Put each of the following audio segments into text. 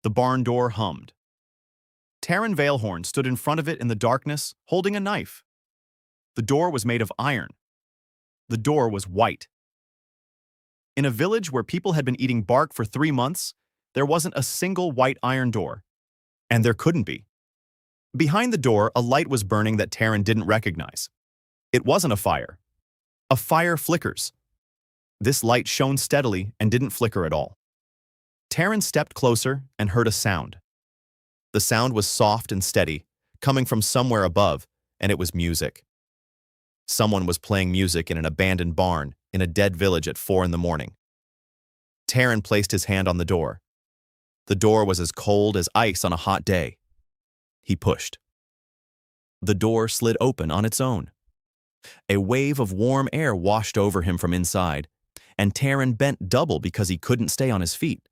The barn door hummed. Taryn Veilhorn stood in front of it in the darkness, holding a knife. The door was made of iron. The door was white. In a village where people had been eating bark for 3 months, there wasn't a single white iron door. And there couldn't be. Behind the door, a light was burning that Taryn didn't recognize. It wasn't a fire. A fire flickers. This light shone steadily and didn't flicker at all. Taryn stepped closer and heard a sound. The sound was soft and steady, coming from somewhere above, and it was music. Someone was playing music in an abandoned barn in a dead village at 4 in the morning. Taryn placed his hand on the door. The door was as cold as ice on a hot day. He pushed. The door slid open on its own. A wave of warm air washed over him from inside, and Taryn bent double because he couldn't stay on his feet.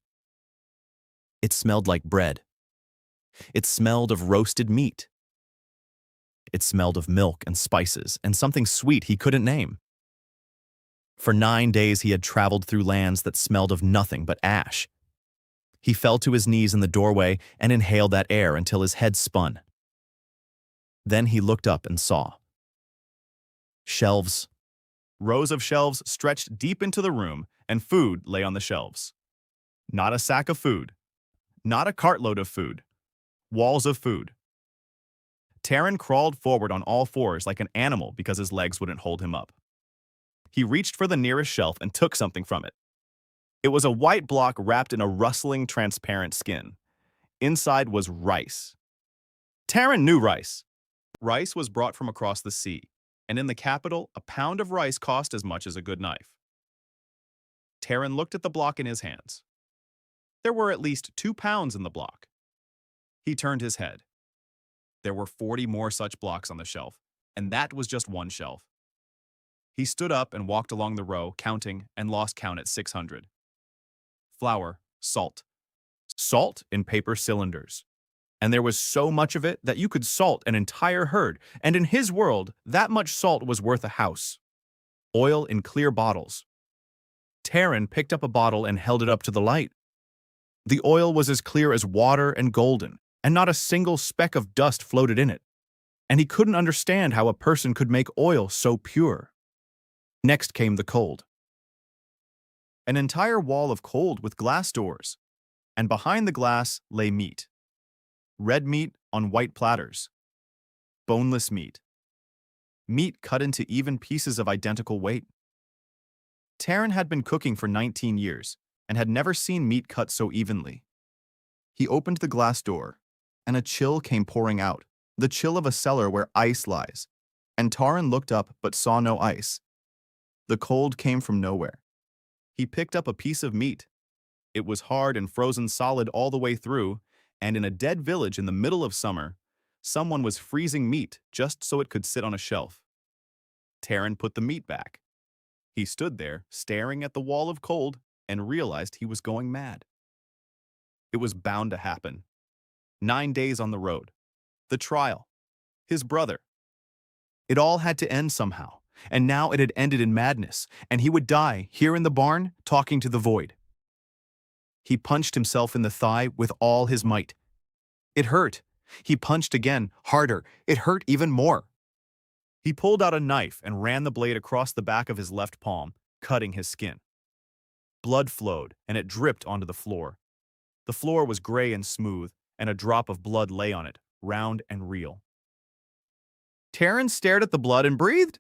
It smelled like bread. It smelled of roasted meat. It smelled of milk and spices and something sweet he couldn't name. For 9 days he had traveled through lands that smelled of nothing but ash. He fell to his knees in the doorway and inhaled that air until his head spun. Then he looked up and saw shelves. Rows of shelves stretched deep into the room, and food lay on the shelves. Not a sack of food. Not a cartload of food. Walls of food. Taryn crawled forward on all fours like an animal because his legs wouldn't hold him up. He reached for the nearest shelf and took something from it. It was a white block wrapped in a rustling, transparent skin. Inside was rice. Taryn knew rice. Rice was brought from across the sea, and in the capital, a pound of rice cost as much as a good knife. Taryn looked at the block in his hands. There were at least 2 pounds in the block. He turned his head. There were 40 more such blocks on the shelf, and that was just one shelf. He stood up and walked along the row, counting, and lost count at 600. Flour, salt. Salt in paper cylinders. And there was so much of it that you could salt an entire herd, and in his world, that much salt was worth a house. Oil in clear bottles. Taryn picked up a bottle and held it up to the light. The oil was as clear as water and golden, and not a single speck of dust floated in it. And he couldn't understand how a person could make oil so pure. Next came the cold. An entire wall of cold with glass doors, and behind the glass lay meat. Red meat on white platters. Boneless meat. Meat cut into even pieces of identical weight. Taryn had been cooking for 19 years and had never seen meat cut so evenly. He opened the glass door, and a chill came pouring out, the chill of a cellar where ice lies, and Taryn looked up but saw no ice. The cold came from nowhere. He picked up a piece of meat. It was hard and frozen solid all the way through, and in a dead village in the middle of summer, someone was freezing meat just so it could sit on a shelf. Taryn put the meat back. He stood there, staring at the wall of cold, and realized he was going mad. It was bound to happen. 9 days on the road. The trial. His brother. It all had to end somehow, and now it had ended in madness, and he would die here in the barn, talking to the void. He punched himself in the thigh with all his might. It hurt. He punched again, harder. It hurt even more. He pulled out a knife and ran the blade across the back of his left palm, cutting his skin. Blood flowed, and it dripped onto the floor. The floor was gray and smooth, and a drop of blood lay on it, round and real. Taryn stared at the blood and breathed.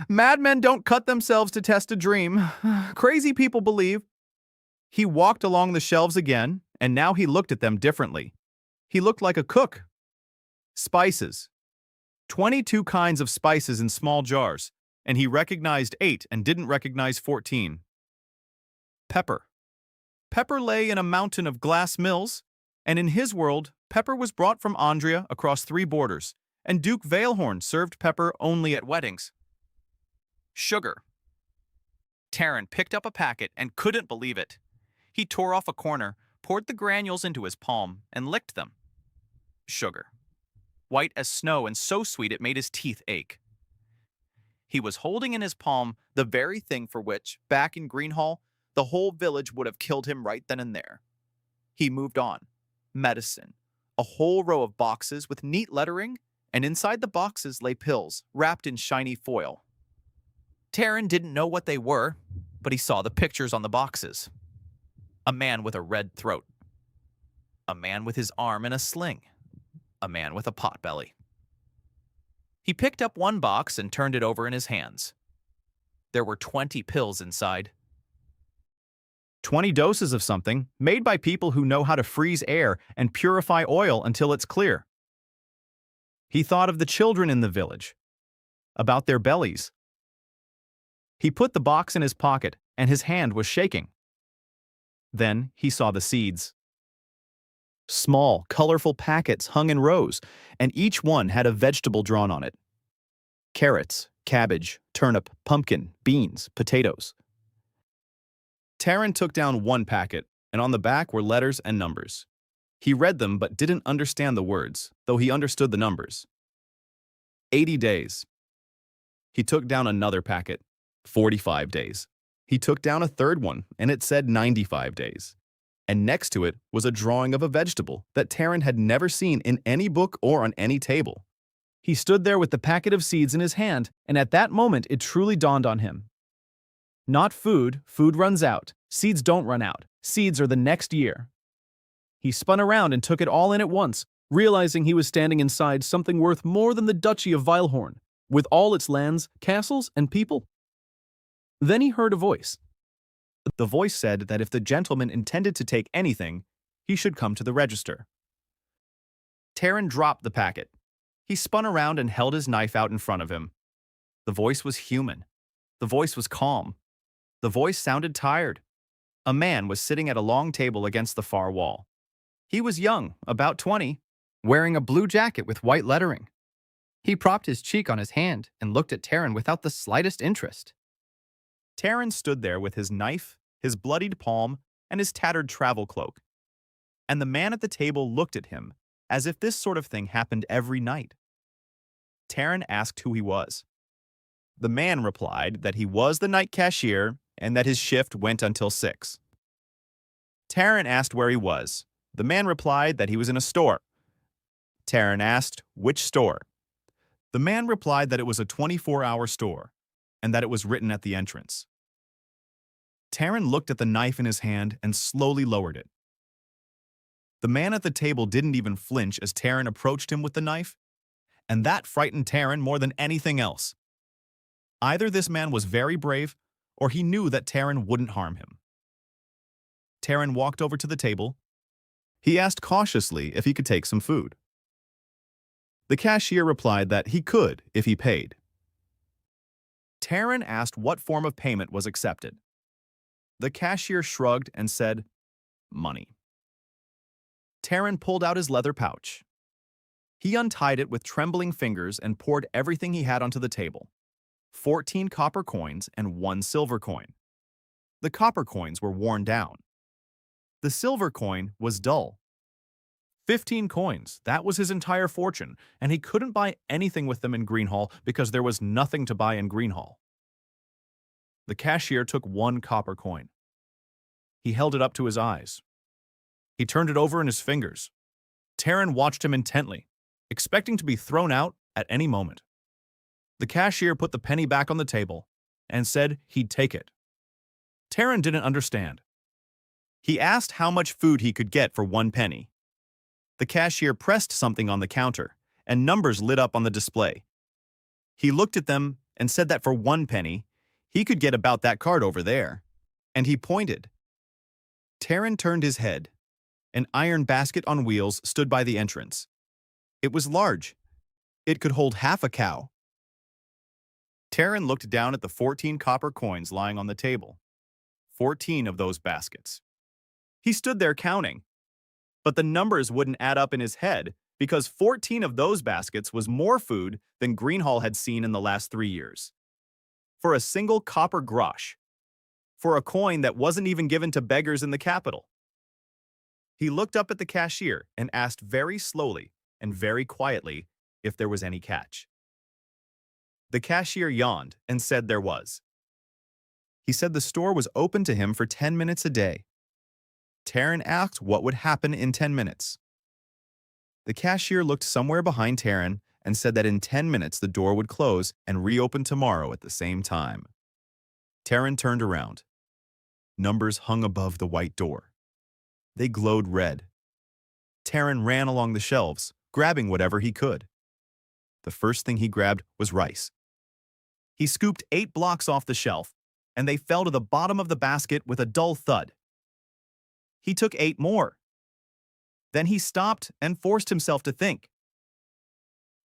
Madmen don't cut themselves to test a dream. Crazy people believe. He walked along the shelves again, and now he looked at them differently. He looked like a cook. Spices. 22 kinds of spices in small jars, and he recognized 8 and didn't recognize 14. Pepper. Pepper lay in a mountain of glass mills, and in his world, pepper was brought from Andria across 3 borders, and Duke Veilhorn served pepper only at weddings. Sugar. Taryn picked up a packet and couldn't believe it. He tore off a corner, poured the granules into his palm, and licked them. Sugar. White as snow and so sweet it made his teeth ache. He was holding in his palm the very thing for which, back in Greenhall, the whole village would have killed him right then and there. He moved on. Medicine. A whole row of boxes with neat lettering, and inside the boxes lay pills wrapped in shiny foil. Taryn didn't know what they were, but he saw the pictures on the boxes. A man with a red throat. A man with his arm in a sling. A man with a potbelly. He picked up one box and turned it over in his hands. There were 20 pills inside. 20 doses of something made by people who know how to freeze air and purify oil until it's clear. He thought of the children in the village, about their bellies. He put the box in his pocket and his hand was shaking. Then he saw the seeds. Small, colorful packets hung in rows, and each one had a vegetable drawn on it. Carrots, cabbage, turnip, pumpkin, beans, potatoes. Taryn took down one packet, and on the back were letters and numbers. He read them but didn't understand the words, though he understood the numbers. 80 days. He took down another packet. 45 days. He took down a third one, and it said 95 days. And next to it was a drawing of a vegetable that Taryn had never seen in any book or on any table. He stood there with the packet of seeds in his hand, and at that moment it truly dawned on him. Not food, food runs out. Seeds don't run out. Seeds are the next year. He spun around and took it all in at once, realizing he was standing inside something worth more than the Duchy of Weilhorn, with all its lands, castles, and people. Then he heard a voice. The voice said that if the gentleman intended to take anything, he should come to the register. Taryn dropped the packet. He spun around and held his knife out in front of him. The voice was human. The voice was calm. The voice sounded tired. A man was sitting at a long table against the far wall. He was young, about 20, wearing a blue jacket with white lettering. He propped his cheek on his hand and looked at Taryn without the slightest interest. Taryn stood there with his knife, his bloodied palm, and his tattered travel cloak. And the man at the table looked at him as if this sort of thing happened every night. Taryn asked who he was. The man replied that he was the night cashier and that his shift went until 6. Taryn asked where he was. The man replied that he was in a store. Taryn asked which store. The man replied that it was a 24-hour store and that it was written at the entrance. Taryn looked at the knife in his hand and slowly lowered it. The man at the table didn't even flinch as Taryn approached him with the knife, and that frightened Taryn more than anything else. Either this man was very brave, or he knew that Taryn wouldn't harm him. Taryn walked over to the table. He asked cautiously if he could take some food. The cashier replied that he could if he paid. Taryn asked what form of payment was accepted. The cashier shrugged and said, "Money." Taryn pulled out his leather pouch. He untied it with trembling fingers and poured everything he had onto the table. 14 copper coins and 1 silver coin. The copper coins were worn down. The silver coin was dull. 15 coins, that was his entire fortune, and he couldn't buy anything with them in Greenhall because there was nothing to buy in Greenhall. The cashier took 1 copper coin. He held it up to his eyes. He turned it over in his fingers. Taryn watched him intently, expecting to be thrown out at any moment. The cashier put the penny back on the table and said he'd take it. Taryn didn't understand. He asked how much food he could get for 1 penny. The cashier pressed something on the counter, and numbers lit up on the display. He looked at them and said that for 1 penny, he could get about that card over there, and he pointed. Taryn turned his head. An iron basket on wheels stood by the entrance. It was large. It could hold half a cow. Taryn looked down at the 14 copper coins lying on the table. 14 of those baskets. He stood there counting. But the numbers wouldn't add up in his head because 14 of those baskets was more food than Greenhall had seen in the last 3 years. For a single copper grosch. For a coin that wasn't even given to beggars in the capital. He looked up at the cashier and asked very slowly and very quietly if there was any catch. The cashier yawned and said there was. He said the store was open to him for 10 minutes a day. Taryn asked what would happen in 10 minutes. The cashier looked somewhere behind Taryn and said that in 10 minutes the door would close and reopen tomorrow at the same time. Taryn turned around. Numbers hung above the white door. They glowed red. Taryn ran along the shelves, grabbing whatever he could. The first thing he grabbed was rice. He scooped 8 blocks off the shelf, and they fell to the bottom of the basket with a dull thud. He took 8 more. Then he stopped and forced himself to think.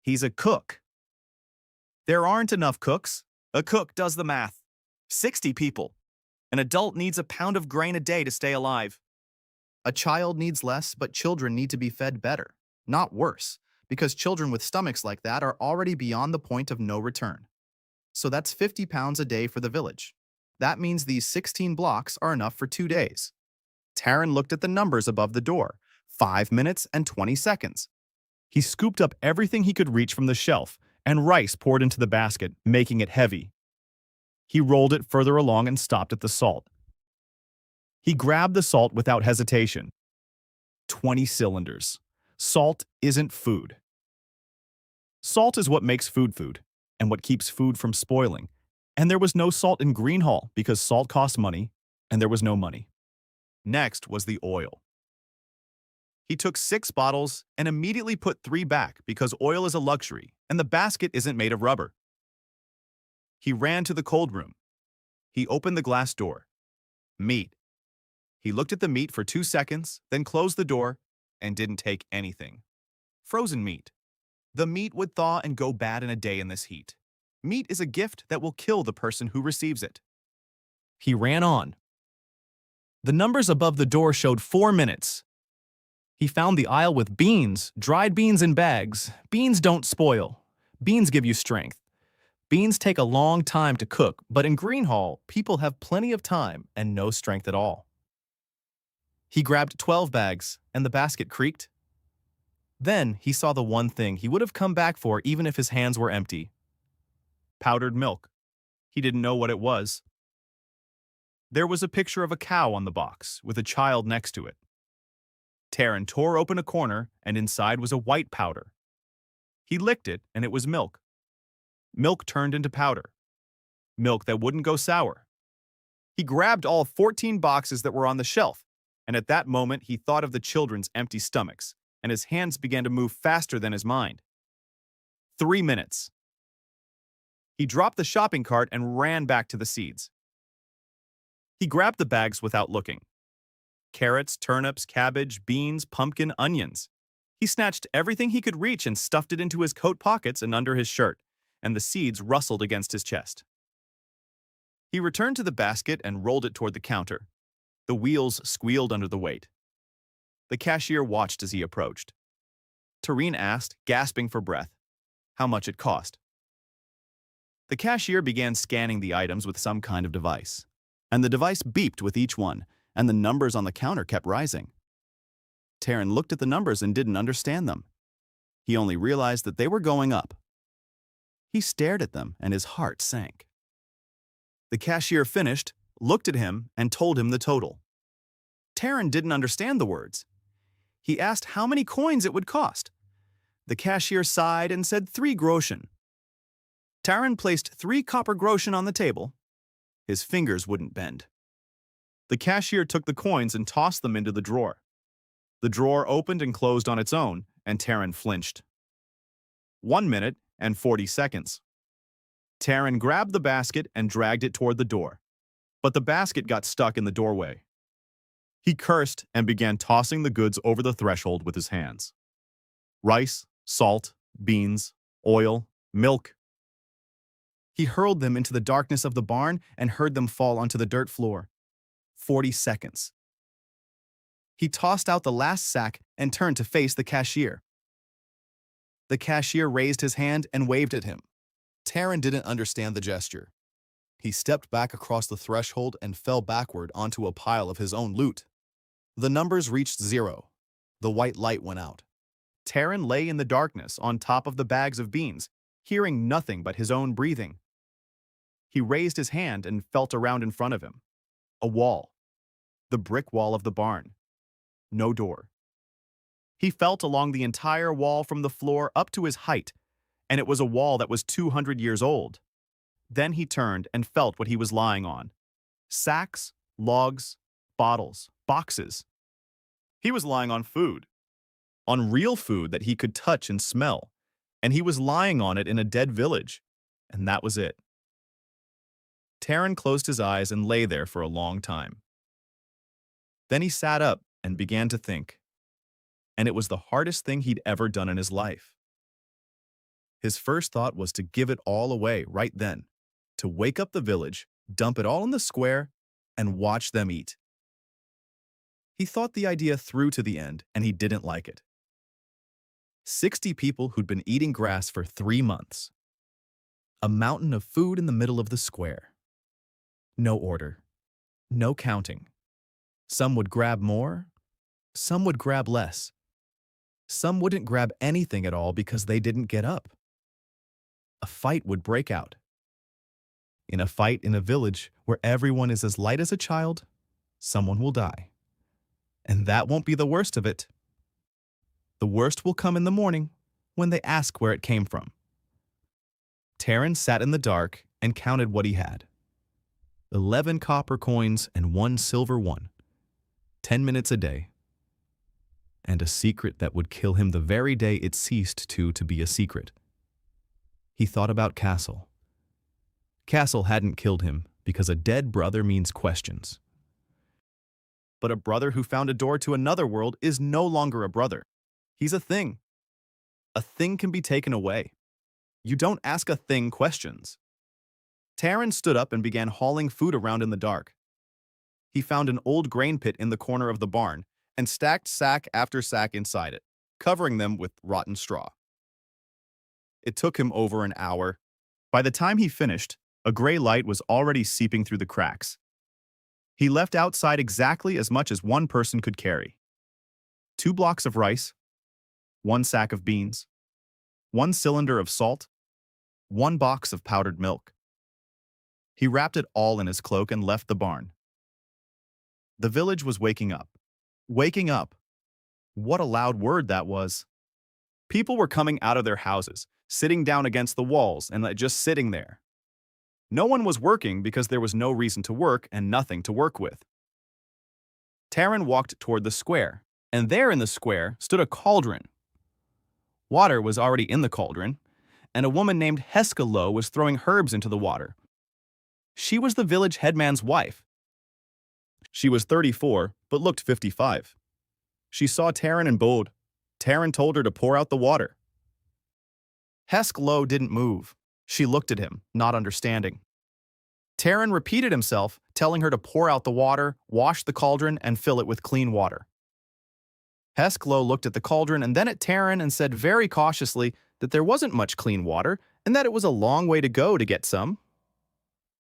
He's a cook. There aren't enough cooks. A cook does the math. 60 people. An adult needs a pound of grain a day to stay alive. A child needs less, but children need to be fed better, not worse, because children with stomachs like that are already beyond the point of no return. So that's 50 pounds a day for the village. That means these 16 blocks are enough for 2 days. Taryn looked at the numbers above the door. 5 minutes and 20 seconds. He scooped up everything he could reach from the shelf, and rice poured into the basket, making it heavy. He rolled it further along and stopped at the salt. He grabbed the salt without hesitation. 20 cylinders. Salt isn't food. Salt is what makes food, and what keeps food from spoiling. And there was no salt in Greenhall because salt cost money, and there was no money. Next was the oil. He took 6 bottles and immediately put 3 back because oil is a luxury and the basket isn't made of rubber. He ran to the cold room. He opened the glass door. Meat. He looked at the meat for 2 seconds, then closed the door and didn't take anything. Frozen meat. The meat would thaw and go bad in a day in this heat. Meat is a gift that will kill the person who receives it. He ran on. The numbers above the door showed 4 minutes. He found the aisle with beans, dried beans in bags. Beans don't spoil. Beans give you strength. Beans take a long time to cook, but in Greenhall, people have plenty of time and no strength at all. He grabbed 12 bags, and the basket creaked. Then he saw the one thing he would have come back for even if his hands were empty. Powdered milk. He didn't know what it was. There was a picture of a cow on the box, with a child next to it. Taryn tore open a corner, and inside was a white powder. He licked it, and it was milk. Milk turned into powder. Milk that wouldn't go sour. He grabbed all 14 boxes that were on the shelf, and at that moment he thought of the children's empty stomachs, and his hands began to move faster than his mind. 3 minutes. He dropped the shopping cart and ran back to the seeds. He grabbed the bags without looking. Carrots, turnips, cabbage, beans, pumpkin, onions. He snatched everything he could reach and stuffed it into his coat pockets and under his shirt, and the seeds rustled against his chest. He returned to the basket and rolled it toward the counter. The wheels squealed under the weight. The cashier watched as he approached. Taryn asked, gasping for breath, how much it cost. The cashier began scanning the items with some kind of device, and the device beeped with each one, and the numbers on the counter kept rising. Taryn looked at the numbers and didn't understand them. He only realized that they were going up. He stared at them, and his heart sank. The cashier finished, looked at him, and told him the total. Taryn didn't understand the words. He asked how many coins it would cost. The cashier sighed and said 3 groschen. Taryn placed 3 copper groschen on the table. His fingers wouldn't bend. The cashier took the coins and tossed them into the drawer. The drawer opened and closed on its own, and Taryn flinched. 1 minute and 40 seconds. Taryn grabbed the basket and dragged it toward the door, but the basket got stuck in the doorway. He cursed and began tossing the goods over the threshold with his hands. Rice, salt, beans, oil, milk. He hurled them into the darkness of the barn and heard them fall onto the dirt floor. 40 seconds. He tossed out the last sack and turned to face the cashier. The cashier raised his hand and waved at him. Taryn didn't understand the gesture. He stepped back across the threshold and fell backward onto a pile of his own loot. The numbers reached 0. The white light went out. Taryn lay in the darkness on top of the bags of beans, hearing nothing but his own breathing. He raised his hand and felt around in front of him. A wall. The brick wall of the barn. no door. He felt along the entire wall from the floor up to his height, and it was a wall that was 200 years old. Then he turned and felt what he was lying on. Sacks, logs, bottles, boxes. He was lying on food, on real food that he could touch and smell, and he was lying on it in a dead village, and that was it. Taran closed his eyes and lay there for a long time. Then he sat up and began to think, and it was the hardest thing he'd ever done in his life. His first thought was to give it all away right then, to wake up the village, dump it all in the square, and watch them eat. He thought the idea through to the end, and he didn't like it. 60 people who'd been eating grass for 3 months. A mountain of food in the middle of the square. No order. No counting. Some would grab more. Some would grab less. Some wouldn't grab anything at all because they didn't get up. A fight would break out. In a fight in a village where everyone is as light as a child, someone will die. And that won't be the worst of it. The worst will come in the morning when they ask where it came from. Taran sat in the dark and counted what he had. 11 copper coins and 1 silver one. 10 minutes a day. And a secret that would kill him the very day it ceased to be a secret. He thought about Castle. Castle hadn't killed him because a dead brother means questions. But a brother who found a door to another world is no longer a brother. He's a thing. A thing can be taken away. You don't ask a thing questions. Taran stood up and began hauling food around in the dark. He found an old grain pit in the corner of the barn and stacked sack after sack inside it, covering them with rotten straw. It took him over an hour. By the time he finished, a gray light was already seeping through the cracks. He left outside exactly as much as one person could carry. 2 blocks of rice, 1 sack of beans, 1 cylinder of salt, 1 box of powdered milk. He wrapped it all in his cloak and left the barn. The village was waking up. Waking up. What a loud word that was. People were coming out of their houses, sitting down against the walls and just sitting there. No one was working because there was no reason to work and nothing to work with. Taran walked toward the square, and there in the square stood a cauldron. Water was already in the cauldron, and a woman named Heskalo was throwing herbs into the water. She was the village headman's wife. She was 34, but looked 55. She saw Taran and bowed. Taran told her to pour out the water. Heskalo didn't move. She looked at him, not understanding. Taran repeated himself, telling her to pour out the water, wash the cauldron, and fill it with clean water. Heskalo looked at the cauldron and then at Taran and said very cautiously that there wasn't much clean water and that it was a long way to go to get some.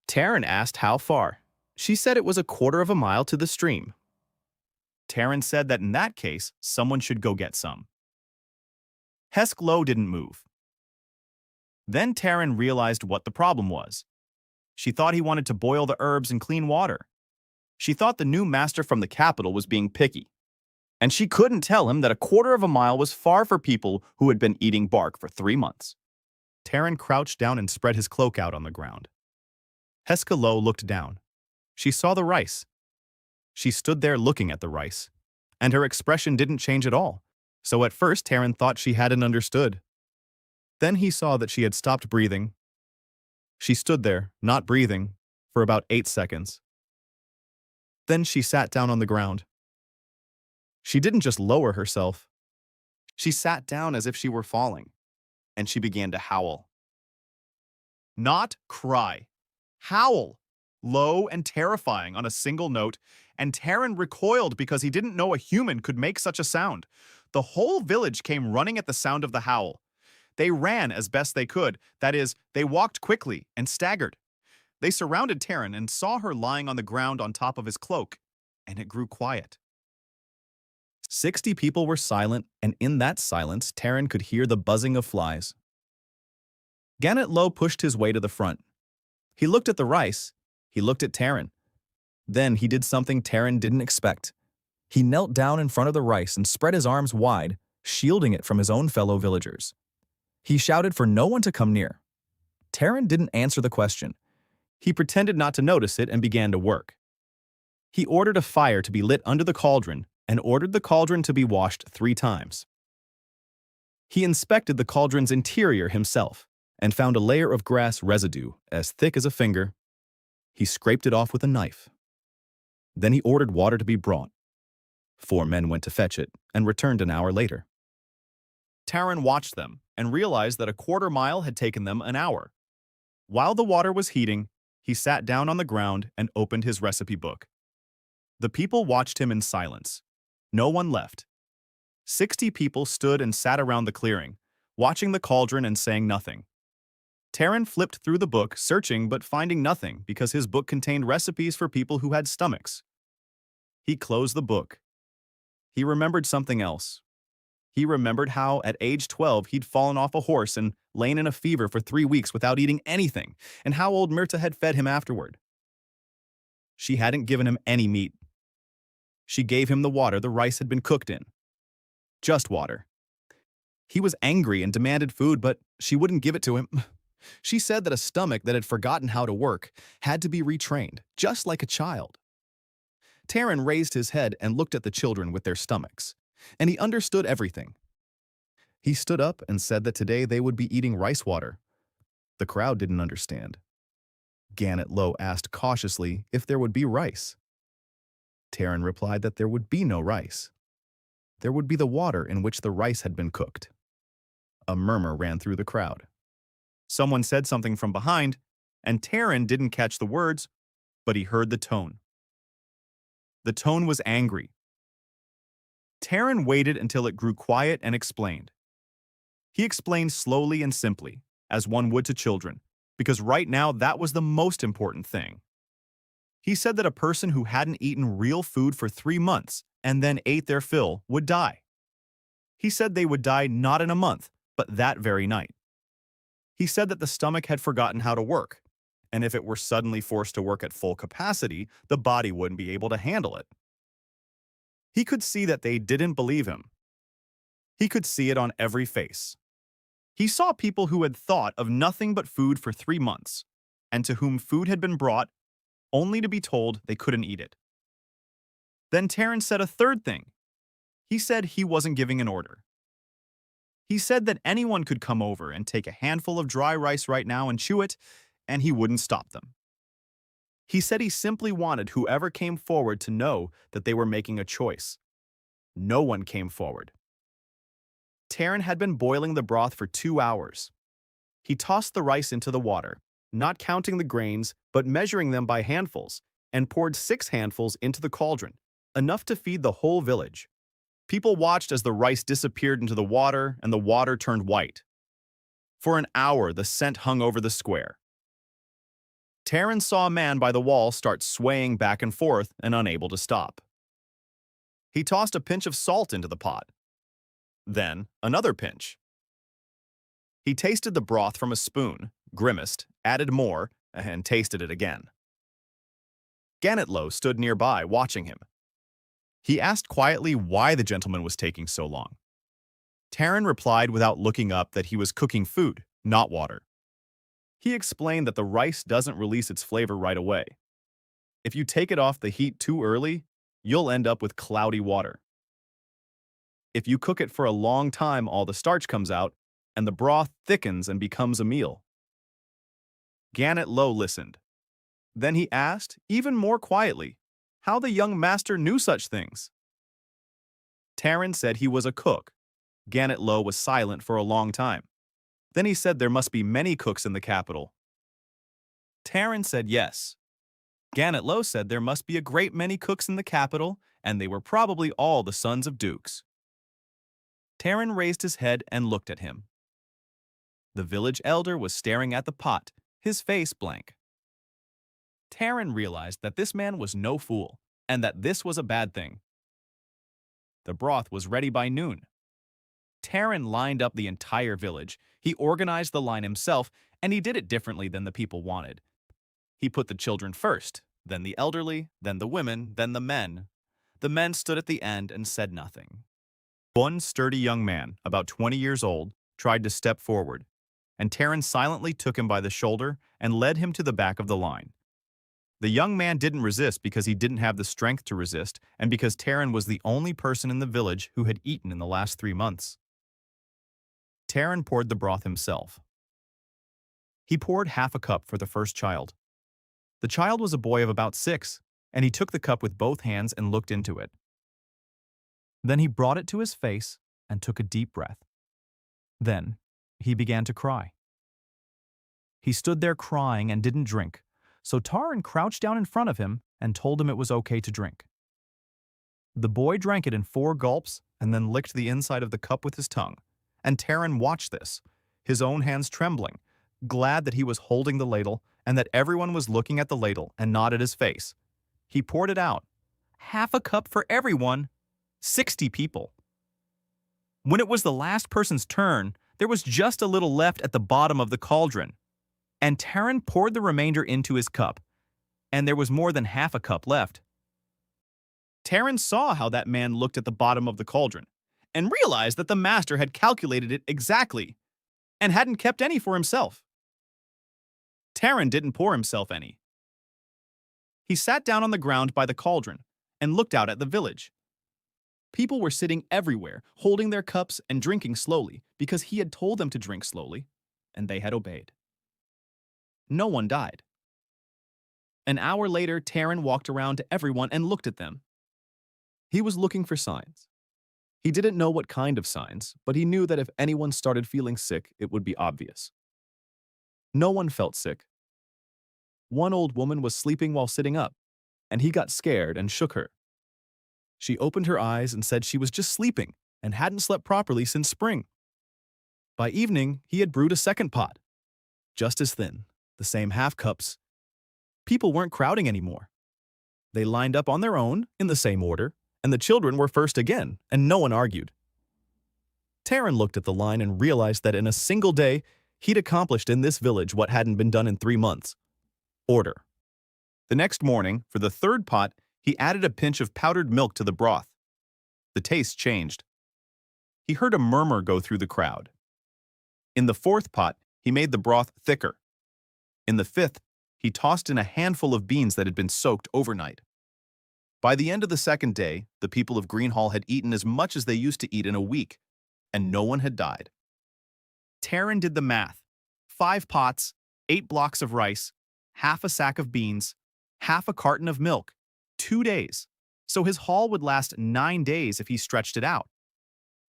Taran asked how far. She said it was 1/4 of a mile to the stream. Taran said that in that case, someone should go get some. Heskalo didn't move. Then Taran realized what the problem was. She thought he wanted to boil the herbs in clean water. She thought the new master from the capital was being picky. And she couldn't tell him that 1/4 of a mile was far for people who had been eating bark for 3 months. Taran crouched down and spread his cloak out on the ground. Heskalo looked down. She saw the rice. She stood there looking at the rice, and her expression didn't change at all. So at first Taran thought she hadn't understood. Then he saw that she had stopped breathing. She stood there, not breathing, for about 8 seconds. Then she sat down on the ground. She didn't just lower herself. She sat down as if she were falling, and she began to howl. Not cry. Howl. Low and terrifying on a single note, and Taran recoiled because he didn't know a human could make such a sound. The whole village came running at the sound of the howl. They ran as best they could. That is, they walked quickly and staggered. They surrounded Taran and saw her lying on the ground on top of his cloak, and it grew quiet. 60 people were silent, and in that silence, Taran could hear the buzzing of flies. Gannet Lo pushed his way to the front. He looked at the rice. He looked at Taran. Then he did something Taran didn't expect. He knelt down in front of the rice and spread his arms wide, shielding it from his own fellow villagers. He shouted for no one to come near. Taran didn't answer the question. He pretended not to notice it and began to work. He ordered a fire to be lit under the cauldron and ordered the cauldron to be washed 3 times. He inspected the cauldron's interior himself and found a layer of grass residue as thick as a finger. He scraped it off with a knife. Then he ordered water to be brought. 4 men went to fetch it and returned an hour later. Taran watched them and realized that a quarter mile had taken them an hour. While the water was heating, he sat down on the ground and opened his recipe book. The people watched him in silence. No one left. 60 people stood and sat around the clearing, watching the cauldron and saying nothing. Taran flipped through the book, searching but finding nothing because his book contained recipes for people who had stomachs. He closed the book. He remembered something else. He remembered how, at age 12, he'd fallen off a horse and lain in a fever for 3 weeks without eating anything, and how old Myrta had fed him afterward. She hadn't given him any meat. She gave him the water the rice had been cooked in. Just water. He was angry and demanded food, but she wouldn't give it to him. She said that a stomach that had forgotten how to work had to be retrained, just like a child. Taran raised his head and looked at the children with their stomachs, and he understood everything. He stood up and said that today they would be eating rice water. The crowd didn't understand. Gannett Low asked cautiously if there would be rice. Taran replied that there would be no rice. There would be the water in which the rice had been cooked. A murmur ran through the crowd. Someone said something from behind, and Taran didn't catch the words, but he heard the tone. The tone was angry. Taran waited until it grew quiet and explained. He explained slowly and simply, as one would to children, because right now that was the most important thing. He said that a person who hadn't eaten real food for 3 months and then ate their fill would die. He said they would die not in a month, but that very night. He said that the stomach had forgotten how to work, and if it were suddenly forced to work at full capacity, the body wouldn't be able to handle it. He could see that they didn't believe him. He could see it on every face. He saw people who had thought of nothing but food for 3 months, and to whom food had been brought only to be told they couldn't eat it. Then Taran said a third thing. He said he wasn't giving an order. He said that anyone could come over and take a handful of dry rice right now and chew it, and he wouldn't stop them. He said he simply wanted whoever came forward to know that they were making a choice. No one came forward. Taran had been boiling the broth for 2 hours. He tossed the rice into the water, not counting the grains, but measuring them by handfuls, and poured 6 handfuls into the cauldron, enough to feed the whole village. People watched as the rice disappeared into the water and the water turned white. For an hour, the scent hung over the square. Taran saw a man by the wall start swaying back and forth and unable to stop. He tossed a pinch of salt into the pot. Then another pinch. He tasted the broth from a spoon, grimaced, added more, and tasted it again. Ganetlow stood nearby, watching him. He asked quietly why the gentleman was taking so long. Taran replied without looking up that he was cooking food, not water. He explained that the rice doesn't release its flavor right away. If you take it off the heat too early, you'll end up with cloudy water. If you cook it for a long time, all the starch comes out, and the broth thickens and becomes a meal. Ganetlow listened. Then he asked, even more quietly, how the young master knew such things. Taran said he was a cook. Ganetlow was silent for a long time. Then he said there must be many cooks in the capital. Taran said yes. Ganetlow said there must be a great many cooks in the capital, and they were probably all the sons of dukes. Taran raised his head and looked at him. The village elder was staring at the pot, his face blank. Taran realized that this man was no fool, and that this was a bad thing. The broth was ready by noon. Taran lined up the entire village. He organized the line himself, and he did it differently than the people wanted. He put the children first, then the elderly, then the women, then the men. The men stood at the end and said nothing. One sturdy young man, about 20 years old, tried to step forward, and Taryn silently took him by the shoulder and led him to the back of the line. The young man didn't resist because he didn't have the strength to resist and because Taryn was the only person in the village who had eaten in the last 3 months. Taryn poured the broth himself. He poured half a cup for the first child. The child was a boy of about 6, and he took the cup with both hands and looked into it. Then he brought it to his face and took a deep breath. Then he began to cry. He stood there crying and didn't drink, so Taryn crouched down in front of him and told him it was okay to drink. The boy drank it in 4 gulps and then licked the inside of the cup with his tongue, and Taryn watched this, his own hands trembling, glad that he was holding the ladle and that everyone was looking at the ladle and not at his face. He poured it out. Half a cup for everyone. 60 people. When it was the last person's turn, there was just a little left at the bottom of the cauldron, and Taryn poured the remainder into his cup, and there was more than half a cup left. Taryn saw how that man looked at the bottom of the cauldron and realized that the master had calculated it exactly and hadn't kept any for himself. Taryn didn't pour himself any. He sat down on the ground by the cauldron and looked out at the village. People were sitting everywhere, holding their cups and drinking slowly because he had told them to drink slowly, and they had obeyed. No one died. An hour later, Taryn walked around to everyone and looked at them. He was looking for signs. He didn't know what kind of signs, but he knew that if anyone started feeling sick, it would be obvious. No one felt sick. One old woman was sleeping while sitting up, and he got scared and shook her. She opened her eyes and said she was just sleeping and hadn't slept properly since spring. By evening, he had brewed a second pot, just as thin, the same half cups. People weren't crowding anymore. They lined up on their own, in the same order, and the children were first again, and no one argued. Taryn looked at the line and realized that in a single day, he'd accomplished in this village what hadn't been done in 3 months. Order. The next morning, for the third pot, he added a pinch of powdered milk to the broth. The taste changed. He heard a murmur go through the crowd. In the fourth pot, he made the broth thicker. In the fifth, he tossed in a handful of beans that had been soaked overnight. By the end of the second day, the people of Greenhall had eaten as much as they used to eat in a week, and no one had died. Taryn did the math. 5 pots, 8 blocks of rice, half a sack of beans, half a carton of milk, 2 days. So his haul would last 9 days if he stretched it out.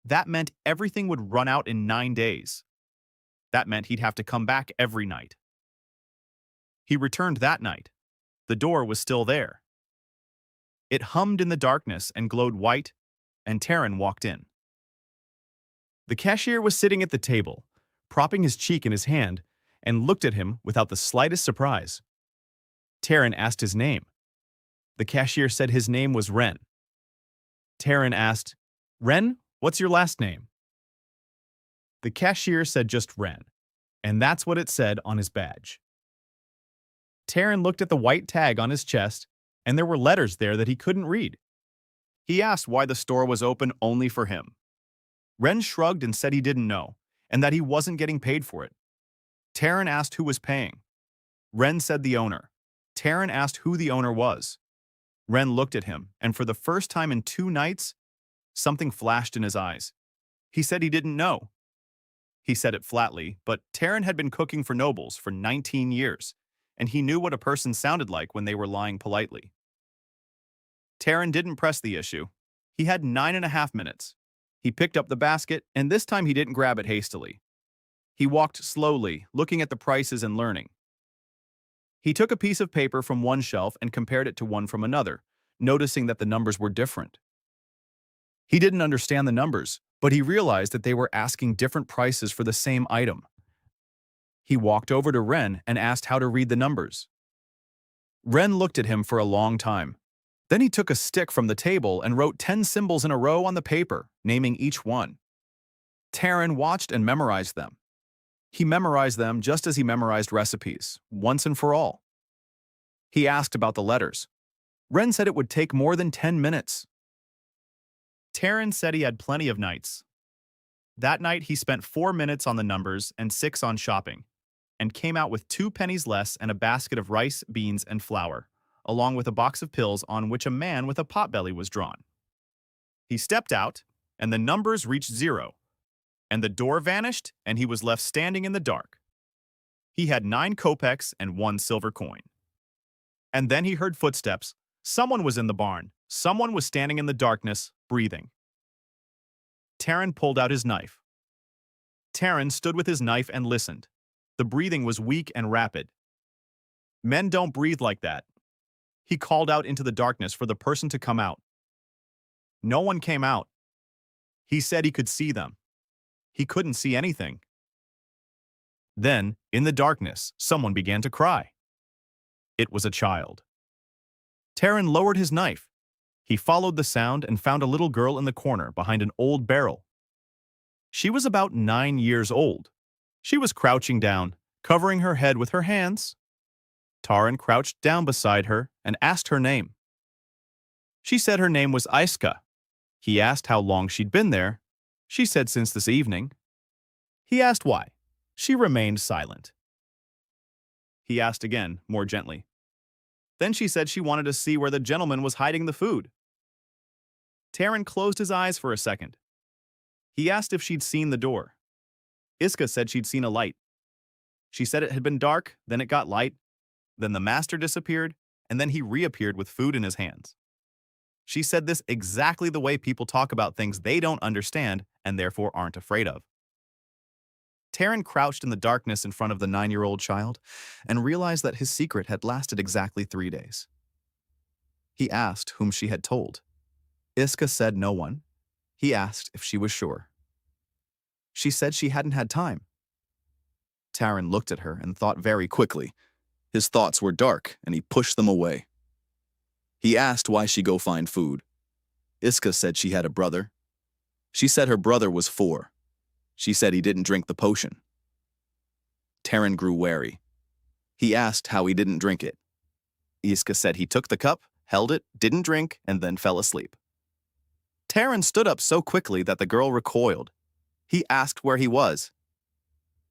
That meant everything would run out in 9 days. That meant he'd have to come back every night. He returned that night. The door was still there. It hummed in the darkness and glowed white, and Taryn walked in. The cashier was sitting at the table, propping his cheek in his hand, and looked at him without the slightest surprise. Taryn asked his name. The cashier said his name was Ren. Taryn asked, "Ren, what's your last name?" The cashier said just Ren, and that's what it said on his badge. Taryn looked at the white tag on his chest, and there were letters there that he couldn't read. He asked why the store was open only for him. Ren shrugged and said he didn't know, and that he wasn't getting paid for it. Taryn asked who was paying. Ren said the owner. Taryn asked who the owner was. Ren looked at him, and for the first time in 2 nights, something flashed in his eyes. He said he didn't know. He said it flatly, but Taryn had been cooking for nobles for 19 years, and he knew what a person sounded like when they were lying politely. Taryn didn't press the issue. He had 9.5 minutes. He picked up the basket, and this time he didn't grab it hastily. He walked slowly, looking at the prices and learning. He took a piece of paper from one shelf and compared it to one from another, noticing that the numbers were different. He didn't understand the numbers, but he realized that they were asking different prices for the same item. He walked over to Ren and asked how to read the numbers. Ren looked at him for a long time. Then he took a stick from the table and wrote 10 symbols in a row on the paper, naming each one. Taryn watched and memorized them. He memorized them just as he memorized recipes, once and for all. He asked about the letters. Ren said it would take more than 10 minutes, Taryn said he had plenty of nights. That night, he spent 4 minutes on the numbers and 6 on shopping, and came out with 2 pennies less and a basket of rice, beans, and flour, along with a box of pills on which a man with a potbelly was drawn. He stepped out, and the numbers reached 0, and the door vanished, and he was left standing in the dark. He had 9 kopecks and 1 silver coin. And then he heard footsteps. Someone was in the barn. Someone was standing in the darkness, breathing. Taryn pulled out his knife. Taryn stood with his knife and listened. The breathing was weak and rapid. Men don't breathe like that. He called out into the darkness for the person to come out. No one came out. He said he could see them. He couldn't see anything. Then, in the darkness, someone began to cry. It was a child. Taryn lowered his knife. He followed the sound and found a little girl in the corner behind an old barrel. She was about 9 years old. She was crouching down, covering her head with her hands. Taryn crouched down beside her and asked her name. She said her name was Iska. He asked how long she'd been there. She said since this evening. He asked why. She remained silent. He asked again, more gently. Then she said she wanted to see where the gentleman was hiding the food. Taryn closed his eyes for a second. He asked if she'd seen the door. Iska said she'd seen a light. She said it had been dark, then it got light, then the master disappeared, and then he reappeared with food in his hands. She said this exactly the way people talk about things they don't understand and therefore aren't afraid of. Taryn crouched in the darkness in front of the 9-year-old child and realized that his secret had lasted exactly 3 days. He asked whom she had told. Iska said no one. He asked if she was sure. She said she hadn't had time. Taryn looked at her and thought very quickly. His thoughts were dark, and he pushed them away. He asked why she go find food. Iska said she had a brother. She said her brother was 4. She said he didn't drink the potion. Taryn grew wary. He asked how he didn't drink it. Iska said he took the cup, held it, didn't drink, and then fell asleep. Taryn stood up so quickly that the girl recoiled. He asked where he was.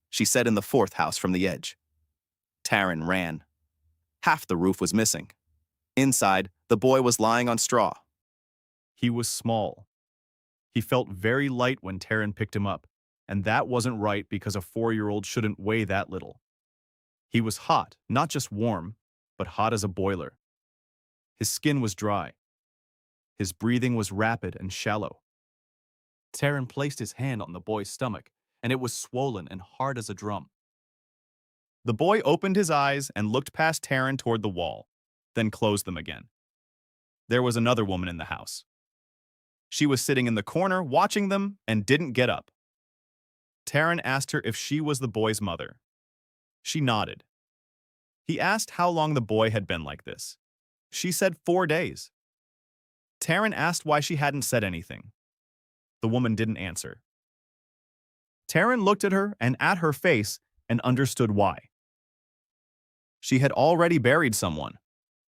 She said in the 4th house from the edge. Taryn ran. Half the roof was missing. Inside, the boy was lying on straw. He was small. He felt very light when Taryn picked him up, and that wasn't right because a 4-year-old shouldn't weigh that little. He was hot, not just warm, but hot as a boiler. His skin was dry. His breathing was rapid and shallow. Taryn placed his hand on the boy's stomach, and it was swollen and hard as a drum. The boy opened his eyes and looked past Taryn toward the wall, then closed them again. There was another woman in the house. She was sitting in the corner watching them and didn't get up. Taryn asked her if she was the boy's mother. She nodded. He asked how long the boy had been like this. She said 4 days. Taryn asked why she hadn't said anything. The woman didn't answer. Taryn looked at her and at her face and understood why. She had already buried someone,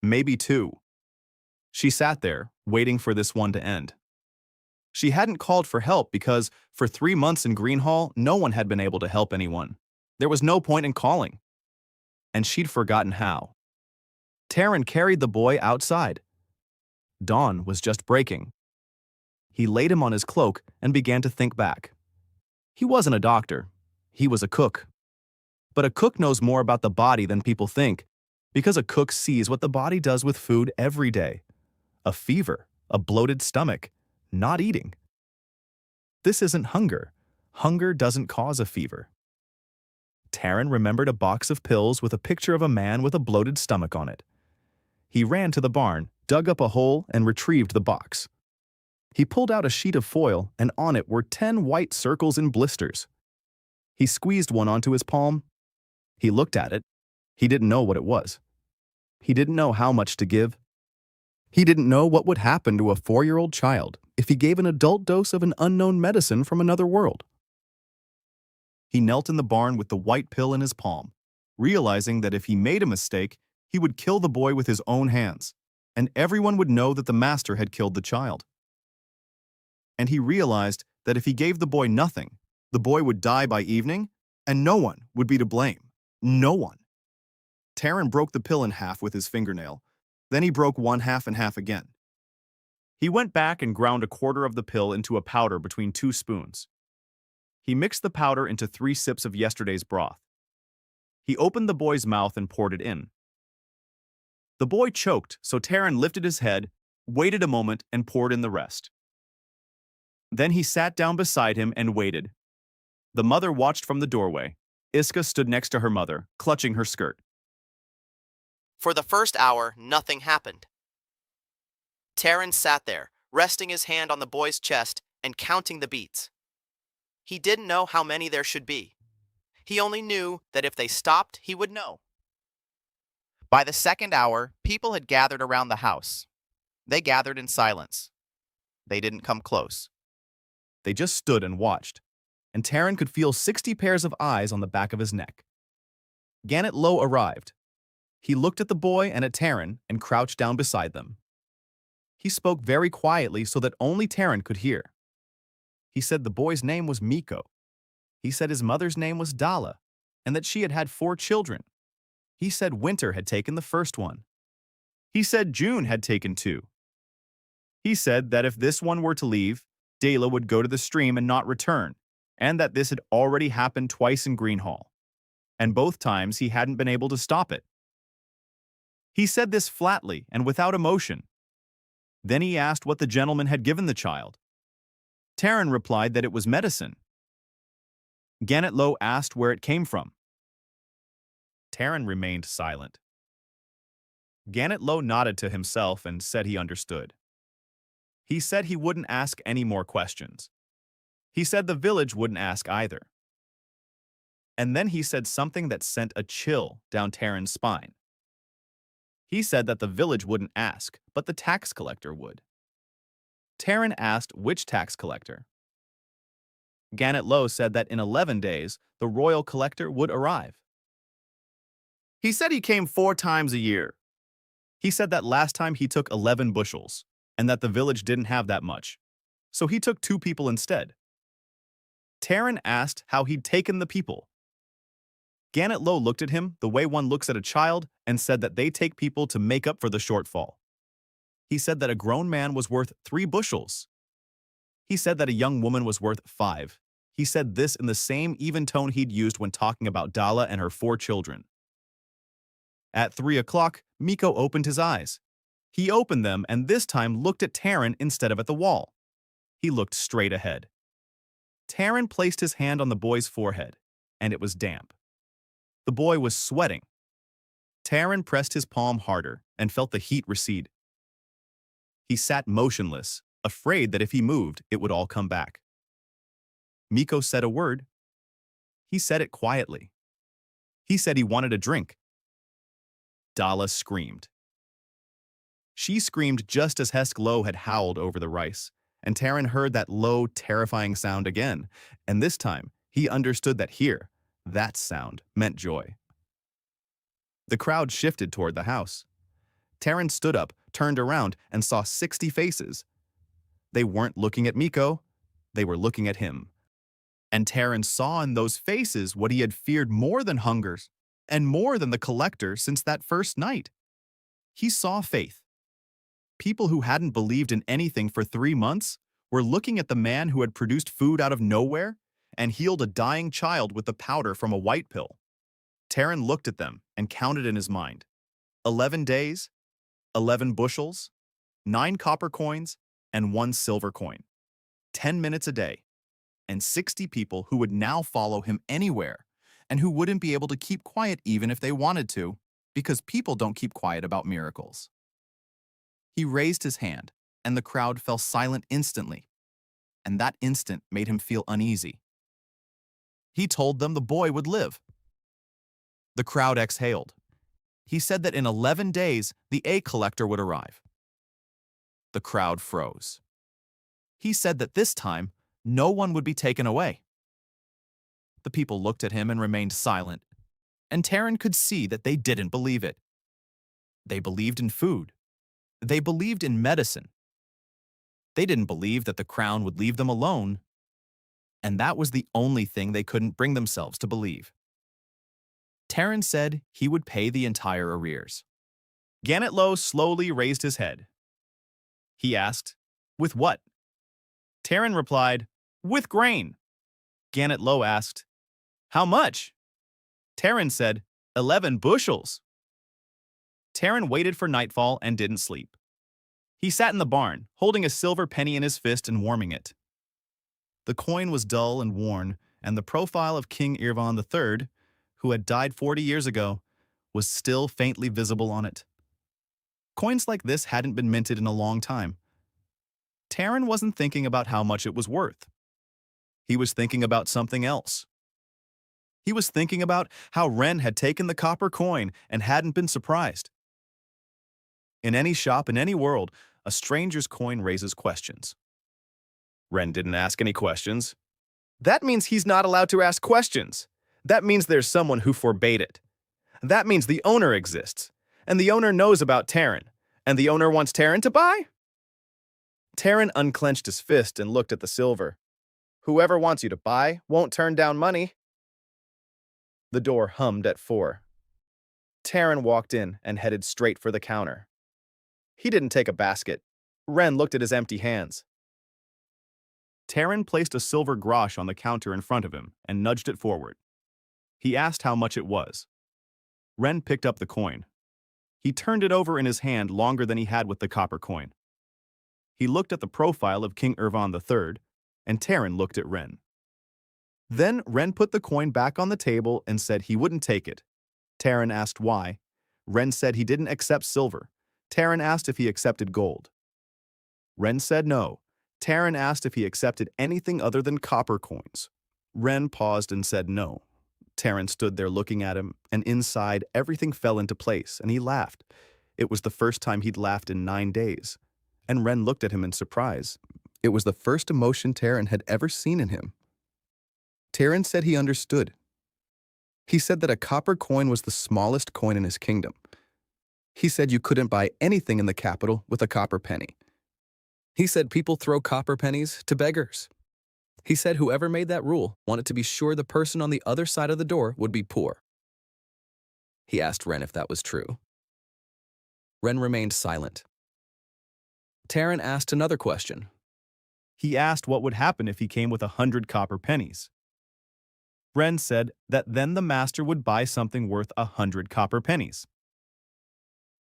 maybe 2. She sat there, waiting for this one to end. She hadn't called for help because, for 3 months in Greenhall, no one had been able to help anyone. There was no point in calling. And she'd forgotten how. Taryn carried the boy outside. Dawn was just breaking. He laid him on his cloak and began to think back. He wasn't a doctor. He was a cook. But a cook knows more about the body than people think, because a cook sees what the body does with food every day. A fever, a bloated stomach, not eating. This isn't hunger. Hunger doesn't cause a fever. Taryn remembered a box of pills with a picture of a man with a bloated stomach on it. He ran to the barn, dug up a hole, and retrieved the box. He pulled out a sheet of foil, and on it were 10 white circles in blisters. He squeezed one onto his palm. He looked at it. He didn't know what it was. He didn't know how much to give. He didn't know what would happen to a 4-year-old child if he gave an adult dose of an unknown medicine from another world. He knelt in the barn with the white pill in his palm, realizing that if he made a mistake, he would kill the boy with his own hands, and everyone would know that the master had killed the child. and he realized that if he gave the boy nothing, the boy would die by evening, and no one would be to blame. No one. Taryn broke the pill in half with his fingernail. Then he broke one half in half again. He went back and ground a quarter of the pill into a powder between 2 spoons. He mixed the powder into 3 sips of yesterday's broth. He opened the boy's mouth and poured it in. The boy choked, so Taryn lifted his head, waited a moment, and poured in the rest. Then he sat down beside him and waited. The mother watched from the doorway. Iska stood next to her mother, clutching her skirt. For the first hour, nothing happened. Taryn sat there, resting his hand on the boy's chest and counting the beats. He didn't know how many there should be. He only knew that if they stopped, he would know. By the second hour, people had gathered around the house. They gathered in silence. They didn't come close. They just stood and watched, and Taryn could feel 60 pairs of eyes on the back of his neck. Gannett Lowe arrived. He looked at the boy and at Taryn and crouched down beside them. He spoke very quietly so that only Taryn could hear. He said the boy's name was Miko. He said his mother's name was Dala, and that she had had 4 children. He said Winter had taken the first one. He said June had taken 2. He said that if this one were to leave, Dala would go to the stream and not return, and that this had already happened twice in Greenhall, and both times he hadn't been able to stop it. He said this flatly and without emotion. Then he asked what the gentleman had given the child. Taryn replied that it was medicine. Gannett Lowe asked where it came from. Taryn remained silent. Gannett Lowe nodded to himself and said he understood. He said he wouldn't ask any more questions. He said the village wouldn't ask either. And then he said something that sent a chill down Taryn's spine. He said that the village wouldn't ask, but the tax collector would. Taryn asked which tax collector. Gannett Lowe said that in 11 days, the royal collector would arrive. He said he came 4 times a year. He said that last time he took 11 bushels, and that the village didn't have that much, so he took 2 people instead. Taryn asked how he'd taken the people. Gannett Lowe looked at him the way one looks at a child and said that they take people to make up for the shortfall. He said that a grown man was worth 3 bushels. He said that a young woman was worth 5. He said this in the same even tone he'd used when talking about Dala and her 4 children. At 3 o'clock, Miko opened his eyes. He opened them and this time looked at Taryn instead of at the wall. He looked straight ahead. Taryn placed his hand on the boy's forehead, and it was damp. The boy was sweating. Taryn pressed his palm harder and felt the heat recede. He sat motionless, afraid that if he moved, it would all come back. Miko said a word. He said it quietly. He said he wanted a drink. Dala screamed. She screamed just as Hesk Lowe had howled over the rice, and Taryn heard that low, terrifying sound again, and this time he understood that here, that sound meant joy. The crowd shifted toward the house. Taryn stood up, turned around, and saw 60 faces. They weren't looking at Miko, they were looking at him. And Taryn saw in those faces what he had feared more than hungers, and more than the collector since that first night. He saw faith. People who hadn't believed in anything for 3 months were looking at the man who had produced food out of nowhere and healed a dying child with the powder from a white pill. Taryn looked at them and counted in his mind. 11 days, 11 bushels, 9 copper coins, and 1 silver coin. 10 minutes a day, and 60 people who would now follow him anywhere and who wouldn't be able to keep quiet even if they wanted to, because people don't keep quiet about miracles. He raised his hand, and the crowd fell silent instantly, and that instant made him feel uneasy. He told them the boy would live. The crowd exhaled. He said that in 11 days, the egg collector would arrive. The crowd froze. He said that this time, no one would be taken away. The people looked at him and remained silent, and Taryn could see that they didn't believe it. They believed in food. They believed in medicine. They didn't believe that the crown would leave them alone, and that was the only thing they couldn't bring themselves to believe. Terran said he would pay the entire arrears. Gannett Low slowly raised his head. He asked, "With what?" Terran replied, "With grain." Gannett Low asked, "How much?" Terran said, 11 bushels. Terran waited for nightfall and didn't sleep. He sat in the barn, holding a silver penny in his fist and warming it. The coin was dull and worn, and the profile of King Irvan III, who had died 40 years ago, was still faintly visible on it. Coins like this hadn't been minted in a long time. Terran wasn't thinking about how much it was worth. He was thinking about something else. He was thinking about how Wren had taken the copper coin and hadn't been surprised. In any shop in any world, a stranger's coin raises questions. Wren didn't ask any questions. That means he's not allowed to ask questions. That means there's someone who forbade it. That means the owner exists, and the owner knows about Terran, and the owner wants Terran to buy? Terran unclenched his fist and looked at the silver. Whoever wants you to buy won't turn down money. The door hummed at 4. Terran walked in and headed straight for the counter. He didn't take a basket. Wren looked at his empty hands. Terran placed a silver grosh on the counter in front of him and nudged it forward. He asked how much it was. Wren picked up the coin. He turned it over in his hand longer than he had with the copper coin. He looked at the profile of King Irvan III, and Terran looked at Wren. Then Wren put the coin back on the table and said he wouldn't take it. Terran asked why. Wren said he didn't accept silver. Terran asked if he accepted gold. Wren said no. Terran asked if he accepted anything other than copper coins. Wren paused and said no. Terran stood there looking at him, and inside everything fell into place, and he laughed. It was the first time he'd laughed in 9 days. And Wren looked at him in surprise. It was the first emotion Terran had ever seen in him. Terran said he understood. He said that a copper coin was the smallest coin in his kingdom. He said you couldn't buy anything in the capital with a copper penny. He said people throw copper pennies to beggars. He said whoever made that rule wanted to be sure the person on the other side of the door would be poor. He asked Wren if that was true. Wren remained silent. Terran asked another question. He asked what would happen if he came with 100 copper pennies. Wren said that then the master would buy something worth 100 copper pennies.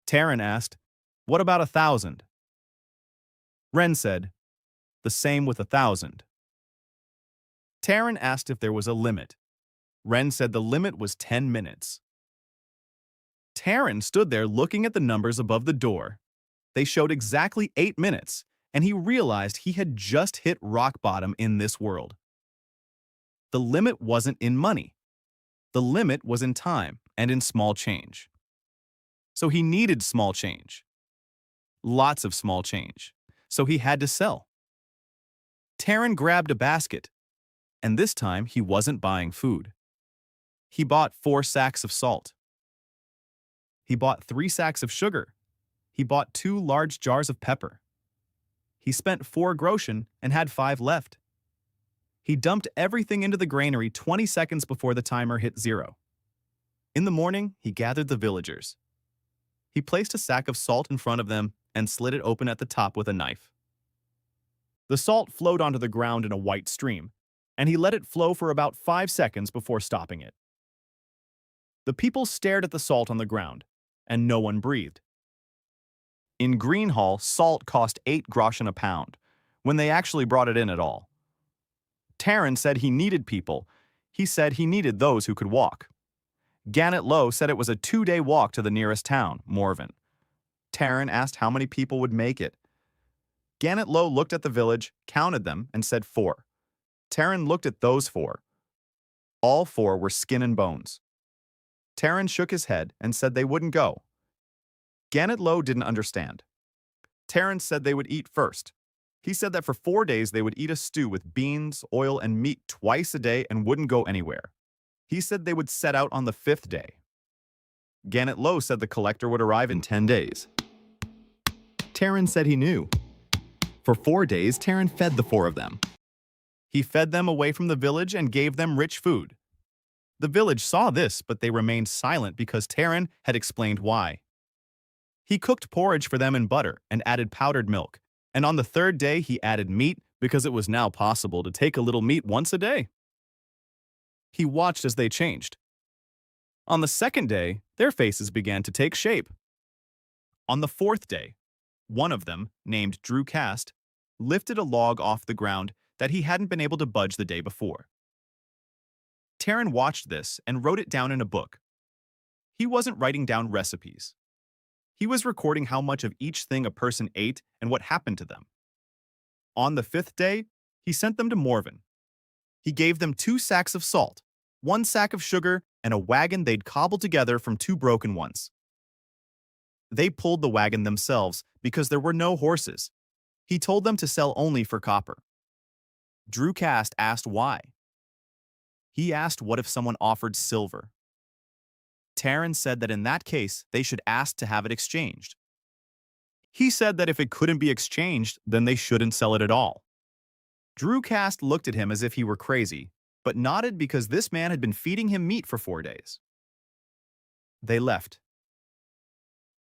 Terran asked, "What about 1,000? Wren said, "The same with 1,000. Terran asked if there was a limit. Wren said the limit was 10 minutes. Terran stood there looking at the numbers above the door. They showed exactly 8 minutes, and he realized he had just hit rock bottom in this world. The limit wasn't in money. The limit was in time and in small change. So he needed small change. Lots of small change. So he had to sell. Terran grabbed a basket, and this time he wasn't buying food. He bought 4 sacks of salt. He bought 3 sacks of sugar. He bought 2 large jars of pepper. He spent 4 groschen and had 5 left. He dumped everything into the granary 20 seconds before the timer hit 0. In the morning, he gathered the villagers. He placed a sack of salt in front of them and slid it open at the top with a knife. The salt flowed onto the ground in a white stream, and he let it flow for about 5 seconds before stopping it. The people stared at the salt on the ground, and no one breathed. In Greenhall, salt cost 8 groschen a pound, when they actually brought it in at all. Terran said he needed people. He said he needed those who could walk. Gannett Low said it was a 2-day walk to the nearest town, Morven. Terran asked how many people would make it. Gannett Low looked at the village, counted them, and said 4. Terran looked at those 4. All 4 were skin and bones. Terran shook his head and said they wouldn't go. Gannett Low didn't understand. Terran said they would eat first. He said that for 4 days they would eat a stew with beans, oil, and meat twice a day and wouldn't go anywhere. He said they would set out on the 5th day. Gannett Low said the collector would arrive in 10 days. Terran said he knew. For 4 days, Taran fed the 4 of them. He fed them away from the village and gave them rich food. The village saw this, but they remained silent because Taran had explained why. He cooked porridge for them in butter and added powdered milk, and on the 3rd day he added meat because it was now possible to take a little meat once a day. He watched as they changed. On the 2nd day, their faces began to take shape. On the 4th day, one of them, named Drew Cast, lifted a log off the ground that he hadn't been able to budge the day before. Taran watched this and wrote it down in a book. He wasn't writing down recipes. He was recording how much of each thing a person ate and what happened to them. On the 5th day, he sent them to Morven. He gave them 2 sacks of salt, 1 sack of sugar, and a wagon they'd cobbled together from 2 broken ones. They pulled the wagon themselves because there were no horses. He told them to sell only for copper. Drew Cast asked why. He asked what if someone offered silver. Taran said that in that case, they should ask to have it exchanged. He said that if it couldn't be exchanged, then they shouldn't sell it at all. Drew Cast looked at him as if he were crazy, but nodded because this man had been feeding him meat for 4 days. They left.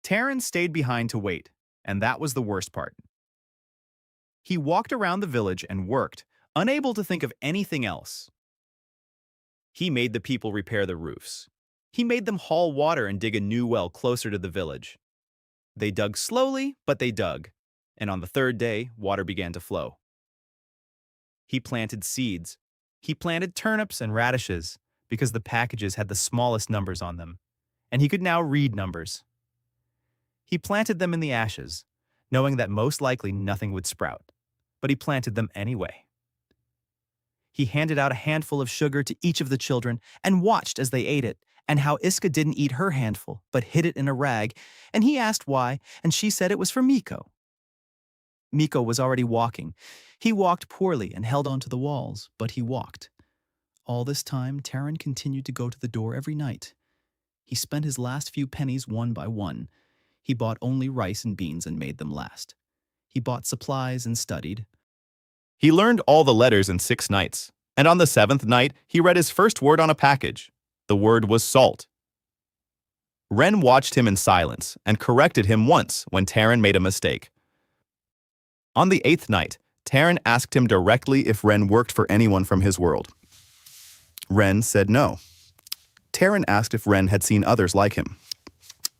Taran stayed behind to wait, and that was the worst part. He walked around the village and worked, unable to think of anything else. He made the people repair the roofs. He made them haul water and dig a new well closer to the village. They dug slowly, but they dug, and on the 3rd day, water began to flow. He planted seeds. He planted turnips and radishes because the packages had the smallest numbers on them, and he could now read numbers. He planted them in the ashes, knowing that most likely nothing would sprout, but he planted them anyway. He handed out a handful of sugar to each of the children and watched as they ate it, and how Iska didn't eat her handful, but hid it in a rag, and he asked why, and she said it was for Miko. Miko was already walking. He walked poorly and held onto the walls, but he walked. All this time, Taran continued to go to the door every night. He spent his last few pennies one by one. He bought only rice and beans and made them last. He bought supplies and studied. He learned all the letters in 6 nights, and on the 7th night, he read his first word on a package. The word was salt. Ren watched him in silence and corrected him once when Taran made a mistake. On the 8th night, Taran asked him directly if Ren worked for anyone from his world. Ren said no. Taran asked if Ren had seen others like him.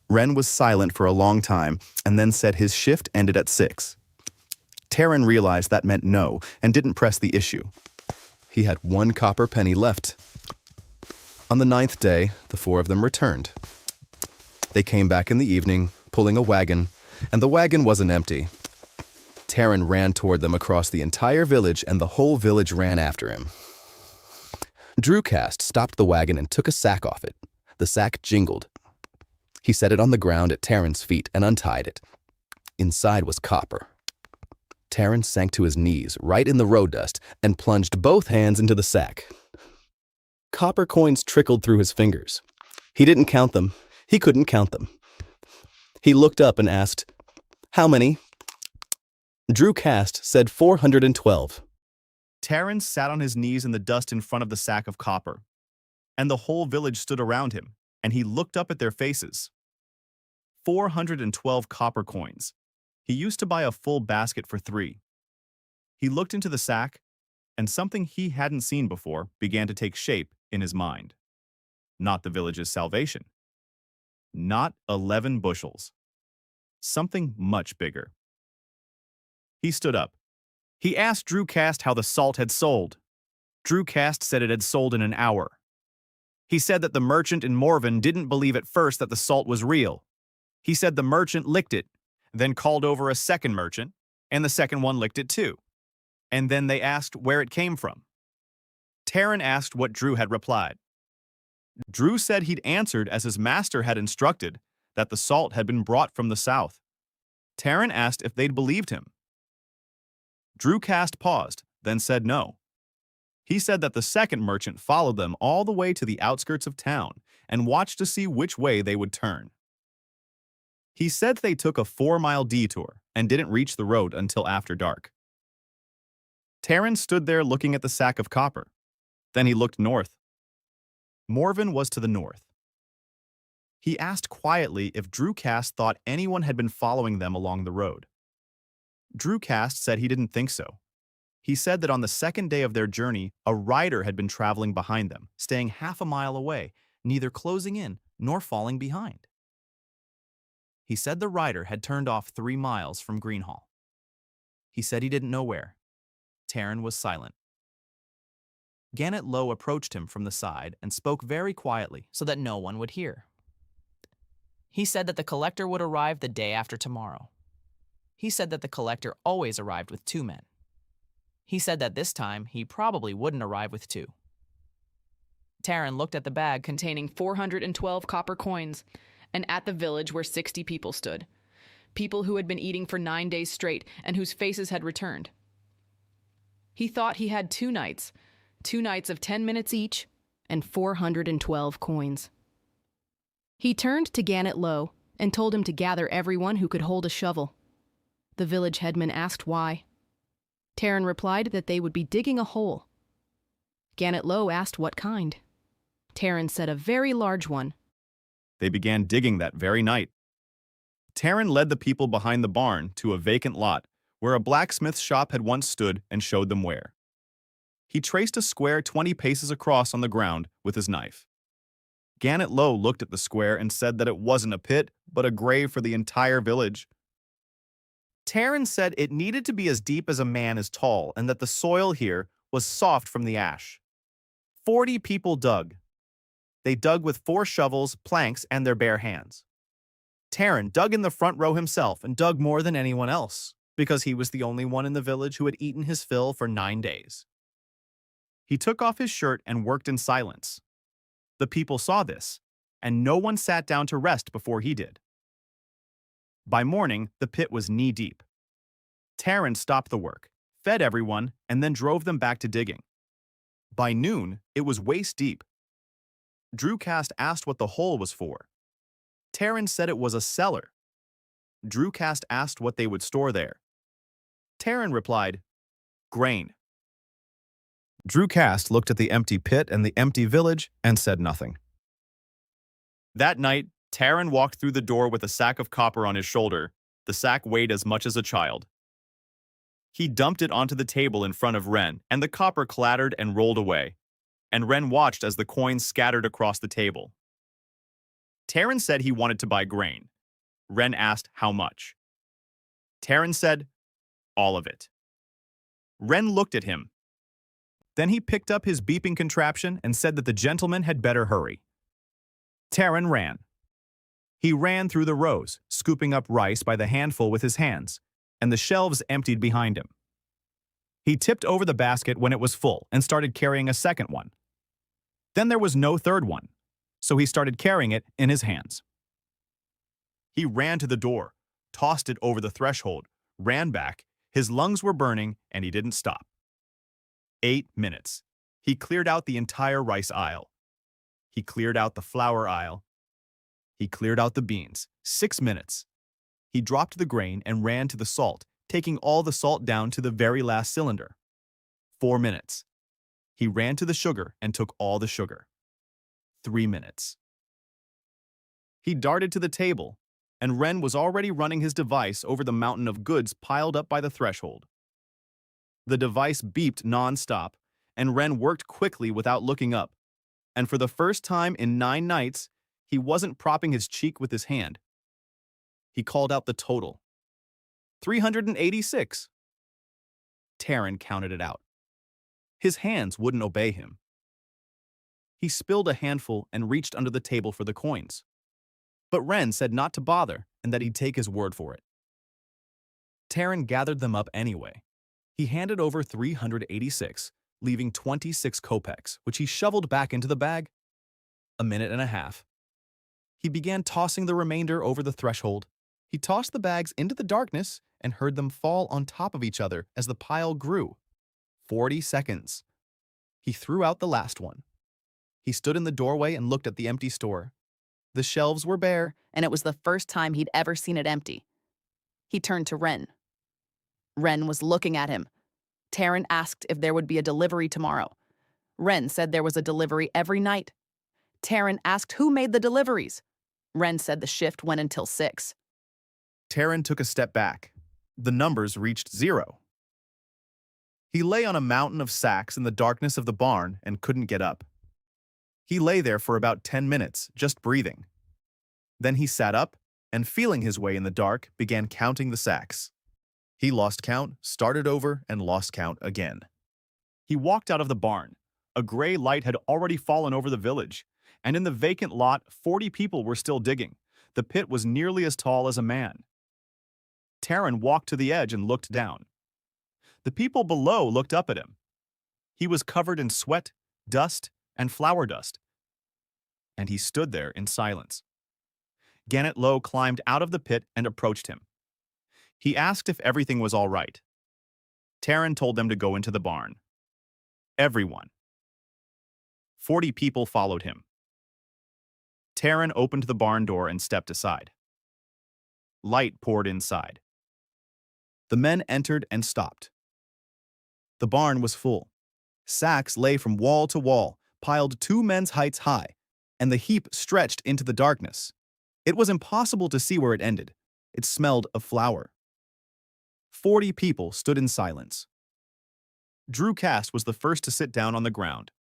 Ren was silent for a long time and then said his shift ended at 6. Taran realized that meant no and didn't press the issue. He had 1 copper penny left. On the 9th day, the 4 of them returned. They came back in the evening, pulling a wagon, and the wagon wasn't empty. Taran ran toward them across the entire village, and the whole village ran after him. Drew Cast stopped the wagon and took a sack off it. The sack jingled. He set it on the ground at Taran's feet and untied it. Inside was copper. Taran sank to his knees, right in the road dust, and plunged both hands into the sack. Copper coins trickled through his fingers. He didn't count them. He couldn't count them. He looked up and asked, "How many?" Drew Cast said 412. Taran sat on his knees in the dust in front of the sack of copper, and the whole village stood around him, and he looked up at their faces. 412 copper coins. He used to buy a full basket for 3. He looked into the sack, and something he hadn't seen before began to take shape in his mind. Not the village's salvation. Not 11 bushels. Something much bigger. He stood up. He asked Drew Cast how the salt had sold. Drew Cast said it had sold in an hour. He said that the merchant in Morven didn't believe at first that the salt was real. He said the merchant licked it, then called over a second merchant, and the second one licked it too. And then they asked where it came from. Taran asked what Drew had replied. Drew said he'd answered as his master had instructed, that the salt had been brought from the south. Taran asked if they'd believed him. Drew Cast paused, then said no. He said that the second merchant followed them all the way to the outskirts of town and watched to see which way they would turn. He said they took a 4-mile detour and didn't reach the road until after dark. Taryn stood there looking at the sack of copper. Then he looked north. Morven was to the north. He asked quietly if Drewcast thought anyone had been following them along the road. Drewcast said he didn't think so. He said that on the second day of their journey, a rider had been traveling behind them, staying half a mile away, neither closing in nor falling behind. He said the rider had turned off 3 miles from Greenhall. He said he didn't know where. Taryn was silent. Gannett Lowe approached him from the side and spoke very quietly so that no one would hear. He said that the collector would arrive the day after tomorrow. He said that the collector always arrived with 2 men. He said that this time he probably wouldn't arrive with 2. Taryn looked at the bag containing 412 copper coins and at the village where 60 people stood. People who had been eating for 9 days straight and whose faces had returned. He thought he had 2 nights, 2 nights of 10 minutes each, and 412 coins. He turned to Gannett Lowe and told him to gather everyone who could hold a shovel. The village headman asked why. Taryn replied that they would be digging a hole. Gannett Lowe asked what kind. Taryn said a very large one. They began digging that very night. Taryn led the people behind the barn to a vacant lot where a blacksmith's shop had once stood and showed them where. He traced a square 20 paces across on the ground with his knife. Gannett Lowe looked at the square and said that it wasn't a pit, but a grave for the entire village. Taryn said it needed to be as deep as a man is tall and that the soil here was soft from the ash. 40 people dug. They dug with 4 shovels, planks, and their bare hands. Taryn dug in the front row himself and dug more than anyone else, because he was the only one in the village who had eaten his fill for 9 days. He took off his shirt and worked in silence. The people saw this, and no one sat down to rest before he did. By morning, the pit was knee-deep. Taryn stopped the work, fed everyone, and then drove them back to digging. By noon, it was waist-deep. Drewcast asked what the hole was for. Taryn said it was a cellar. Drewcast asked what they would store there. Taryn replied, grain. Drewcast looked at the empty pit and the empty village and said nothing. That night, Taryn walked through the door with a sack of copper on his shoulder. The sack weighed as much as a child. He dumped it onto the table in front of Wren, and the copper clattered and rolled away, and Wren watched as the coins scattered across the table. Taryn said he wanted to buy grain. Wren asked how much. Taryn said, all of it. Wren looked at him. Then he picked up his beeping contraption and said that the gentleman had better hurry. Taryn ran. He ran through the rows, scooping up rice by the handful with his hands, and the shelves emptied behind him. He tipped over the basket when it was full and started carrying a second one. Then there was no third one, so he started carrying it in his hands. He ran to the door, tossed it over the threshold, ran back, his lungs were burning, and he didn't stop. 8 minutes. He cleared out the entire rice aisle. He cleared out the flour aisle. He cleared out the beans. 6 minutes. He dropped the grain and ran to the salt, taking all the salt down to the very last cylinder. 4 minutes. He ran to the sugar and took all the sugar. 3 minutes. He darted to the table, and Wren was already running his device over the mountain of goods piled up by the threshold. The device beeped non-stop, and Wren worked quickly without looking up, and for the first time in 9 nights, he wasn't propping his cheek with his hand. He called out the total. 386. Taryn counted it out. His hands wouldn't obey him. He spilled a handful and reached under the table for the coins. But Wren said not to bother and that he'd take his word for it. Taryn gathered them up anyway. He handed over 386, leaving 26 kopecks, which he shoveled back into the bag. A minute and a half. He began tossing the remainder over the threshold. He tossed the bags into the darkness and heard them fall on top of each other as the pile grew. 40 seconds. He threw out the last one. He stood in the doorway and looked at the empty store. The shelves were bare. and it was the first time he'd ever seen it empty. He turned to Wren. Wren was looking at him. Taryn asked if there would be a delivery tomorrow. Wren said there was a delivery every night. Taryn asked who made the deliveries. Wren said the shift went until 6. Taryn took a step back. The numbers reached 0. He lay on a mountain of sacks in the darkness of the barn and couldn't get up. He lay there for about 10 minutes, just breathing. Then he sat up and, feeling his way in the dark, began counting the sacks. He lost count, started over, and lost count again. He walked out of the barn. A gray light had already fallen over the village, and in the vacant lot, 40 people were still digging. The pit was nearly as tall as a man. Taryn walked to the edge and looked down. The people below looked up at him. He was covered in sweat, dust, and flour dust. And he stood there in silence. Gannett Lowe climbed out of the pit and approached him. He asked if everything was all right. Taryn told them to go into the barn. Everyone. 40 people followed him. Taryn opened the barn door and stepped aside. Light poured inside. The men entered and stopped. The barn was full. Sacks lay from wall to wall, piled 2 men's heights high, and the heap stretched into the darkness. It was impossible to see where it ended. It smelled of flour. 40 people stood in silence. Drew Cass was the first to sit down on the ground.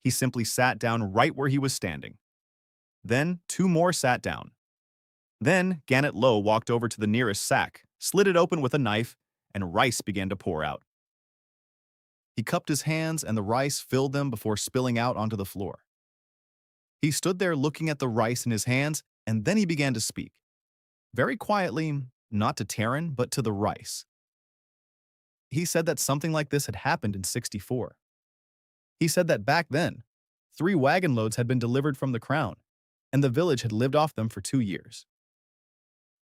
He simply sat down right where he was standing. Then 2 more sat down. Then Gannett Lowe walked over to the nearest sack, slid it open with a knife, and rice began to pour out. He cupped his hands and the rice filled them before spilling out onto the floor. He stood there looking at the rice in his hands, and then he began to speak. Very quietly, not to Taryn, but to the rice. He said that something like this had happened in '64. He said that back then, 3 wagon loads had been delivered from the Crown, and the village had lived off them for 2 years.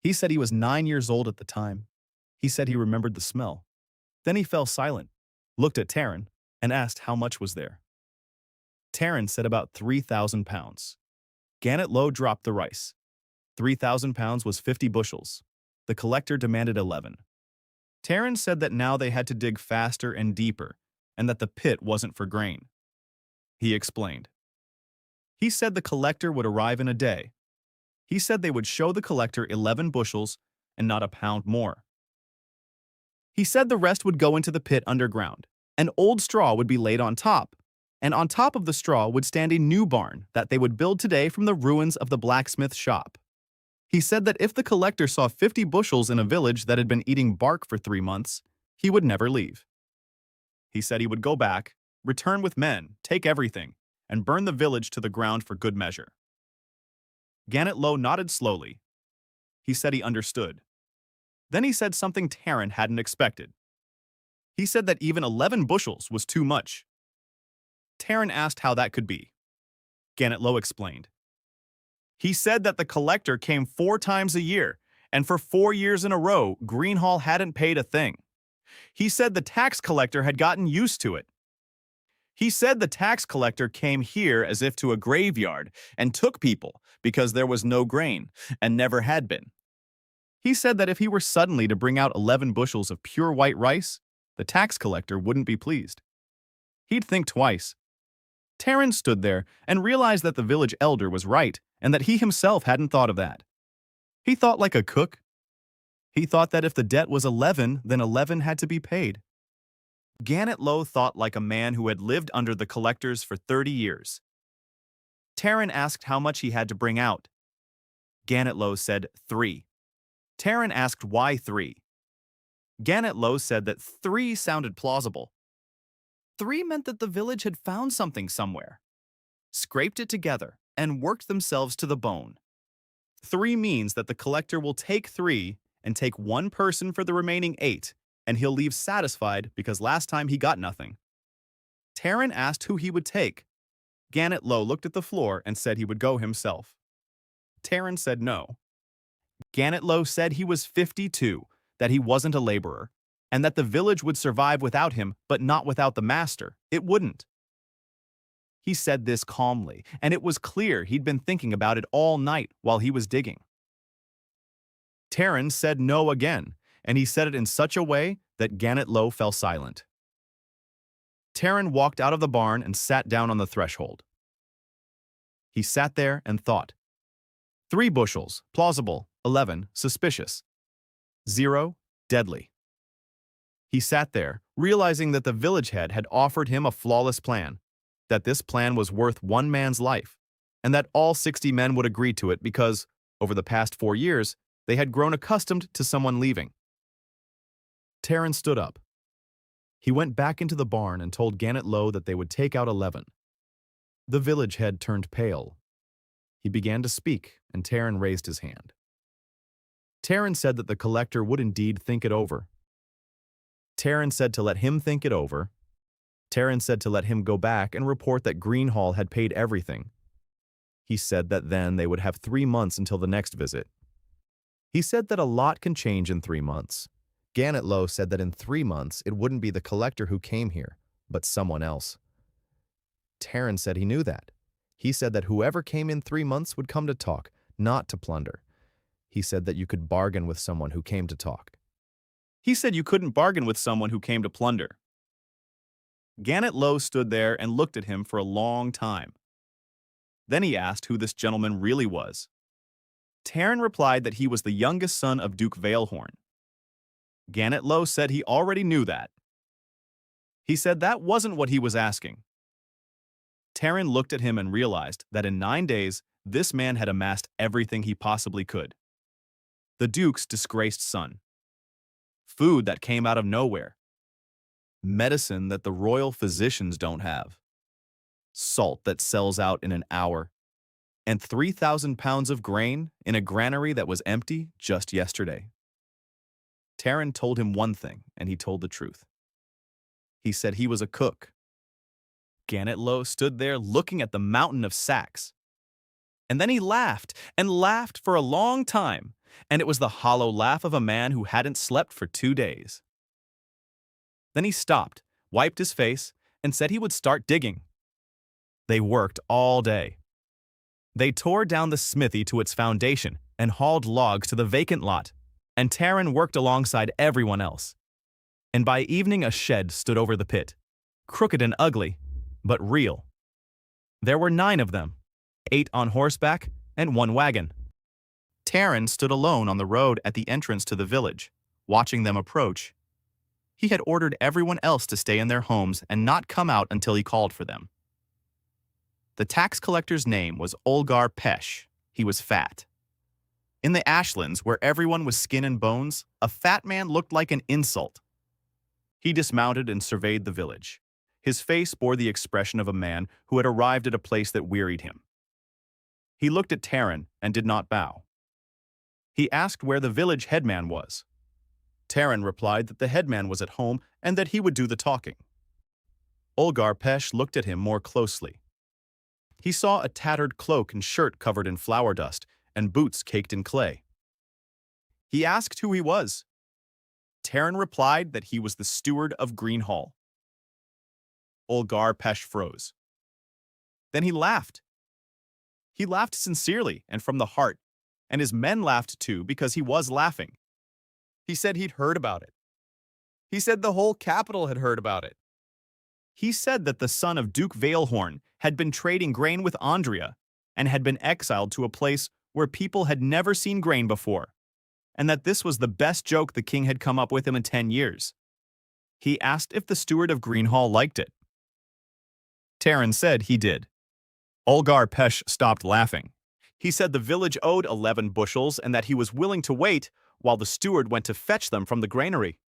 He said he was 9 years old at the time. He said he remembered the smell. Then he fell silent, looked at Taryn, and asked how much was there. Taryn said about 3,000 pounds. Gannett Lowe dropped the rice. 3,000 pounds was 50 bushels. The collector demanded 11. Taryn said that now they had to dig faster and deeper, and that the pit wasn't for grain. He explained. He said the collector would arrive in a day. He said they would show the collector 11 bushels and not a pound more. He said the rest would go into the pit underground, and old straw would be laid on top, and on top of the straw would stand a new barn that they would build today from the ruins of the blacksmith shop. He said that if the collector saw 50 bushels in a village that had been eating bark for 3 months, he would never leave. He said he would go back, return with men, take everything, and burn the village to the ground for good measure. Gannett Lowe nodded slowly. He said he understood. Then he said something Taryn hadn't expected. He said that even 11 bushels was too much. Taryn asked how that could be. Gannett Lowe explained. He said that the collector came 4 times a year, and for 4 years in a row, Greenhall hadn't paid a thing. He said the tax collector had gotten used to it. He said the tax collector came here as if to a graveyard and took people because there was no grain and never had been. He said that if he were suddenly to bring out 11 bushels of pure white rice, the tax collector wouldn't be pleased. He'd think twice. Taryn stood there and realized that the village elder was right and that he himself hadn't thought of that. He thought like a cook. He thought that if the debt was 11, then 11 had to be paid. Gannett Lowe thought like a man who had lived under the collectors for 30 years. Taryn asked how much he had to bring out. Gannett Lowe said 3. Taryn asked why 3. Gannett Lowe said that 3 sounded plausible. 3 meant that the village had found something somewhere, scraped it together, and worked themselves to the bone. 3 means that the collector will take 3 and take 1 person for the remaining 8, and he'll leave satisfied because last time he got nothing. Taryn asked who he would take. Gannett Lowe looked at the floor and said he would go himself. Taryn said no. Gannett Lowe said he was 52, that he wasn't a laborer, and that the village would survive without him, but not without the master. It wouldn't. He said this calmly, and it was clear he'd been thinking about it all night while he was digging. Taran said no again, and he said it in such a way that Gannet Lo fell silent. Taran walked out of the barn and sat down on the threshold. He sat there and thought. 3 bushels, plausible. 11, suspicious. 0, deadly. He sat there, realizing that the village head had offered him a flawless plan, that this plan was worth one man's life, and that all 60 men would agree to it because, over the past 4 years, they had grown accustomed to someone leaving. Taran stood up. He went back into the barn and told Gannet Lo that they would take out 11. The village head turned pale. He began to speak, and Taran raised his hand. Taran said that the collector would indeed think it over. Taran said to let him think it over. Taran said to let him go back and report that Greenhall had paid everything. He said that then they would have 3 months until the next visit. He said that a lot can change in 3 months. Gannet Lo said that in 3 months it wouldn't be the collector who came here, but someone else. Taran said he knew that. He said that whoever came in 3 months would come to talk, not to plunder. He said that you could bargain with someone who came to talk. He said you couldn't bargain with someone who came to plunder. Gannet Lo stood there and looked at him for a long time. Then he asked who this gentleman really was. Taran replied that he was the youngest son of Duke Veilhorn. Gannet Lo said he already knew that. He said that wasn't what he was asking. Taran looked at him and realized that in 9 days, this man had amassed everything he possibly could. The Duke's disgraced son. Food that came out of nowhere. Medicine that the royal physicians don't have. Salt that sells out in an hour. And 3,000 pounds of grain in a granary that was empty just yesterday. Taran told him one thing, and he told the truth. He said he was a cook. Gannet Lo stood there looking at the mountain of sacks. And then he laughed, and laughed for a long time, and it was the hollow laugh of a man who hadn't slept for 2 days. Then he stopped, wiped his face, and said he would start digging. They worked all day. They tore down the smithy to its foundation and hauled logs to the vacant lot, and Taran worked alongside everyone else. And by evening a shed stood over the pit, crooked and ugly, but real. There were 9 of them, 8 on horseback and 1 wagon. Taran stood alone on the road at the entrance to the village, watching them approach. He had ordered everyone else to stay in their homes and not come out until he called for them. The tax collector's name was Olgar Pesh. He was fat. In the ashlands, where everyone was skin and bones, a fat man looked like an insult. He dismounted and surveyed the village. His face bore the expression of a man who had arrived at a place that wearied him. He looked at Taran and did not bow. He asked where the village headman was. Taran replied that the headman was at home and that he would do the talking. Olgar Pesh looked at him more closely. He saw a tattered cloak and shirt covered in flour dust and boots caked in clay. He asked who he was. Taran replied that he was the steward of Greenhall. Olgar Pesh froze. Then he laughed. He laughed sincerely and from the heart, and his men laughed too because he was laughing. He said he'd heard about it. He said the whole capital had heard about it. He said that the son of Duke Veilhorn had been trading grain with Andrea and had been exiled to a place where people had never seen grain before, and that this was the best joke the king had come up with him in 10 years. He asked if the steward of Greenhall liked it. Taran said he did. Olgar Pesh stopped laughing. He said the village owed 11 bushels and that he was willing to wait while the steward went to fetch them from the granary.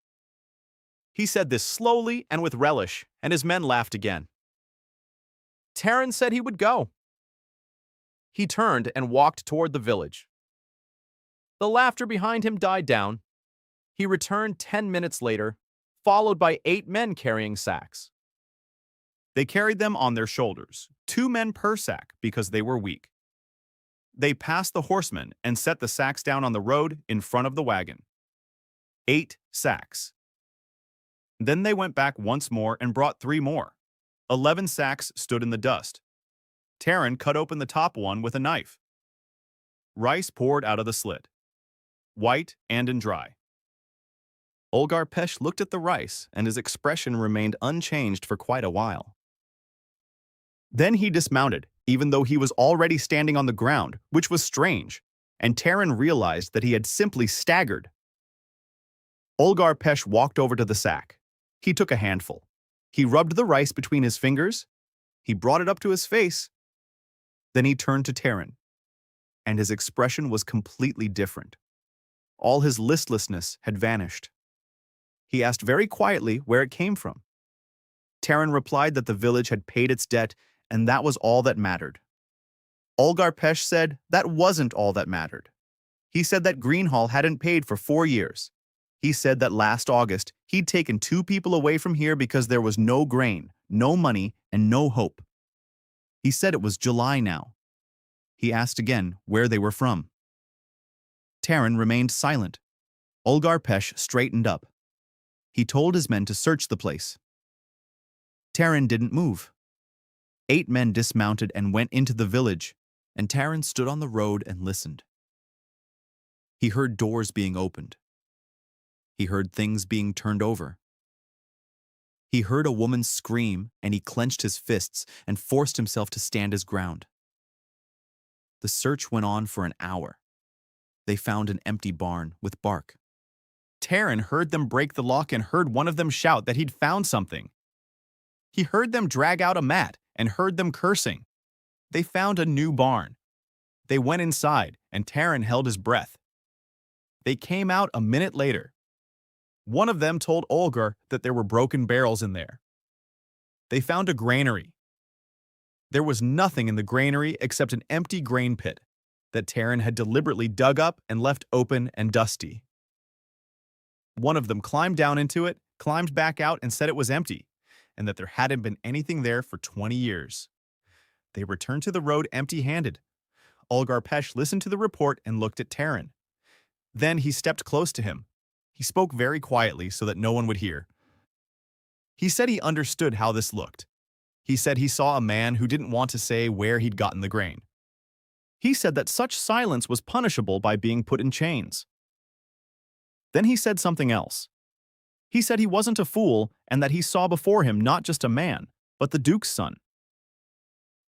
He said this slowly and with relish, and his men laughed again. Taran said he would go. He turned and walked toward the village. The laughter behind him died down. He returned 10 minutes later, followed by 8 men carrying sacks. They carried them on their shoulders, 2 men per sack, because they were weak. They passed the horsemen and set the sacks down on the road in front of the wagon. 8 sacks. Then they went back once more and brought 3 more. 11 sacks stood in the dust, Taran cut open the top one with a knife. Rice poured out of the slit, white and dry. Olgar Pesh looked at the rice, and his expression remained unchanged for quite a while. Then he dismounted, even though he was already standing on the ground, which was strange, and Taran realized that he had simply staggered. Olgar Pesh walked over to the sack. He took a handful. He rubbed the rice between his fingers. He brought it up to his face. Then he turned to Taran, and his expression was completely different. All his listlessness had vanished. He asked very quietly where it came from. Taran replied that the village had paid its debt, and that was all that mattered. Olgar Pesh said that wasn't all that mattered. He said that Greenhall hadn't paid for 4 years. He said that last August, he'd taken 2 people away from here because there was no grain, no money, and no hope. He said it was July now. He asked again where they were from. Taran remained silent. Olgar Pesh straightened up. He told his men to search the place. Taran didn't move. 8 men dismounted and went into the village, and Taran stood on the road and listened. He heard doors being opened. He heard things being turned over. He heard a woman scream, and he clenched his fists and forced himself to stand his ground. The search went on for an hour. They found an empty barn with bark. Taran heard them break the lock and heard one of them shout that he'd found something. He heard them drag out a mat and heard them cursing. They found a new barn. They went inside, and Taran held his breath. They came out a minute later. One of them told Olgar that there were broken barrels in there. They found a granary. There was nothing in the granary except an empty grain pit that Taran had deliberately dug up and left open and dusty. One of them climbed down into it, climbed back out, and said it was empty, and that there hadn't been anything there for 20 years. They returned to the road empty-handed. Olgar Pesh listened to the report and looked at Taran. Then he stepped close to him. He spoke very quietly so that no one would hear. He said he understood how this looked. He said he saw a man who didn't want to say where he'd gotten the grain. He said that such silence was punishable by being put in chains. Then he said something else. He said he wasn't a fool and that he saw before him not just a man, but the Duke's son.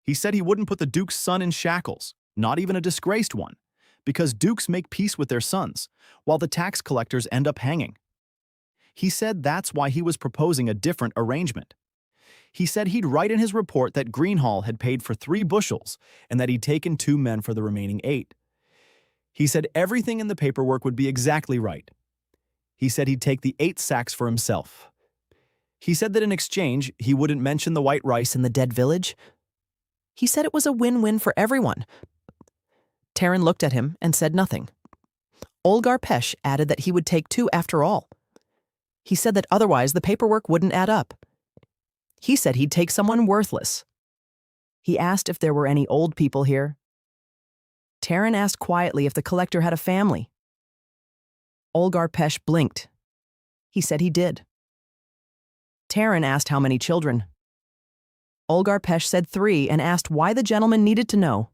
He said he wouldn't put the Duke's son in shackles, not even a disgraced one, because dukes make peace with their sons, while the tax collectors end up hanging. He said that's why he was proposing a different arrangement. He said he'd write in his report that Greenhall had paid for 3 bushels and that he'd taken 2 men for the remaining 8. He said everything in the paperwork would be exactly right. He said he'd take the 8 sacks for himself. He said that in exchange, he wouldn't mention the white rice in the dead village. He said it was a win-win for everyone. Taran looked at him and said nothing. Olgar Pesh added that he would take 2 after all. He said that otherwise the paperwork wouldn't add up. He said he'd take someone worthless. He asked if there were any old people here. Taran asked quietly if the collector had a family. Olgar Pesh blinked. He said he did. Taran asked how many children. Olgar Pesh said 3 and asked why the gentleman needed to know.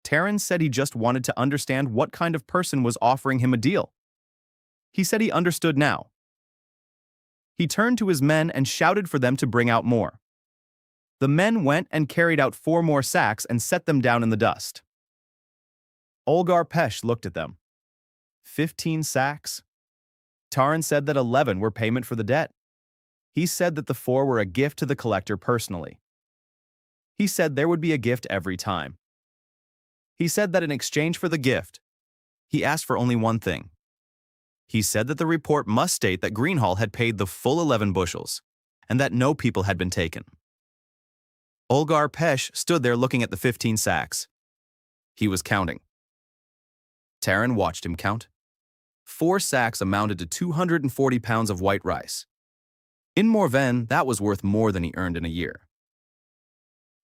Taran said he just wanted to understand what kind of person was offering him a deal. He said he understood now. He turned to his men and shouted for them to bring out more. The men went and carried out 4 more sacks and set them down in the dust. Olgar Pesh looked at them. 15 sacks? Taran said that 11 were payment for the debt. He said that the 4 were a gift to the collector personally. He said there would be a gift every time. He said that in exchange for the gift, he asked for only one thing. He said that the report must state that Greenhall had paid the full 11 bushels, and that no people had been taken. Olgar Pesh stood there looking at the 15 sacks. He was counting. Taran watched him count. 4 sacks amounted to 240 pounds of white rice. In Morven, that was worth more than he earned in a year.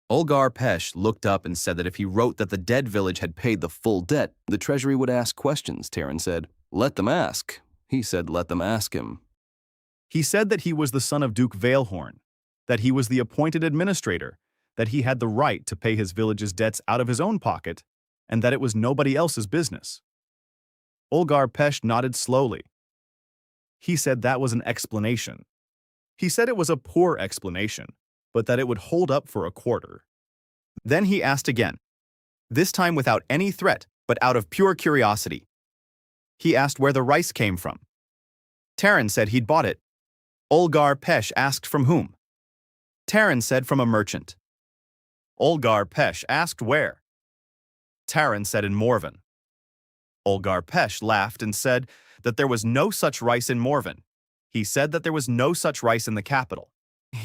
Olgar Pesh looked up and said that if he wrote that the dead village had paid the full debt, the treasury would ask questions. Taran said, "Let them ask." He said, "Let them ask him." He said that he was the son of Duke Veilhorn, that he was the appointed administrator, that he had the right to pay his village's debts out of his own pocket and that it was nobody else's business. Olgar Pesh nodded slowly. He said that was an explanation. He said it was a poor explanation, but that it would hold up for a quarter. Then he asked again, this time without any threat, but out of pure curiosity. He asked where the rice came from. Taran said he'd bought it. Olgar Pesh asked from whom. Taran said from a merchant. Olgar Pesh asked where. Taran said in Morven. Olgar Pesh laughed and said that there was no such rice in Morven. He said that there was no such rice in the capital.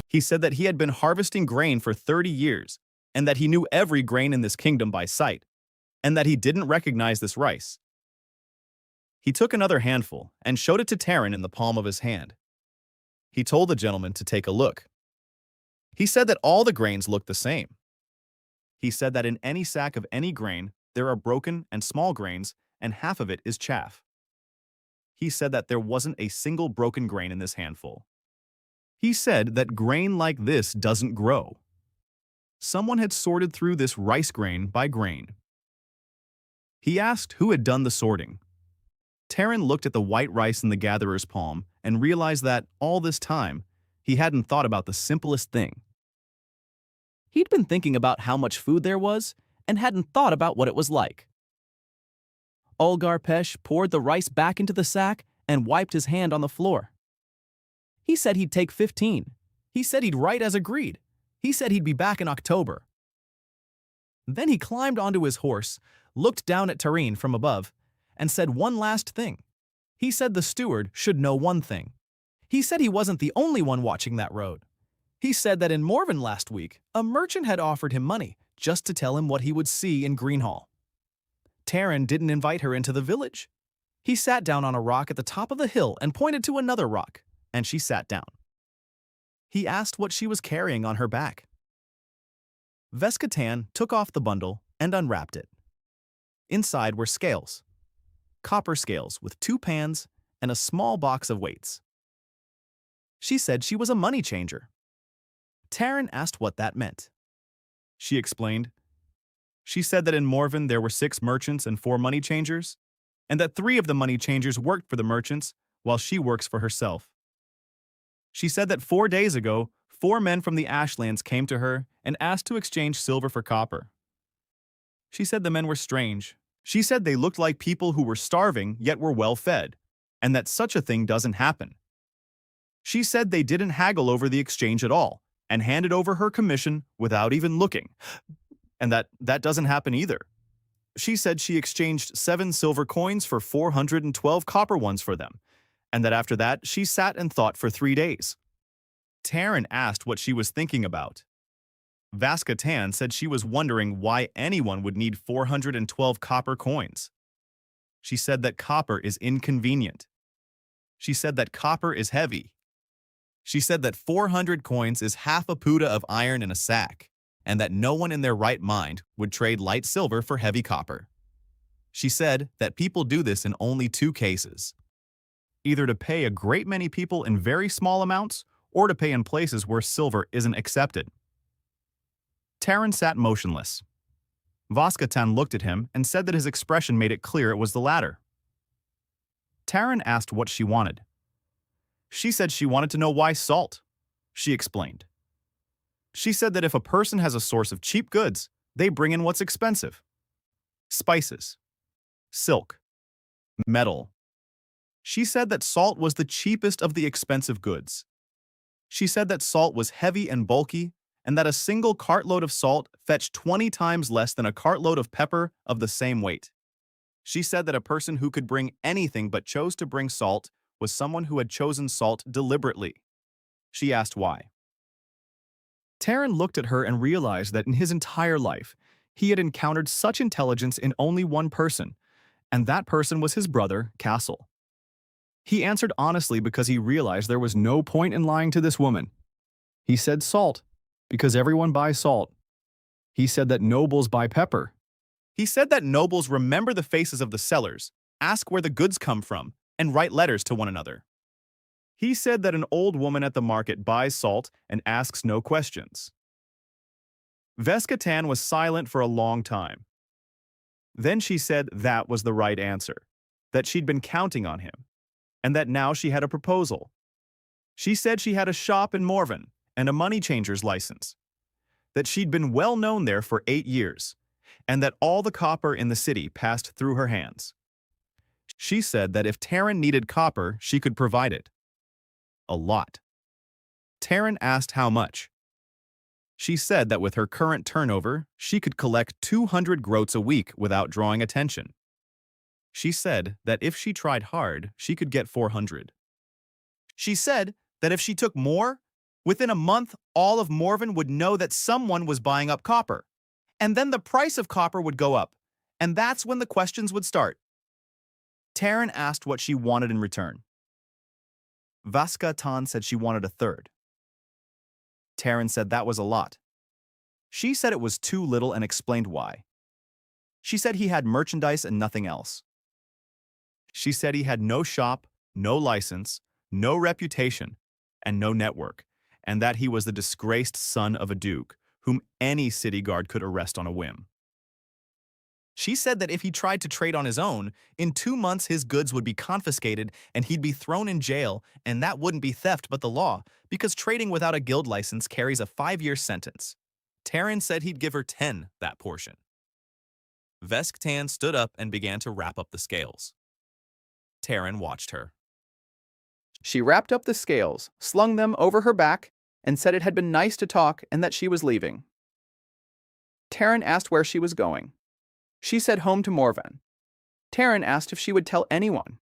He said that he had been harvesting grain for 30 years, and that he knew every grain in this kingdom by sight, and that he didn't recognize this rice. He took another handful and showed it to Taran in the palm of his hand. He told the gentleman to take a look. He said that all the grains looked the same. He said that in any sack of any grain, there are broken and small grains, and half of it is chaff. He said that there wasn't a single broken grain in this handful. He said that grain like this doesn't grow. Someone had sorted through this rice grain by grain. He asked who had done the sorting. Taran looked at the white rice in the gatherer's palm and realized that, all this time, he hadn't thought about the simplest thing. He'd been thinking about how much food there was and hadn't thought about what it was like. Olgar Pesh poured the rice back into the sack and wiped his hand on the floor. He said he'd take 15. He said he'd write as agreed. He said he'd be back in October. Then he climbed onto his horse, looked down at Taran from above, and said one last thing. He said the steward should know one thing. He said he wasn't the only one watching that road. He said that in Morven last week, a merchant had offered him money just to tell him what he would see in Greenhall. Taran didn't invite her into the village. He sat down on a rock at the top of the hill and pointed to another rock, and she sat down. He asked what she was carrying on her back. Veskatan took off the bundle and unwrapped it. Inside were scales, copper scales with 2 pans and a small box of weights. She said she was a money changer. Taran asked what that meant. She explained. She said that in Morven there were 6 merchants and 4 money changers, and that 3 of the money changers worked for the merchants while she works for herself. She said that 4 days ago, 4 men from the Ashlands came to her and asked to exchange silver for copper. She said the men were strange. She said they looked like people who were starving yet were well fed, and that such a thing doesn't happen. She said they didn't haggle over the exchange at all and handed over her commission without even looking, and that doesn't happen either. She said she exchanged 7 silver coins for 412 copper ones for them, and that after that she sat and thought for 3 days. Taran asked what she was thinking about. Veskatan said she was wondering why anyone would need 412 copper coins. She said that copper is inconvenient. She said that copper is heavy. She said that 400 coins is half a puta of iron in a sack, and that no one in their right mind would trade light silver for heavy copper. She said that people do this in only 2 cases. Either to pay a great many people in very small amounts, or to pay in places where silver isn't accepted. Taran sat motionless. Veskatan looked at him and said that his expression made it clear it was the latter. Taran asked what she wanted. She said she wanted to know why salt. She explained. She said that if a person has a source of cheap goods, they bring in what's expensive. Spices, silk, metal. She said that salt was the cheapest of the expensive goods. She said that salt was heavy and bulky, and that a single cartload of salt fetched 20 times less than a cartload of pepper of the same weight. She said that a person who could bring anything but chose to bring salt was someone who had chosen salt deliberately. She asked why. Taran looked at her and realized that in his entire life, he had encountered such intelligence in only one person, and that person was his brother, Castle. He answered honestly because he realized there was no point in lying to this woman. He said salt, because everyone buys salt. He said that nobles buy pepper. He said that nobles remember the faces of the sellers, ask where the goods come from, and write letters to one another. He said that an old woman at the market buys salt and asks no questions. Veskatan was silent for a long time. Then she said that was the right answer, that she'd been counting on him, and that now she had a proposal. She said she had a shop in Morven and a money changer's license, that she'd been well known there for 8 years, and that all the copper in the city passed through her hands. She said that if Taryn needed copper, she could provide it. A lot. Taryn asked how much. She said that with her current turnover, she could collect 200 groats a week without drawing attention. She said that if she tried hard, she could get 400. She said that if she took more, within a month, all of Morven would know that someone was buying up copper. And then the price of copper would go up, and that's when the questions would start. Taryn asked what she wanted in return. Veskatan said she wanted a third. Taryn said that was a lot. She said it was too little and explained why. She said he had merchandise and nothing else. She said he had no shop, no license, no reputation, and no network, and that he was the disgraced son of a duke, whom any city guard could arrest on a whim. She said that if he tried to trade on his own, in 2 months his goods would be confiscated and he'd be thrown in jail, and that wouldn't be theft but the law, because trading without a guild license carries a 5-year sentence. Taryn said he'd give her 10 that portion. Vesktan stood up and began to wrap up the scales. Taryn watched her. She wrapped up the scales, slung them over her back, and said it had been nice to talk and that she was leaving. Taryn asked where she was going. She said home to Morven. Taryn asked if she would tell anyone.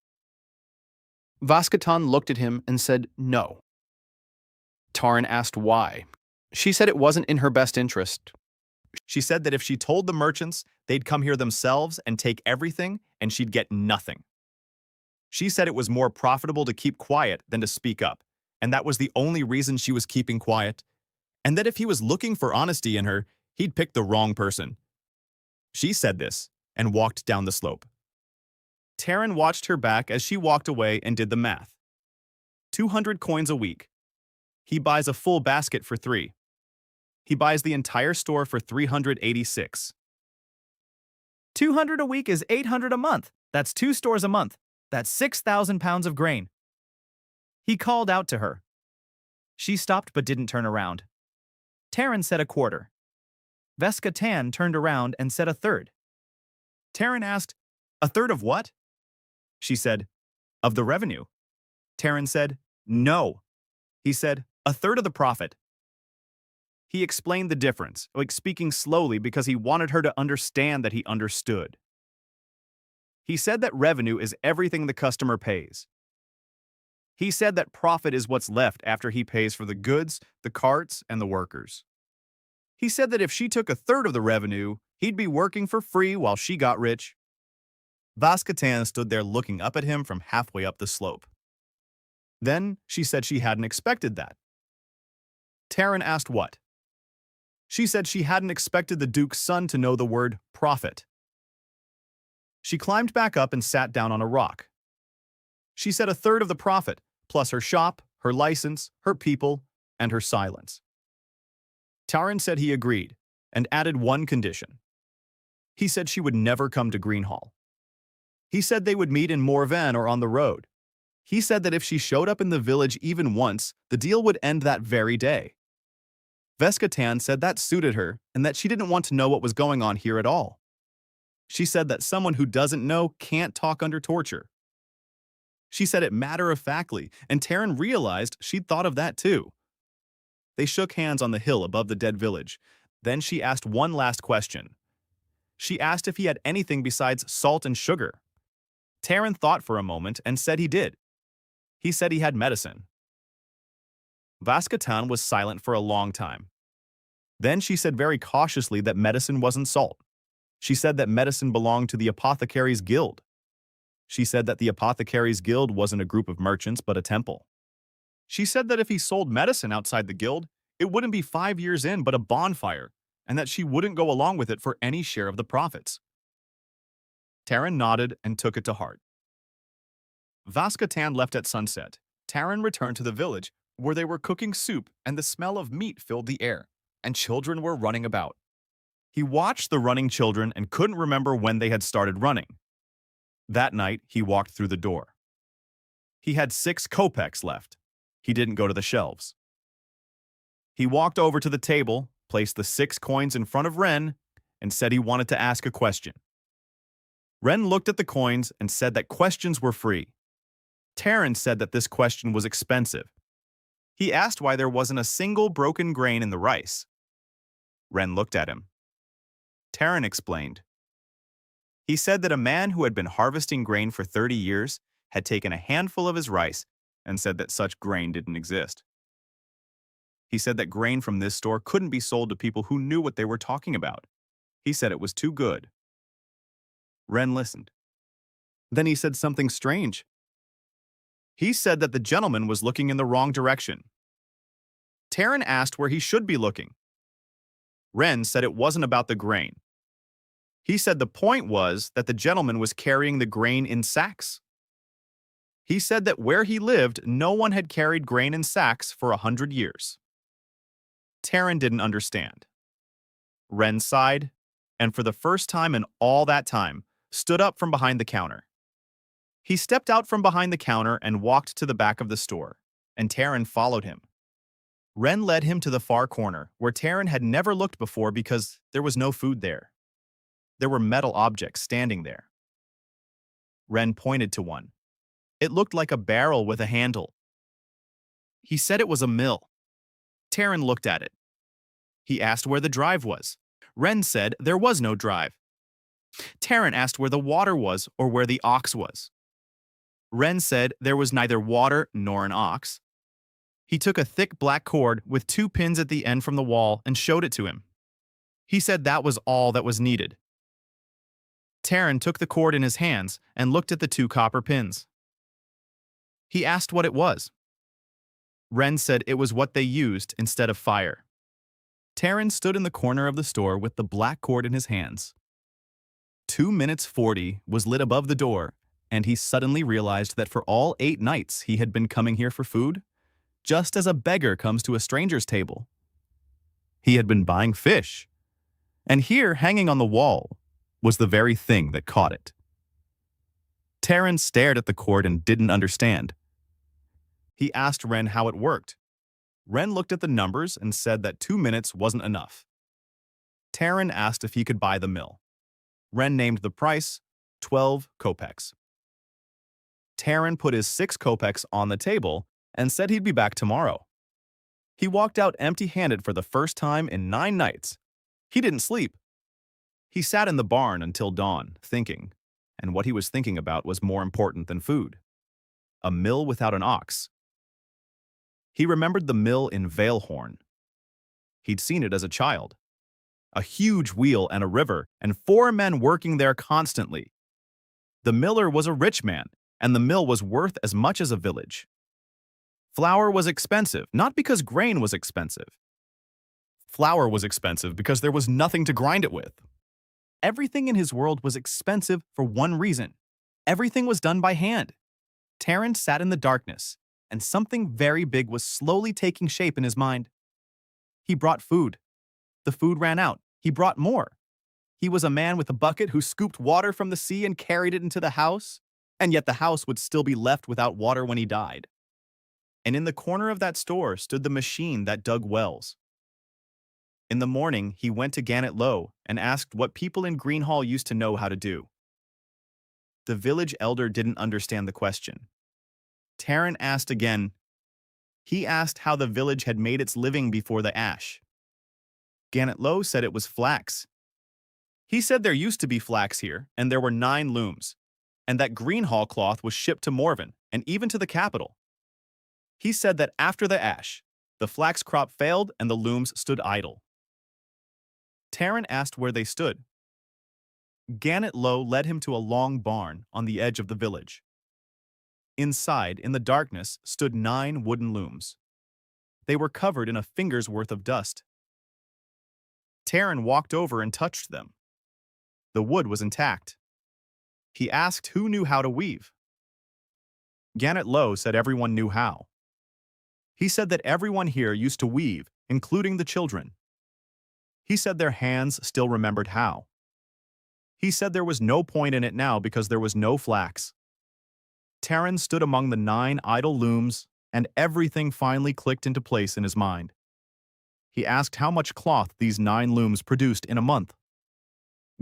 Veskatan looked at him and said no. Taryn asked why. She said it wasn't in her best interest. She said that if she told the merchants, they'd come here themselves and take everything, and she'd get nothing. She said it was more profitable to keep quiet than to speak up, and that was the only reason she was keeping quiet, and that if he was looking for honesty in her, he'd picked the wrong person. She said this and walked down the slope. Taryn watched her back as she walked away and did the math. 200 coins a week. He buys a full basket for 3. He buys the entire store for 386. 200 a week is 800 a month. That's 2 stores a month. That's 6,000 pounds of grain. He called out to her. She stopped but didn't turn around. Taryn said a quarter. Veskatan turned around and said a third. Taryn asked, "A third of what?" She said, "Of the revenue." Taryn said, "No." He said, "A third of the profit." He explained the difference, like speaking slowly because he wanted her to understand that he understood. He said that revenue is everything the customer pays. He said that profit is what's left after he pays for the goods, the carts, and the workers. He said that if she took a third of the revenue, he'd be working for free while she got rich. Veskatan stood there looking up at him from halfway up the slope. Then she said she hadn't expected that. Taryn asked what. She said she hadn't expected the Duke's son to know the word profit. She climbed back up and sat down on a rock. She said a third of the profit, plus her shop, her license, her people, and her silence. Taryn said he agreed, and added one condition. He said she would never come to Greenhall. He said they would meet in Morven or on the road. He said that if she showed up in the village even once, the deal would end that very day. Veskatan said that suited her and that she didn't want to know what was going on here at all. She said that someone who doesn't know can't talk under torture. She said it matter-of-factly, and Taryn realized she'd thought of that too. They shook hands on the hill above the dead village. Then she asked one last question. She asked if he had anything besides salt and sugar. Taryn thought for a moment and said he did. He said he had medicine. Veskatan was silent for a long time. Then she said very cautiously that medicine wasn't salt. She said that medicine belonged to the Apothecaries' Guild. She said that the Apothecaries' Guild wasn't a group of merchants but a temple. She said that if he sold medicine outside the guild, it wouldn't be 5 years in but a bonfire, and that she wouldn't go along with it for any share of the profits. Taryn nodded and took it to heart. Veskatan left at sunset. Taryn returned to the village, where they were cooking soup and the smell of meat filled the air. and children were running about. He watched the running children and couldn't remember when they had started running. That night, he walked through the door. He had 6 kopecks left. He didn't go to the shelves. He walked over to the table, placed the 6 coins in front of Ren, and said he wanted to ask a question. Ren looked at the coins and said that questions were free. Taran said that this question was expensive. He asked why there wasn't a single broken grain in the rice. Ren looked at him. Taran explained. He said that a man who had been harvesting grain for 30 years had taken a handful of his rice and said that such grain didn't exist. He said that grain from this store couldn't be sold to people who knew what they were talking about. He said it was too good. Ren listened. Then he said something strange. He said that the gentleman was looking in the wrong direction. Taran asked where he should be looking. Ren said it wasn't about the grain. He said the point was that the gentleman was carrying the grain in sacks. He said that where he lived, no one had carried grain in sacks for 100 years. Taran didn't understand. Ren sighed, and for the first time in all that time, stood up from behind the counter. He stepped out from behind the counter and walked to the back of the store, and Taran followed him. Ren led him to the far corner, where Taran had never looked before because there was no food there. There were metal objects standing there. Ren pointed to one. It looked like a barrel with a handle. He said it was a mill. Taran looked at it. He asked where the drive was. Ren said there was no drive. Taran asked where the water was or where the ox was. Ren said there was neither water nor an ox. He took a thick black cord with 2 pins at the end from the wall and showed it to him. He said that was all that was needed. Taran took the cord in his hands and looked at the 2 copper pins. He asked what it was. Ren said it was what they used instead of fire. Taran stood in the corner of the store with the black cord in his hands. 2 minutes 40 was lit above the door, and he suddenly realized that for all 8 nights he had been coming here for food, just as a beggar comes to a stranger's table. He had been buying fish, and here, hanging on the wall, was the very thing that caught it. Taran stared at the cord and didn't understand. He asked Ren how it worked. Ren looked at the numbers and said that 2 minutes wasn't enough. Taran asked if he could buy the mill. Ren named the price, 12 kopecks. Taran put his 6 kopecks on the table and said he'd be back tomorrow. He walked out empty-handed for the first time in 9 nights. He didn't sleep. He sat in the barn until dawn, thinking, and what he was thinking about was more important than food. A mill without an ox. He remembered the mill in Valehorn. He'd seen it as a child. A huge wheel and a river, and 4 men working there constantly. The miller was a rich man, and the mill was worth as much as a village. Flour was expensive, not because grain was expensive. Flour was expensive because there was nothing to grind it with. Everything in his world was expensive for one reason. Everything was done by hand. Taran sat in the darkness, and something very big was slowly taking shape in his mind. He brought food. The food ran out. He brought more. He was a man with a bucket who scooped water from the sea and carried it into the house, and yet the house would still be left without water when he died. And in the corner of that store stood the machine that dug wells. In the morning, he went to Gannett Low and asked what people in Greenhall used to know how to do. The village elder didn't understand the question. Taran asked again. He asked how the village had made its living before the ash. Gannett Low said it was flax. He said there used to be flax here, and there were 9 looms, and that Greenhall cloth was shipped to Morven and even to the capital. He said that after the ash, the flax crop failed and the looms stood idle. Taran asked where they stood. Gannett Low led him to a long barn on the edge of the village. Inside, in the darkness, stood 9 wooden looms. They were covered in a finger's worth of dust. Taran walked over and touched them. The wood was intact. He asked who knew how to weave. Gannett Low said everyone knew how. He said that everyone here used to weave, including the children. He said their hands still remembered how. He said there was no point in it now because there was no flax. Taryn stood among the 9 idle looms, and everything finally clicked into place in his mind. He asked how much cloth these 9 looms produced in a month.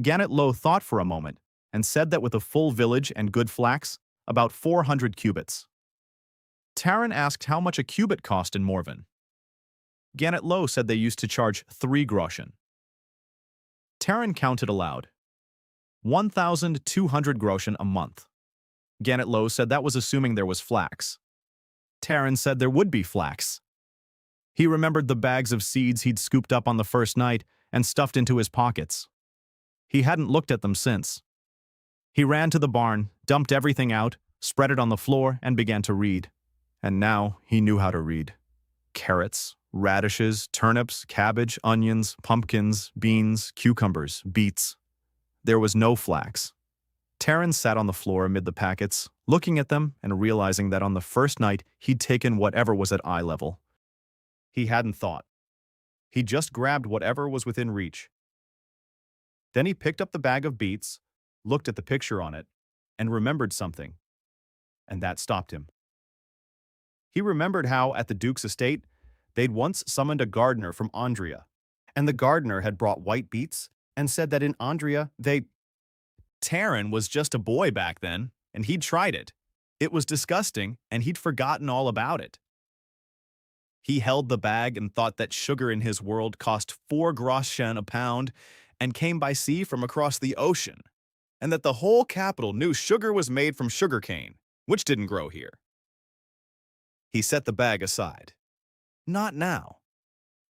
Gannet Lo thought for a moment and said that with a full village and good flax, about 400 cubits. Taryn asked how much a cubit cost in Morven. Gannet Lo said they used to charge 3 groschen. Taryn counted aloud. 1,200 groschen a month. Gannet Lo said that was assuming there was flax. Taryn said there would be flax. He remembered the bags of seeds he'd scooped up on the first night and stuffed into his pockets. He hadn't looked at them since. He ran to the barn, dumped everything out, spread it on the floor, and began to read. And now he knew how to read. Carrots, radishes, turnips, cabbage, onions, pumpkins, beans, cucumbers, beets. There was no flax. Taryn sat on the floor amid the packets, looking at them and realizing that on the first night he'd taken whatever was at eye level. He hadn't thought. He just grabbed whatever was within reach. Then he picked up the bag of beets, looked at the picture on it, and remembered something. And that stopped him. He remembered how, at the Duke's estate, they'd once summoned a gardener from Andria, and the gardener had brought white beets and said that in Andria Taryn was just a boy back then, and he'd tried it. It was disgusting, and he'd forgotten all about it. He held the bag and thought that sugar in his world cost 4 groschen a pound and came by sea from across the ocean, and that the whole capital knew sugar was made from sugarcane, which didn't grow here. He set the bag aside. Not now.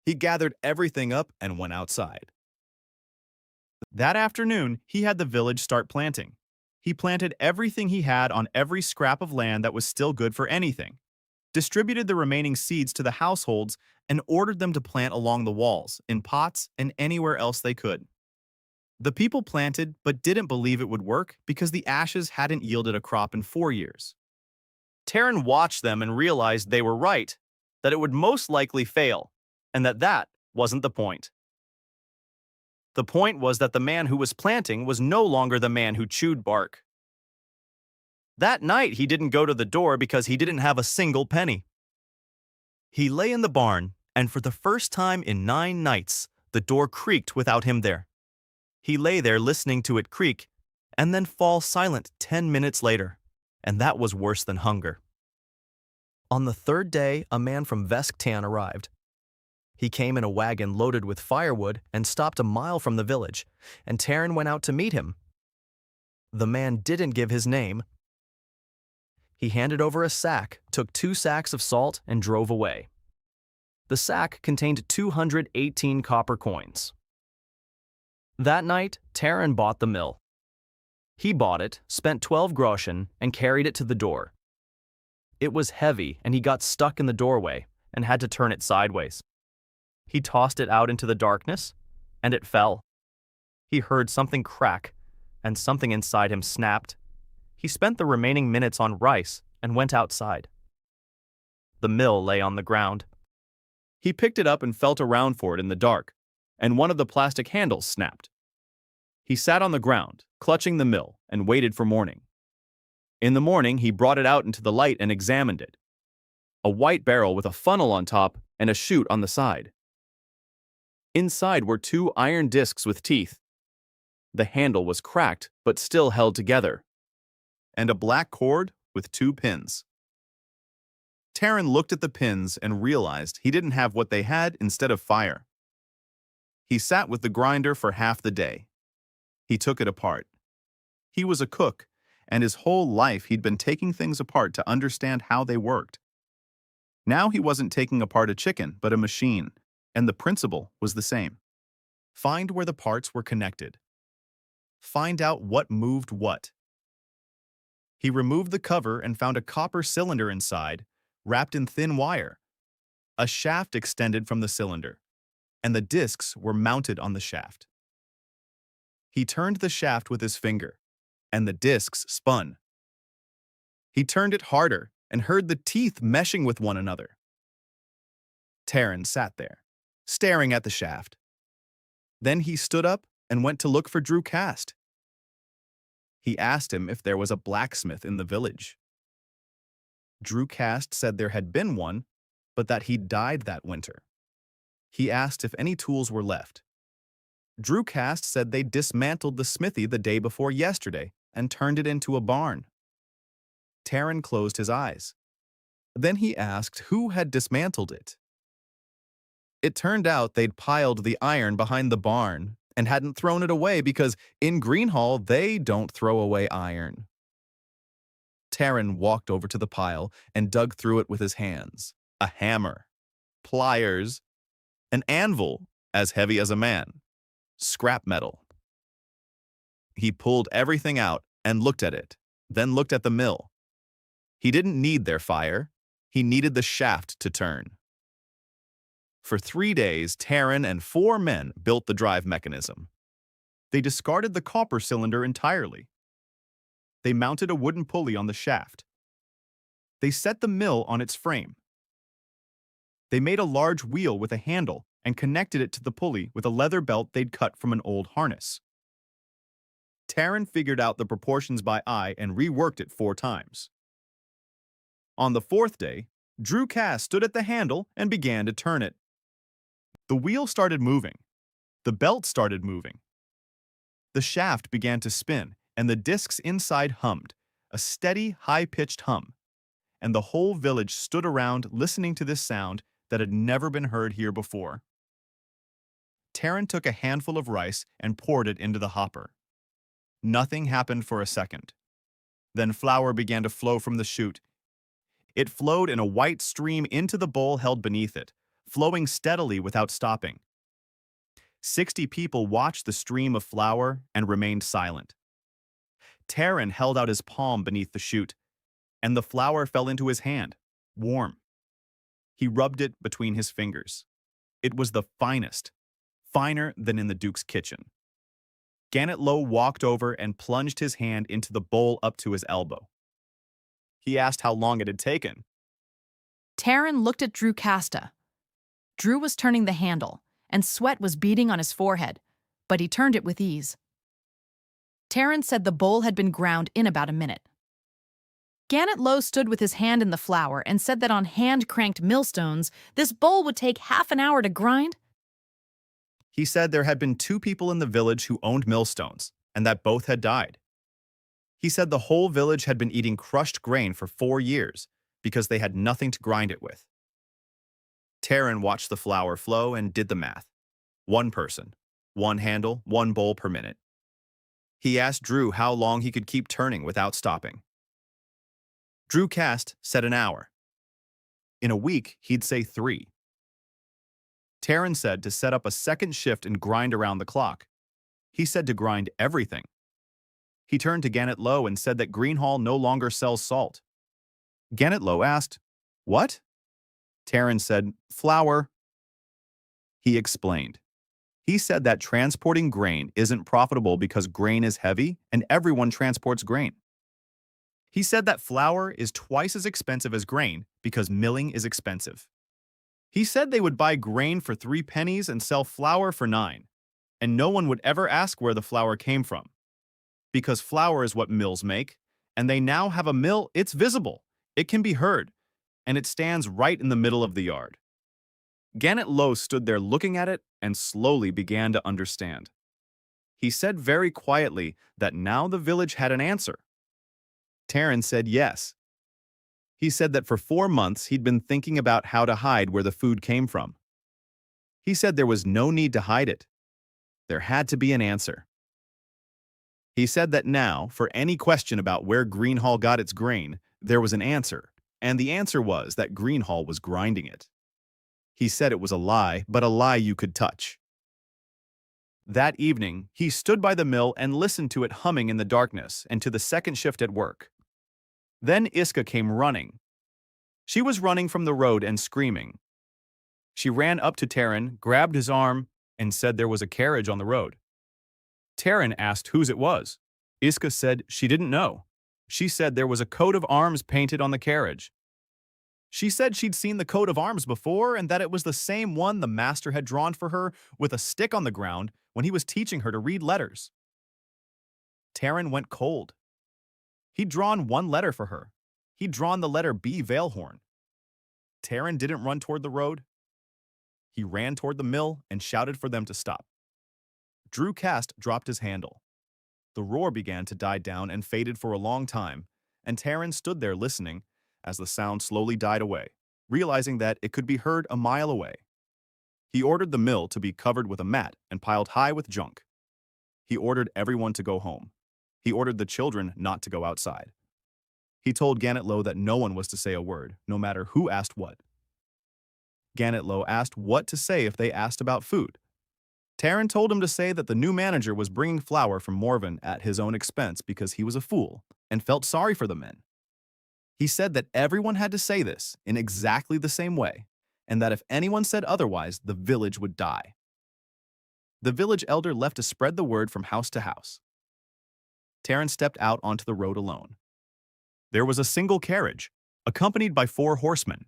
He gathered everything up and went outside. That afternoon, he had the village start planting. He planted everything he had on every scrap of land that was still good for anything, distributed the remaining seeds to the households, and ordered them to plant along the walls, in pots, and anywhere else they could. The people planted but didn't believe it would work because the ashes hadn't yielded a crop in 4 years. Taryn watched them and realized they were right, that it would most likely fail, and that wasn't the point. The point was that the man who was planting was no longer the man who chewed bark. That night, he didn't go to the door because he didn't have a single penny. He lay in the barn, and for the first time in 9 nights, the door creaked without him there. He lay there listening to it creak, and then fall silent 10 minutes later, and that was worse than hunger. On the 3rd day, a man from Vesktan arrived. He came in a wagon loaded with firewood and stopped a mile from the village, and Taryn went out to meet him. The man didn't give his name. He handed over a sack, took 2 sacks of salt, and drove away. The sack contained 218 copper coins. That night, Taryn bought the mill. He bought it, spent 12 groschen, and carried it to the door. It was heavy, and he got stuck in the doorway and had to turn it sideways. He tossed it out into the darkness, and it fell. He heard something crack, and something inside him snapped. He spent the remaining minutes on rice and went outside. The mill lay on the ground. He picked it up and felt around for it in the dark, and one of the plastic handles snapped. He sat on the ground, clutching the mill, and waited for morning. In the morning, he brought it out into the light and examined it. A white barrel with a funnel on top and a chute on the side. Inside were 2 iron discs with teeth. The handle was cracked, but still held together. And a black cord with 2 pins. Taryn looked at the pins and realized he didn't have what they had instead of fire. He sat with the grinder for half the day. He took it apart. He was a cook, and his whole life he'd been taking things apart to understand how they worked. Now he wasn't taking apart a chicken, but a machine, and the principle was the same. Find where the parts were connected. Find out what moved what. He removed the cover and found a copper cylinder inside, wrapped in thin wire. A shaft extended from the cylinder, and the discs were mounted on the shaft. He turned the shaft with his finger, and the discs spun. He turned it harder and heard the teeth meshing with one another. Taryn sat there, staring at the shaft. Then he stood up and went to look for Drew Cast. He asked him if there was a blacksmith in the village. Drew Cast said there had been one, but that he died that winter. He asked if any tools were left. Drew Cast said they dismantled the smithy the day before yesterday and turned it into a barn. Taryn closed his eyes. Then he asked who had dismantled it. It turned out they'd piled the iron behind the barn and hadn't thrown it away because in Greenhall they don't throw away iron. Taryn walked over to the pile and dug through it with his hands. A hammer, pliers, an anvil as heavy as a man, scrap metal. He pulled everything out and looked at it, then looked at the mill. He didn't need their fire. He needed the shaft to turn. For 3 days, Taryn and 4 men built the drive mechanism. They discarded the copper cylinder entirely. They mounted a wooden pulley on the shaft. They set the mill on its frame. They made a large wheel with a handle and connected it to the pulley with a leather belt they'd cut from an old harness. Taryn figured out the proportions by eye and reworked it 4 times. On the 4th day, Drew Cass stood at the handle and began to turn it. The wheel started moving. The belt started moving. The shaft began to spin, and the discs inside hummed, a steady, high-pitched hum. And the whole village stood around listening to this sound that had never been heard here before. Taryn took a handful of rice and poured it into the hopper. Nothing happened for a second. Then flour began to flow from the chute. It flowed in a white stream into the bowl held beneath it, flowing steadily without stopping. 60 people watched the stream of flour and remained silent. Taryn held out his palm beneath the chute, and the flour fell into his hand, warm. He rubbed it between his fingers. It was the finest, finer than in the Duke's kitchen. Gannett Lowe walked over and plunged his hand into the bowl up to his elbow. He asked how long it had taken. Taryn looked at Drew Casta. Drew was turning the handle, and sweat was beading on his forehead, but he turned it with ease. Taryn said the bowl had been ground in about a minute. Gannett Lowe stood with his hand in the flour and said that on hand-cranked millstones, this bowl would take half an hour to grind. He said there had been 2 people in the village who owned millstones, and that both had died. He said the whole village had been eating crushed grain for 4 years because they had nothing to grind it with. Taryn watched the flour flow and did the math. 1 person, 1 handle, 1 bowl per minute. He asked Drew how long he could keep turning without stopping. Drew Cast said an hour. In a week, he'd say 3. Taryn said to set up a second shift and grind around the clock. He said to grind everything. He turned to Gannett Lowe and said that Greenhall no longer sells salt. Gannett Lowe asked, "What?" Taryn said, "Flour." He explained. He said that transporting grain isn't profitable because grain is heavy and everyone transports grain. He said that flour is twice as expensive as grain because milling is expensive. He said they would buy grain for 3 pennies and sell flour for 9, and no one would ever ask where the flour came from. Because flour is what mills make, and they now have a mill, it's visible, it can be heard, and it stands right in the middle of the yard. Gannett Lowe stood there looking at it and slowly began to understand. He said very quietly that now the village had an answer. Taryn said yes. He said that for 4 months he'd been thinking about how to hide where the food came from. He said there was no need to hide it. There had to be an answer. He said that now, for any question about where Greenhall got its grain, there was an answer, and the answer was that Greenhall was grinding it. He said it was a lie, but a lie you could touch. That evening, he stood by the mill and listened to it humming in the darkness and to the second shift at work. Then Iska came running. She was running from the road and screaming. She ran up to Taryn, grabbed his arm, and said there was a carriage on the road. Taryn asked whose it was. Iska said she didn't know. She said there was a coat of arms painted on the carriage. She said she'd seen the coat of arms before and that it was the same one the master had drawn for her with a stick on the ground when he was teaching her to read letters. Taryn went cold. He'd drawn one letter for her. He'd drawn the letter B, Veilhorn. Taryn didn't run toward the road. He ran toward the mill and shouted for them to stop. Drew Cast dropped his handle. The roar began to die down and faded for a long time, and Taryn stood there listening as the sound slowly died away, realizing that it could be heard a mile away. He ordered the mill to be covered with a mat and piled high with junk. He ordered everyone to go home. He ordered the children not to go outside. He told Gannett Lowe that no one was to say a word, no matter who asked what. Gannett Lowe asked what to say if they asked about food. Taryn told him to say that the new manager was bringing flour from Morven at his own expense because he was a fool and felt sorry for the men. He said that everyone had to say this in exactly the same way, and that if anyone said otherwise, the village would die. The village elder left to spread the word from house to house. Taryn stepped out onto the road alone. There was a single carriage, accompanied by 4 horsemen.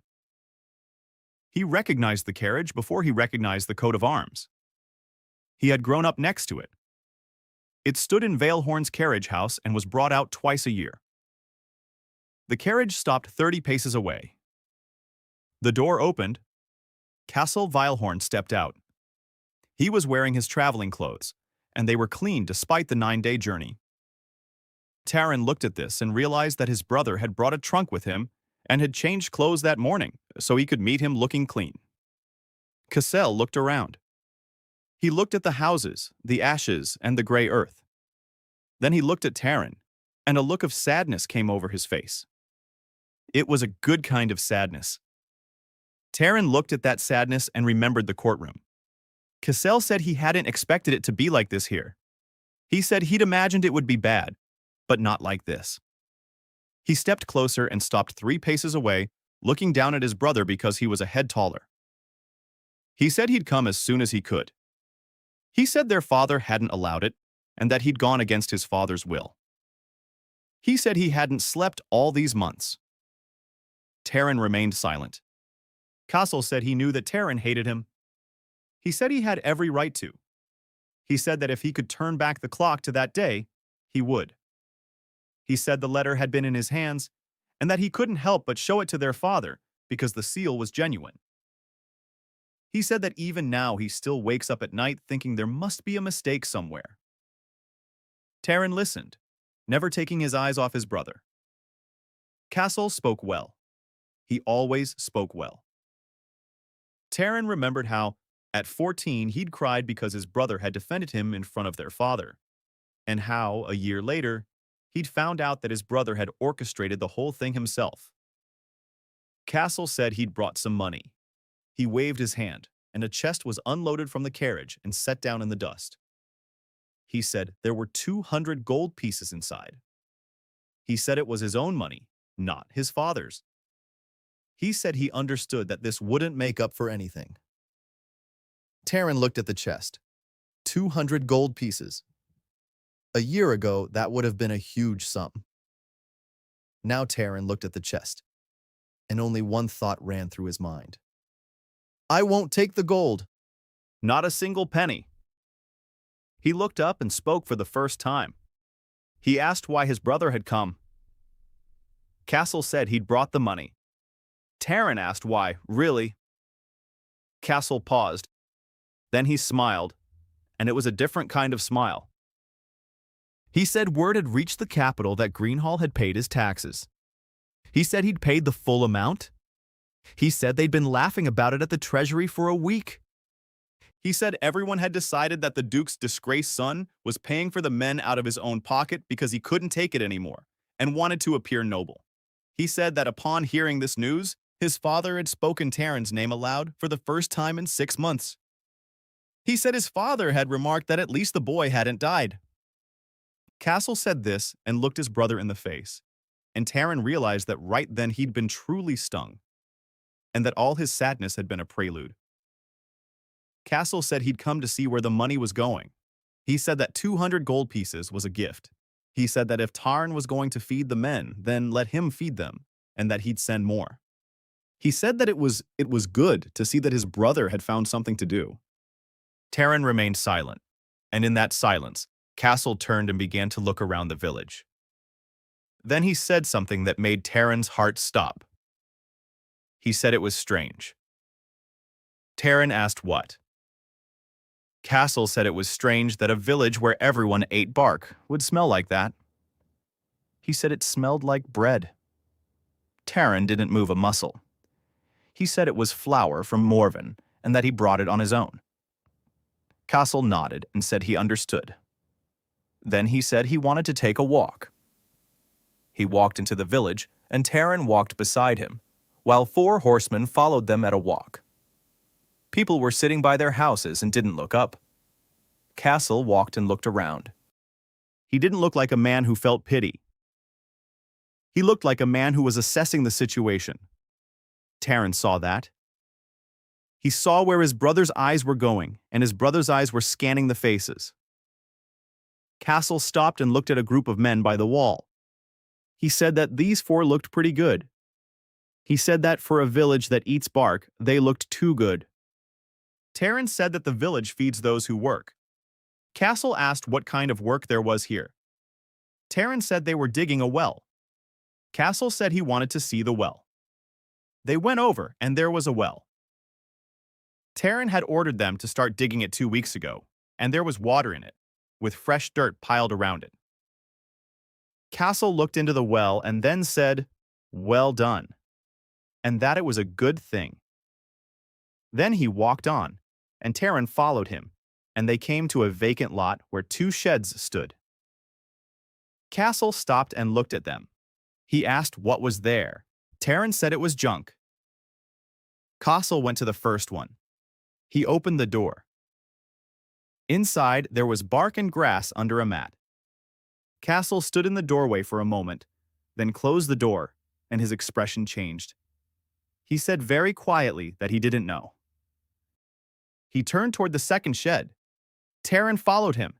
He recognized the carriage before he recognized the coat of arms. He had grown up next to it. It stood in Veilhorn's carriage house and was brought out twice a year. The carriage stopped 30 paces away. The door opened. Castle Veilhorn stepped out. He was wearing his traveling clothes, and they were clean despite the 9-day journey. Taryn looked at this and realized that his brother had brought a trunk with him and had changed clothes that morning so he could meet him looking clean. Cassell looked around. He looked at the houses, the ashes, and the gray earth. Then he looked at Taryn, and a look of sadness came over his face. It was a good kind of sadness. Taryn looked at that sadness and remembered the courtroom. Cassell said he hadn't expected it to be like this here. He said he'd imagined it would be bad, but not like this. He stepped closer and stopped 3 paces away, looking down at his brother because he was a head taller. He said he'd come as soon as he could. He said their father hadn't allowed it, and that he'd gone against his father's will. He said he hadn't slept all these months. Taryn remained silent. Castle said he knew that Taryn hated him. He said he had every right to. He said that if he could turn back the clock to that day, he would. He said the letter had been in his hands, and that he couldn't help but show it to their father because the seal was genuine. He said that even now he still wakes up at night thinking there must be a mistake somewhere. Taryn listened, never taking his eyes off his brother. Castle spoke well. He always spoke well. Taryn remembered how, at 14, he'd cried because his brother had defended him in front of their father, and how, a year later, he'd found out that his brother had orchestrated the whole thing himself. Castle said he'd brought some money. He waved his hand, and a chest was unloaded from the carriage and set down in the dust. He said there were 200 gold pieces inside. He said it was his own money, not his father's. He said he understood that this wouldn't make up for anything. Taryn looked at the chest. 200 gold pieces. A year ago, that would have been a huge sum. Now Taryn looked at the chest, and only one thought ran through his mind. I won't take the gold. Not a single penny. He looked up and spoke for the first time. He asked why his brother had come. Castle said he'd brought the money. Taryn asked why, really. Castle paused. Then he smiled, and it was a different kind of smile. He said word had reached the capital that Greenhall had paid his taxes. He said he'd paid the full amount. He said they'd been laughing about it at the treasury for a week. He said everyone had decided that the Duke's disgraced son was paying for the men out of his own pocket because he couldn't take it anymore and wanted to appear noble. He said that upon hearing this news, his father had spoken Taryn's name aloud for the first time in 6 months. He said his father had remarked that at least the boy hadn't died. Castle said this and looked his brother in the face, and Taryn realized that right then he'd been truly stung, and that all his sadness had been a prelude. Castle said he'd come to see where the money was going. He said that 200 gold pieces was a gift. He said that if Taryn was going to feed the men, then let him feed them, and that he'd send more. He said that it was good to see that his brother had found something to do. Taryn remained silent. And in that silence, Castle turned and began to look around the village. Then he said something that made Taryn's heart stop. He said it was strange. Taryn asked what. Castle said it was strange that a village where everyone ate bark would smell like that. He said it smelled like bread. Taryn didn't move a muscle. He said it was flour from Morven and that he brought it on his own. Castle nodded and said he understood. Then he said he wanted to take a walk. He walked into the village, and Taryn walked beside him, while 4 horsemen followed them at a walk. People were sitting by their houses and didn't look up. Castle walked and looked around. He didn't look like a man who felt pity. He looked like a man who was assessing the situation. Taryn saw that. He saw where his brother's eyes were going, and his brother's eyes were scanning the faces. Castle stopped and looked at a group of men by the wall. He said that these 4 looked pretty good. He said that for a village that eats bark, they looked too good. Taryn said that the village feeds those who work. Castle asked what kind of work there was here. Taryn said they were digging a well. Castle said he wanted to see the well. They went over, and there was a well. Taryn had ordered them to start digging it 2 weeks ago, and there was water in it, with fresh dirt piled around it. Castle looked into the well and then said, "Well done," and that it was a good thing. Then he walked on, and Taryn followed him, and they came to a vacant lot where 2 sheds stood. Castle stopped and looked at them. He asked what was there. Taryn said it was junk. Castle went to the first one. He opened the door. Inside, there was bark and grass under a mat. Castle stood in the doorway for a moment, then closed the door, and his expression changed. He said very quietly that he didn't know. He turned toward the second shed. Taryn followed him,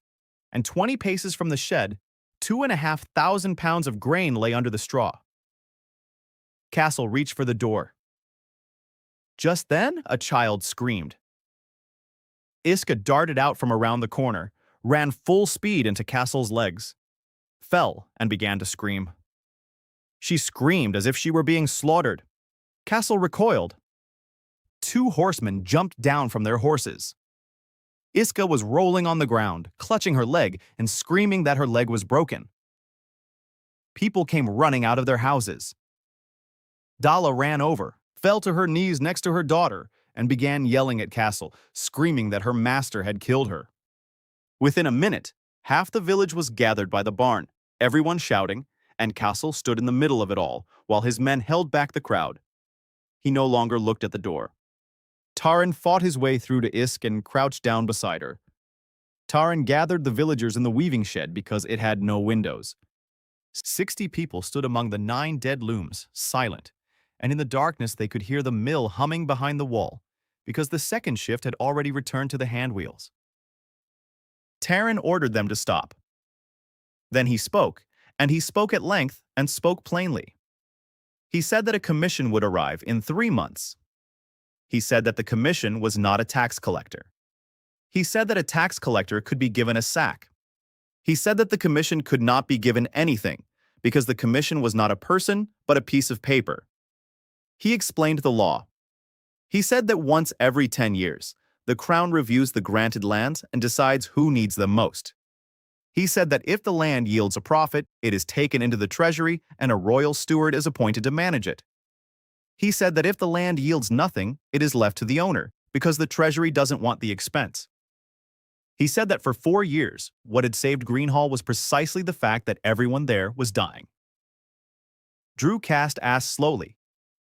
and 20 paces from the shed, 2,500 pounds of grain lay under the straw. Castle reached for the door. Just then, a child screamed. Iska darted out from around the corner, ran full speed into Castle's legs, fell, and began to scream. She screamed as if she were being slaughtered. Castle recoiled. 2 horsemen jumped down from their horses. Iska was rolling on the ground, clutching her leg and screaming that her leg was broken. People came running out of their houses. Dala ran over, fell to her knees next to her daughter, and began yelling at Castle, screaming that her master had killed her. Within a minute, half the village was gathered by the barn, everyone shouting, and Castle stood in the middle of it all, while his men held back the crowd. He no longer looked at the door. Taryn fought his way through to Isk and crouched down beside her. Taryn gathered the villagers in the weaving shed because it had no windows. 60 people stood among the 9 dead looms, silent, and in the darkness they could hear the mill humming behind the wall, because the second shift had already returned to the hand wheels. Taryn ordered them to stop. Then he spoke, and he spoke at length and spoke plainly. He said that a commission would arrive in 3 months. He said that the commission was not a tax collector. He said that a tax collector could be given a sack. He said that the commission could not be given anything, because the commission was not a person, but a piece of paper. He explained the law. He said that once every 10 years, the Crown reviews the granted lands and decides who needs them most. He said that if the land yields a profit, it is taken into the treasury and a royal steward is appointed to manage it. He said that if the land yields nothing, it is left to the owner, because the treasury doesn't want the expense. He said that for 4 years, what had saved Greenhall was precisely the fact that everyone there was dying. Drew Cast asked slowly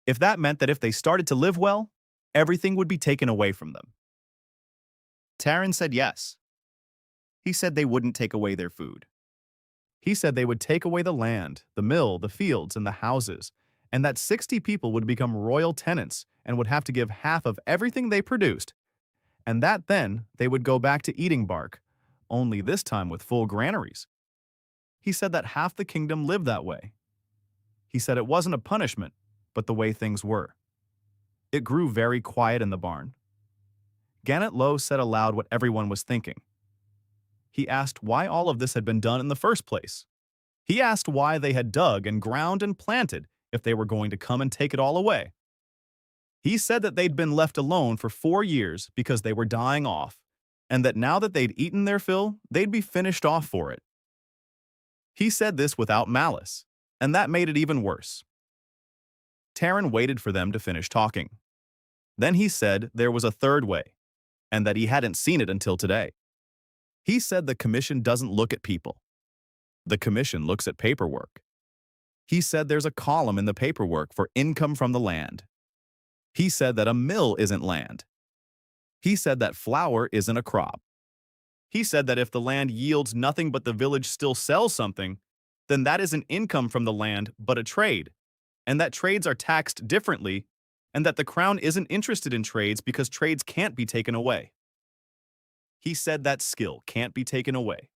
if that meant that if they started to live well, everything would be taken away from them. Taryn said yes. He said they wouldn't take away their food. He said they would take away the land, the mill, the fields, and the houses, and that 60 people would become royal tenants and would have to give half of everything they produced, and that then they would go back to eating bark, only this time with full granaries. He said that half the kingdom lived that way. He said it wasn't a punishment, but the way things were. It grew very quiet in the barn. Gannett Lowe said aloud what everyone was thinking. He asked why all of this had been done in the first place. He asked why they had dug and ground and planted if they were going to come and take it all away. He said that they'd been left alone for 4 years because they were dying off, and that now that they'd eaten their fill, they'd be finished off for it. He said this without malice, and that made it even worse. Taryn waited for them to finish talking. Then he said there was a third way, and that he hadn't seen it until today. He said the commission doesn't look at people. The commission looks at paperwork. He said there's a column in the paperwork for income from the land. He said that a mill isn't land. He said that flour isn't a crop. He said that if the land yields nothing but the village still sells something, then that isn't income from the land but a trade, and that trades are taxed differently, and that the crown isn't interested in trades because trades can't be taken away. He said that skill can't be taken away.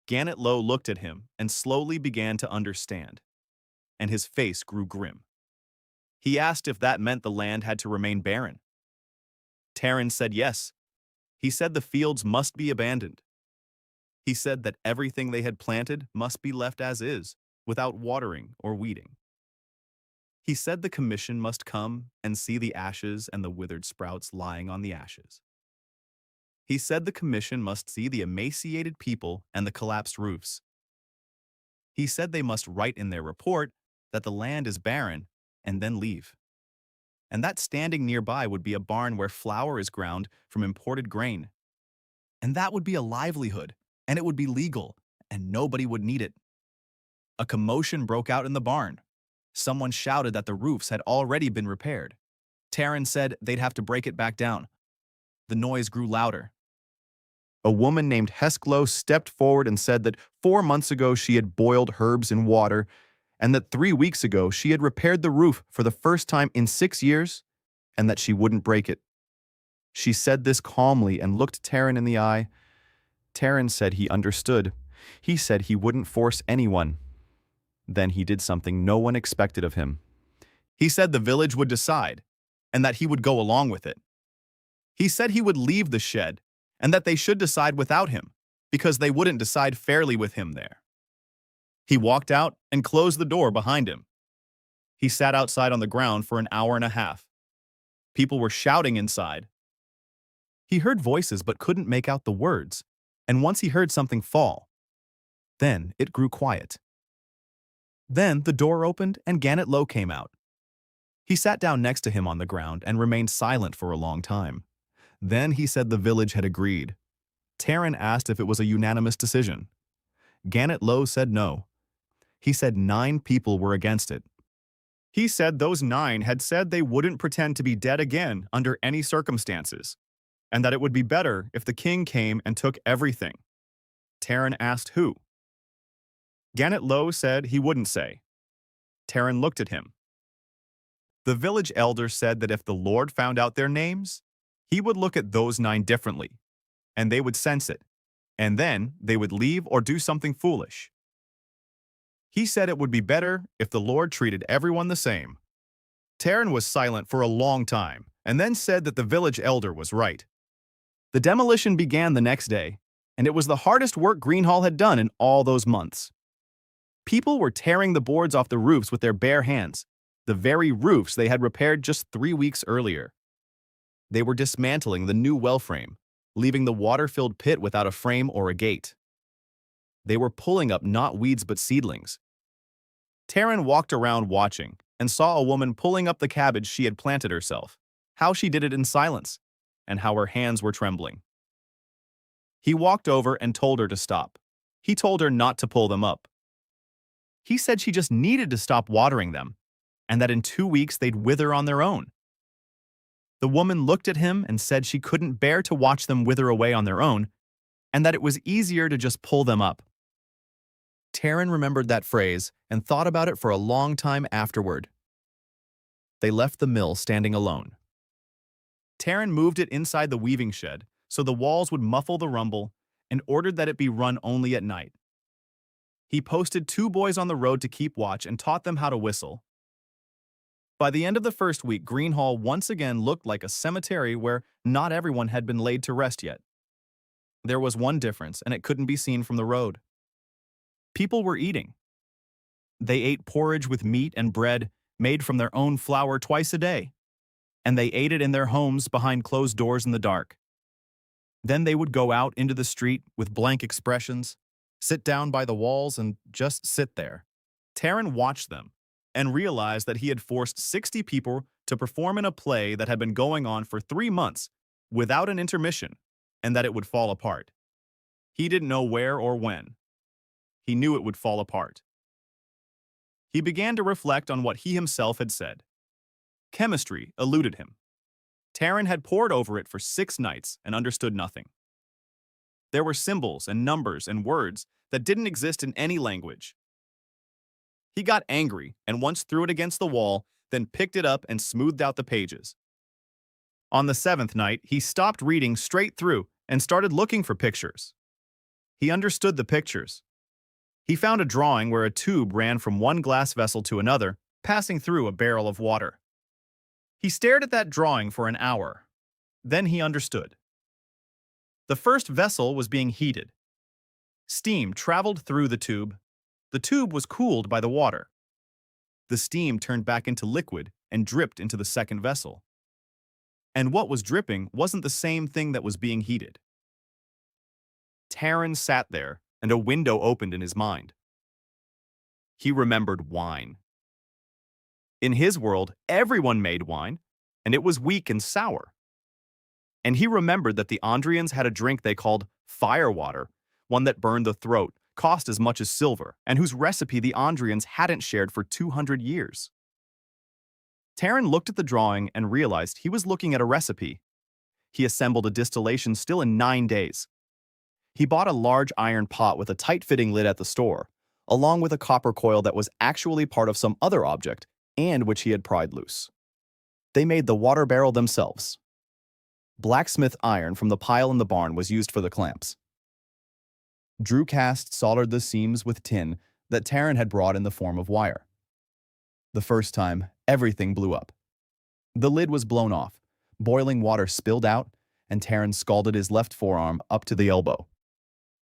Gannett Lowe looked at him and slowly began to understand, and his face grew grim. He asked if that meant the land had to remain barren. Taryn said yes. He said the fields must be abandoned. He said that everything they had planted must be left as is, without watering or weeding. He said the commission must come and see the ashes and the withered sprouts lying on the ashes. He said the commission must see the emaciated people and the collapsed roofs. He said they must write in their report that the land is barren and then leave. And that standing nearby would be a barn where flour is ground from imported grain. And that would be a livelihood, and it would be legal, and nobody would need it. A commotion broke out in the barn. Someone shouted that the roofs had already been repaired. Taryn said they'd have to break it back down. The noise grew louder. A woman named Hesklow stepped forward and said that 4 months ago she had boiled herbs in water, and that 3 weeks ago she had repaired the roof for the first time in 6 years, and that she wouldn't break it. She said this calmly and looked Taryn in the eye. Taryn said he understood. He said he wouldn't force anyone. Then he did something no one expected of him. He said the village would decide, and that he would go along with it. He said he would leave the shed, and that they should decide without him, because they wouldn't decide fairly with him there. He walked out and closed the door behind him. He sat outside on the ground for an hour and a half. People were shouting inside. He heard voices but couldn't make out the words, and once he heard something fall. Then it grew quiet. Then the door opened and Gannett Lowe came out. He sat down next to him on the ground and remained silent for a long time. Then he said the village had agreed. Taryn asked if it was a unanimous decision. Gannett Lowe said no. He said 9 people were against it. He said those 9 had said they wouldn't pretend to be dead again under any circumstances, and that it would be better if the king came and took everything. Taryn asked who. Gannett Lowe said he wouldn't say. Taryn looked at him. The village elder said that if the Lord found out their names, he would look at those 9 differently, and they would sense it, and then they would leave or do something foolish. He said it would be better if the Lord treated everyone the same. Taryn was silent for a long time, and then said that the village elder was right. The demolition began the next day, and it was the hardest work Greenhall had done in all those months. People were tearing the boards off the roofs with their bare hands, the very roofs they had repaired just 3 weeks earlier. They were dismantling the new well frame, leaving the water-filled pit without a frame or a gate. They were pulling up not weeds but seedlings. Taryn walked around watching and saw a woman pulling up the cabbage she had planted herself, how she did it in silence, and how her hands were trembling. He walked over and told her to stop. He told her not to pull them up. He said she just needed to stop watering them, and that in 2 weeks they'd wither on their own. The woman looked at him and said she couldn't bear to watch them wither away on their own, and that it was easier to just pull them up. Taryn remembered that phrase and thought about it for a long time afterward. They left the mill standing alone. Taryn moved it inside the weaving shed so the walls would muffle the rumble and ordered that it be run only at night. He posted 2 boys on the road to keep watch and taught them how to whistle. By the end of the first week, Greenhall once again looked like a cemetery where not everyone had been laid to rest yet. There was one difference, and it couldn't be seen from the road. People were eating. They ate porridge with meat and bread made from their own flour twice a day, and they ate it in their homes behind closed doors in the dark. Then they would go out into the street with blank expressions, sit down by the walls, and just sit there. Taryn watched them and realized that he had forced 60 people to perform in a play that had been going on for 3 months without an intermission, and that it would fall apart. He didn't know where or when. He knew it would fall apart. He began to reflect on what he himself had said. Chemistry eluded him. Taryn had pored over it for 6 nights and understood nothing. There were symbols and numbers and words that didn't exist in any language. He got angry and once threw it against the wall, then picked it up and smoothed out the pages. On the 7th night, he stopped reading straight through and started looking for pictures. He understood the pictures. He found a drawing where a tube ran from one glass vessel to another, passing through a barrel of water. He stared at that drawing for an hour. Then he understood. The first vessel was being heated. Steam traveled through the tube. The tube was cooled by the water. The steam turned back into liquid and dripped into the second vessel. And what was dripping wasn't the same thing that was being heated. Taryn sat there, and a window opened in his mind. He remembered wine. In his world, everyone made wine, and it was weak and sour. And he remembered that the Andrians had a drink they called firewater, one that burned the throat, cost as much as silver, and whose recipe the Andrians hadn't shared for 200 years. Taryn looked at the drawing and realized he was looking at a recipe. He assembled a distillation still in 9 days. He bought a large iron pot with a tight-fitting lid at the store, along with a copper coil that was actually part of some other object and which he had pried loose. They made the water barrel themselves. Blacksmith iron from the pile in the barn was used for the clamps. Drew Cast soldered the seams with tin that Taryn had brought in the form of wire. The first time, everything blew up. The lid was blown off, boiling water spilled out, and Taryn scalded his left forearm up to the elbow.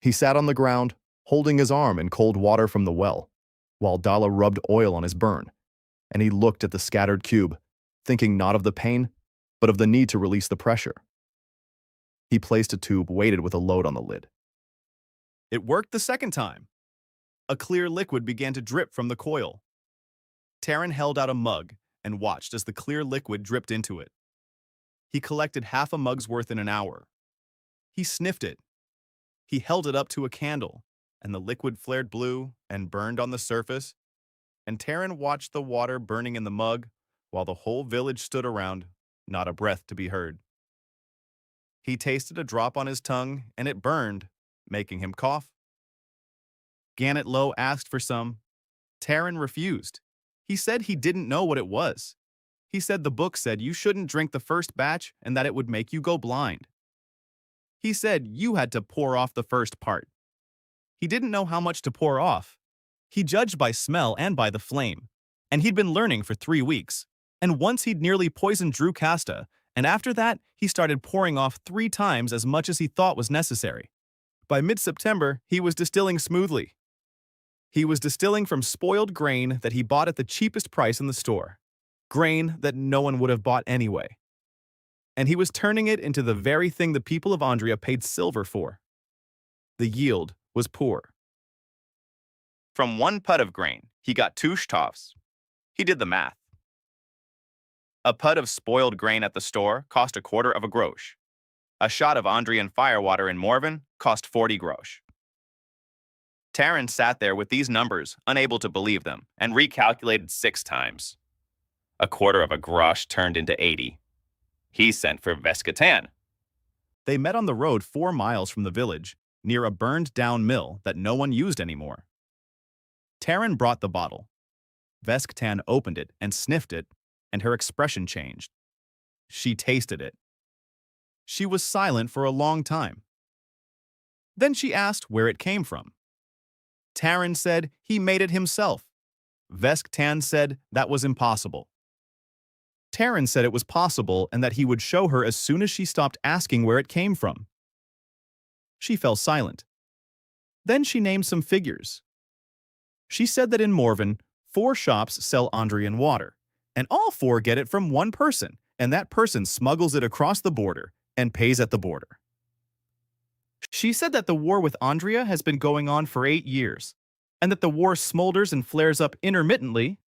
He sat on the ground, holding his arm in cold water from the well, while Dala rubbed oil on his burn, and he looked at the scattered cube, thinking not of the pain, but of the need to release the pressure. He placed a tube weighted with a load on the lid. It worked the second time. A clear liquid began to drip from the coil. Taryn held out a mug and watched as the clear liquid dripped into it. He collected half a mug's worth in an hour. He sniffed it. He held it up to a candle, and the liquid flared blue and burned on the surface, and Taryn watched the water burning in the mug while the whole village stood around, not a breath to be heard. He tasted a drop on his tongue, and it burned, making him cough. Gannett Lowe asked for some. Taryn refused. He said he didn't know what it was. He said the book said you shouldn't drink the first batch and that it would make you go blind. He said you had to pour off the first part. He didn't know how much to pour off. He judged by smell and by the flame, and he'd been learning for 3 weeks. And once he'd nearly poisoned Drew Casta, and after that, he started pouring off 3 times as much as he thought was necessary. By mid-September, he was distilling smoothly. He was distilling from spoiled grain that he bought at the cheapest price in the store, grain that no one would have bought anyway. And he was turning it into the very thing the people of Andria paid silver for. The yield was poor. From 1 pud of grain, he got 2 shtovs. He did the math. A pud of spoiled grain at the store cost 1/4 of a grosch. A shot of Andrian firewater in Morven cost 40 grosch. Taryn sat there with these numbers, unable to believe them, and recalculated 6 times. 1/4 of a grosch turned into 80. He sent for Veskatan. They met on the road 4 miles from the village, near a burned-down mill that no one used anymore. Taryn brought the bottle. Veskatan opened it and sniffed it, and her expression changed. She tasted it. She was silent for a long time. Then she asked where it came from. Taryn said he made it himself. Vesktan said that was impossible. Taryn said it was possible and that he would show her as soon as she stopped asking where it came from. She fell silent. Then she named some figures. She said that in Morven, 4 shops sell Andrian water, and all 4 get it from one person, and that person smuggles it across the border and pays at the border. She said that the war with Andria has been going on for 8 years, and that the war smolders and flares up intermittently,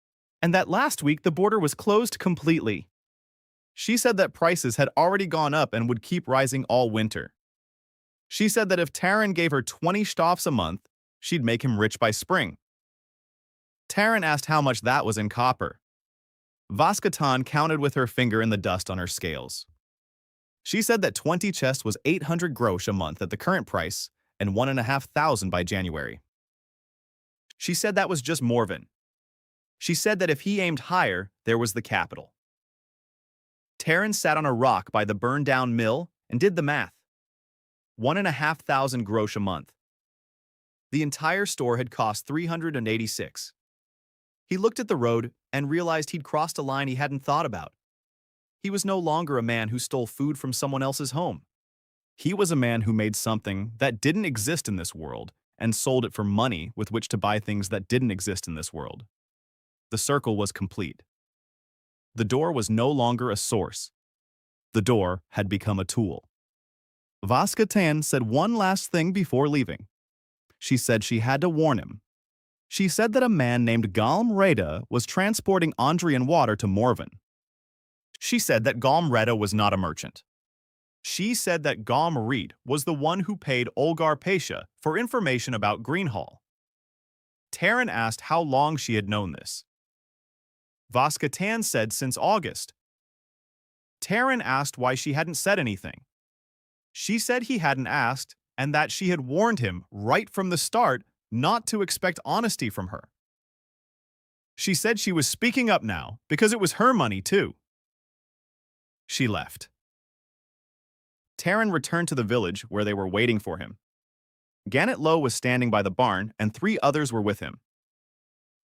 and that last week the border was closed completely. She said that prices had already gone up and would keep rising all winter. She said that if Taran gave her 20 stoffs a month, she'd make him rich by spring. Taran asked how much that was in copper. Vaskatan counted with her finger in the dust on her scales. She said that 20 chests was 800 grosh a month at the current price and 1,500 by January. She said that was just Morven. She said that if he aimed higher, there was the capital. Taran sat on a rock by the burned-down mill and did the math. 1,500 grosh a month. The entire store had cost 386. He looked at the road and realized he'd crossed a line he hadn't thought about. He was no longer a man who stole food from someone else's home. He was a man who made something that didn't exist in this world and sold it for money with which to buy things that didn't exist in this world. The circle was complete. The door was no longer a source. The door had become a tool. Vaskatan said one last thing before leaving. She said she had to warn him. She said that a man named Galm Reda was transporting Andrian water to Morven. She said that Galm Reda was not a merchant. She said that Galm Reed was the one who paid Olgar Pasha for information about Greenhall. Taran asked how long she had known this. Vaskatan said since August. Taran asked why she hadn't said anything. She said he hadn't asked and that she had warned him right from the start not to expect honesty from her. She said she was speaking up now because it was her money too. She left. Taran returned to the village where they were waiting for him. Gannet Low was standing by the barn and 3 others were with him.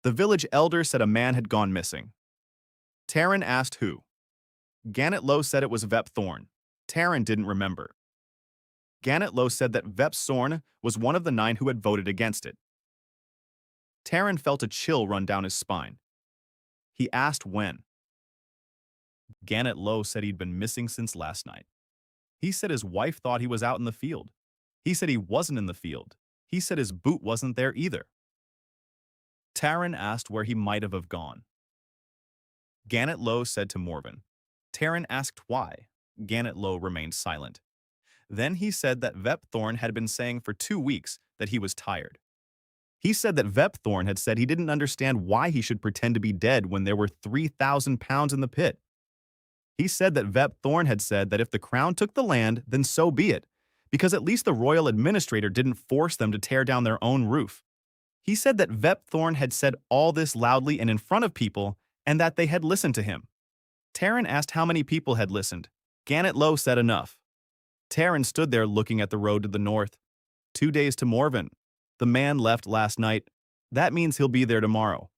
The village elder said a man had gone missing. Taran asked who. Gannet Low said it was Vep Thorn. Taran didn't remember. Gannet Low said that Vep Sorn was one of the 9 who had voted against it. Taran felt a chill run down his spine. He asked when. Gannet Low said he'd been missing since last night. He said his wife thought he was out in the field. He said he wasn't in the field. He said his boot wasn't there either. Taran asked where he might have gone. Gannet Low said to Morven. Taran asked why. Gannet Low remained silent. Then he said that Vep Thorn had been saying for 2 weeks that he was tired. He said that Vep Thorn had said he didn't understand why he should pretend to be dead when there were 3,000 pounds in the pit. He said that Vep Thorn had said that if the crown took the land, then so be it, because at least the royal administrator didn't force them to tear down their own roof. He said that Vep Thorn had said all this loudly and in front of people, and that they had listened to him. Taran asked how many people had listened. Gannet Low said enough. Taran stood there looking at the road to the north. 2 days to Morven. The man left last night. That means he'll be there tomorrow.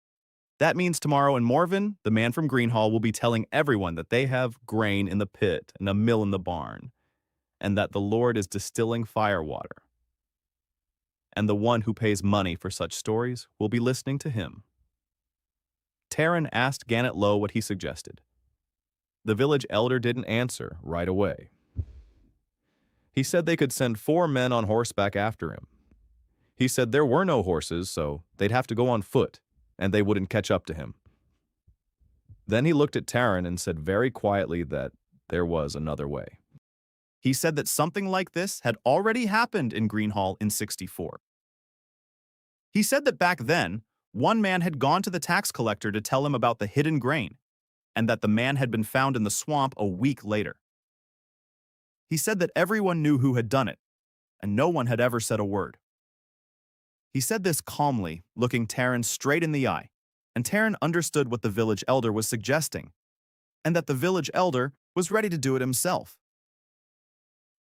That means tomorrow in Morven, the man from Greenhall will be telling everyone that they have grain in the pit and a mill in the barn, and that the Lord is distilling firewater. And the one who pays money for such stories will be listening to him. Taran asked Gannet Low what he suggested. The village elder didn't answer right away. He said they could send 4 men on horseback after him. He said there were no horses, so they'd have to go on foot, and they wouldn't catch up to him. Then he looked at Taran and said very quietly that there was another way. He said that something like this had already happened in Greenhall in 64. He said that back then, one man had gone to the tax collector to tell him about the hidden grain, and that the man had been found in the swamp a week later. He said that everyone knew who had done it, and no one had ever said a word. He said this calmly, looking Taran straight in the eye, and Taran understood what the village elder was suggesting, and that the village elder was ready to do it himself.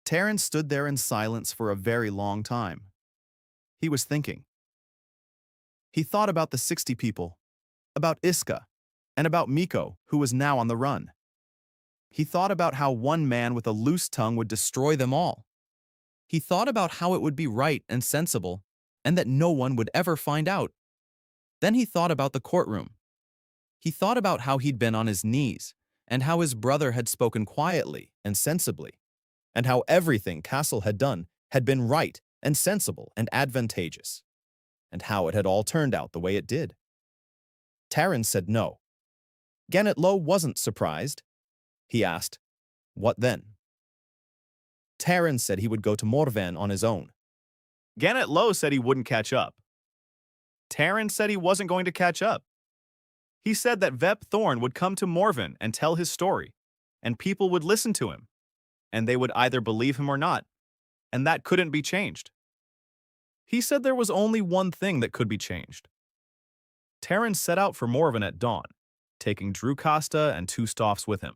Taran stood there in silence for a very long time. He was thinking. He thought about the 60 people, about Iska, and about Miko, who was now on the run. He thought about how one man with a loose tongue would destroy them all. He thought about how it would be right and sensible, and that no one would ever find out. Then he thought about the courtroom. He thought about how he'd been on his knees, and how his brother had spoken quietly and sensibly, and how everything Castle had done had been right and sensible and advantageous, and how it had all turned out the way it did. Taran said no. Gannet Lo wasn't surprised. He asked, "What then?" Taran said he would go to Morven on his own. Gannet Lo said he wouldn't catch up. Taran said he wasn't going to catch up. He said that Vep Thorn would come to Morven and tell his story, and people would listen to him, and they would either believe him or not, and that couldn't be changed. He said there was only one thing that could be changed. Taran set out for Morven at dawn, taking Drew Costa and 2 staffs with him.